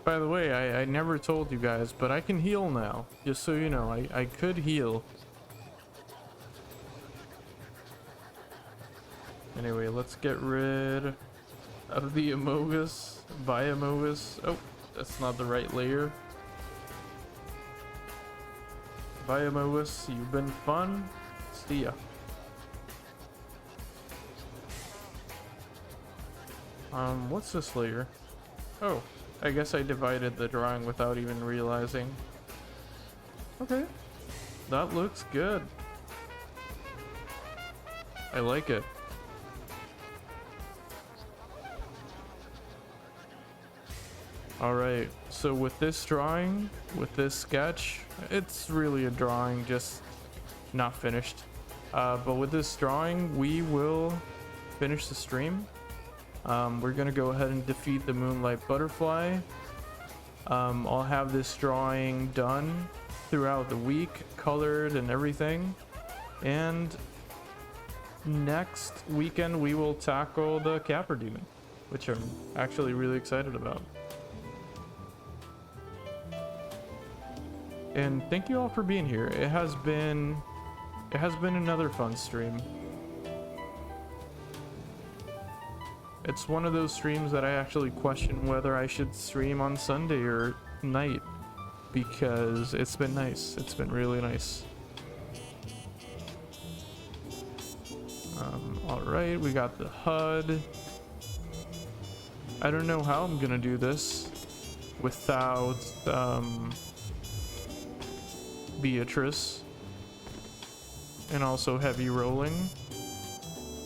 By the way, I never told you guys, but I can heal now. Just so you know, I could heal. Anyway, let's get rid of the Amogus, Biomogus. Oh, that's not the right layer. Biomogus, you've been fun. See ya. What's this layer? Oh. I guess I divided the drawing without even realizing. Okay, that looks good. I like it. Alright, so with this drawing, with this sketch, it's really a drawing, just not finished. But with this drawing, we will finish the stream. We're gonna go ahead and defeat the Moonlight Butterfly. I'll have this drawing done throughout the week, colored and everything. And next weekend we will tackle the Capper Demon, which I'm actually really excited about. And thank you all for being here. It has been another fun stream. It's one of those streams that I actually question whether I should stream on Sunday or night, because it's been nice. It's been really nice. Alright, we got the HUD. I don't know how I'm gonna do this without Beatrice, and also heavy rolling.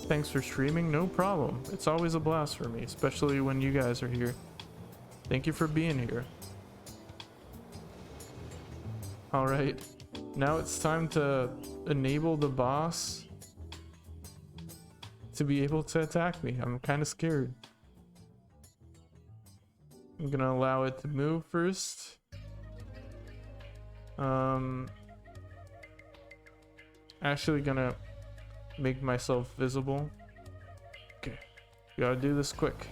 Thanks for streaming, no problem. It's always a blast for me, especially when you guys are here. Thank you for being here. Alright, now it's time to enable the boss to be able to attack me. I'm kind of scared. I'm gonna allow it to move first. Actually gonna make myself visible. Okay, gotta do this quick.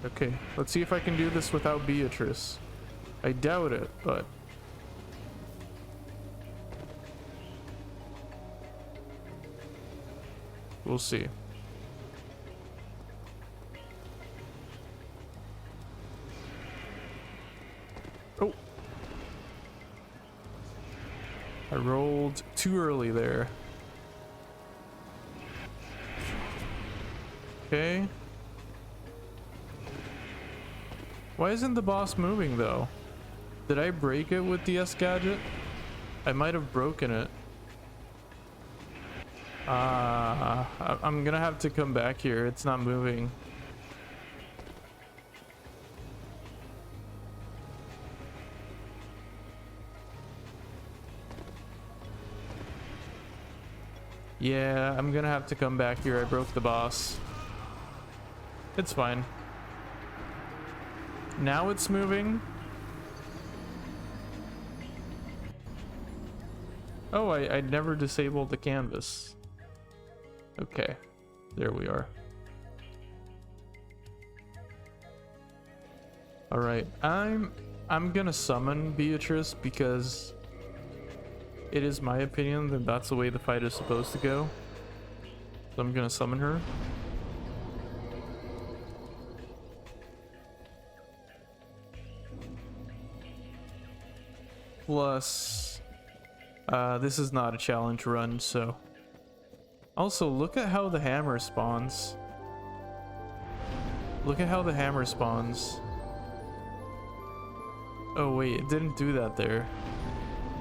Okay, let's see if I can do this without Beatrice. I doubt it, but we'll see. Oh, I rolled too early there. Okay. Why isn't the boss moving though? Did I break it with the S gadget? I might have broken it. I'm gonna have to come back here. It's not moving. Yeah, I'm gonna have to come back here. I broke the boss. It's fine. Now it's moving. Oh, I never disabled the canvas. Okay, there we are. All right, I'm gonna summon Beatrice because it is my opinion that that's the way the fight is supposed to go. So I'm gonna summon her. Plus, this is not a challenge run, so. Also, look at how the hammer spawns. Look at how the hammer spawns. Oh wait, it didn't do that there.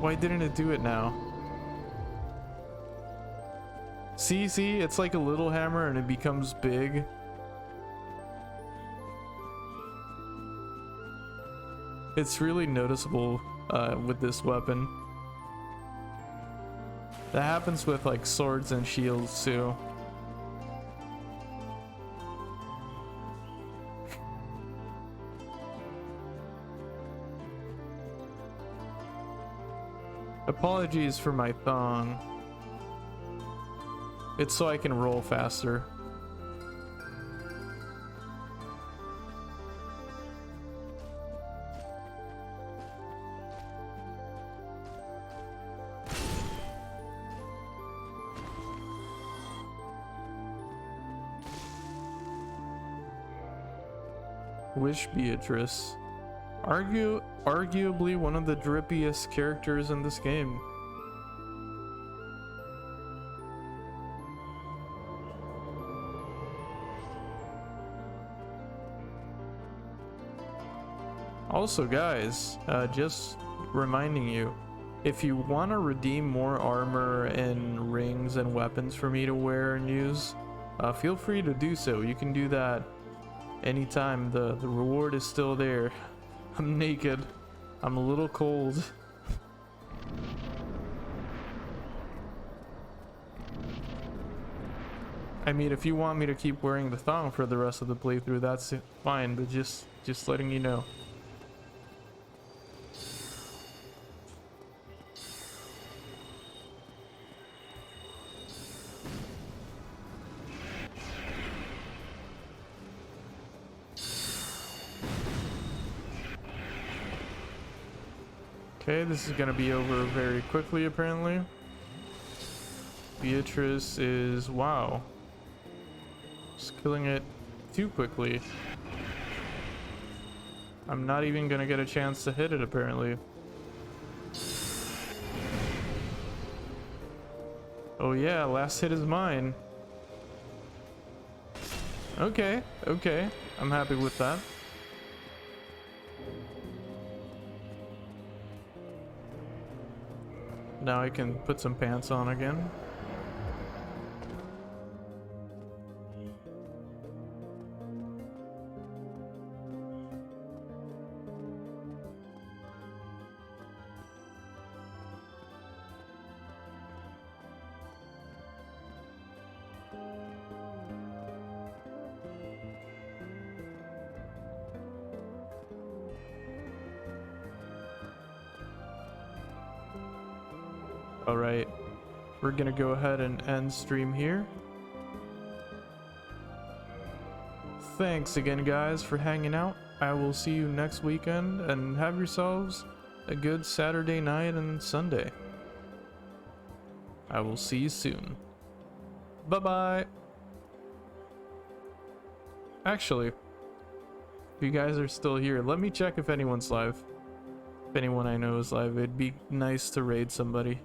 Why didn't it do it now? See, it's like a little hammer and it becomes big. It's really noticeable with this weapon. That happens with like swords and shields too. Apologies for my thong. It's so I can roll faster. Wish Beatrice. Arguably one of the drippiest characters in this game. Also guys, just reminding you, if you want to redeem more armor and rings and weapons for me to wear and use, feel free to do so. You can do that anytime. The reward is still there. I'm naked. I'm a little cold. I mean, if you want me to keep wearing the thong for the rest of the playthrough, that's fine, but just letting you know. Okay, this is gonna be over very quickly apparently. Beatrice is, wow, just killing it too quickly. I'm not even gonna get a chance to hit it apparently. Oh yeah, last hit is mine. Okay, okay, I'm happy with that. Now I can put some pants on again. Alright, we're gonna go ahead and end stream here. Thanks again, guys, for hanging out. I will see you next weekend, and have yourselves a good Saturday night and Sunday. I will see you soon. Bye-bye. Actually, if you guys are still here, let me check if anyone's live. If anyone I know is live, it'd be nice to raid somebody.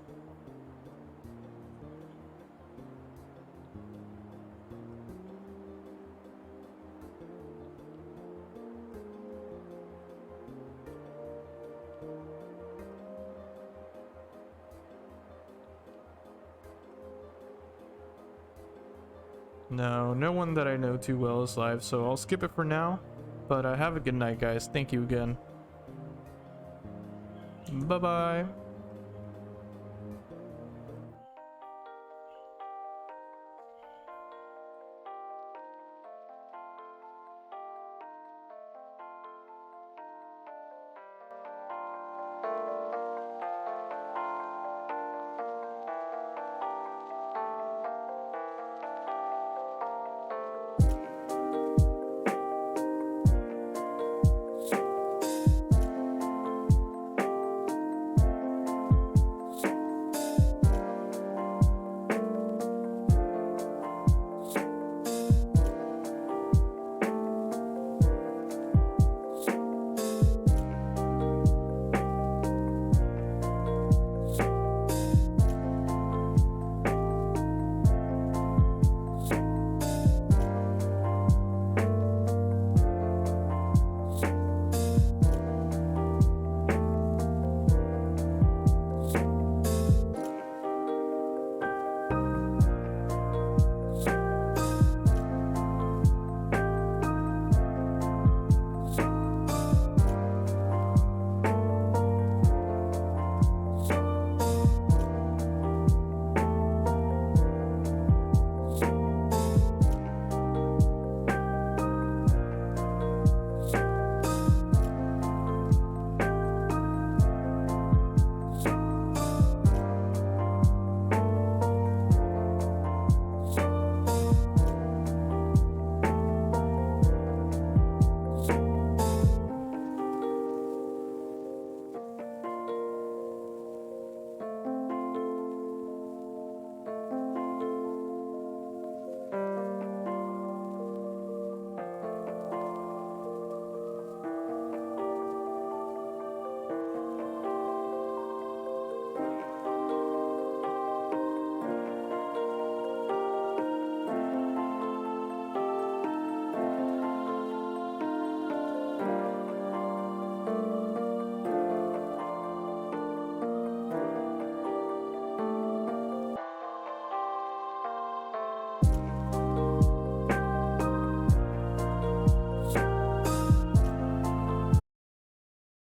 No, no one that I know too well is live, so I'll skip it for now. But have a good night, guys. Thank you again. Bye-bye.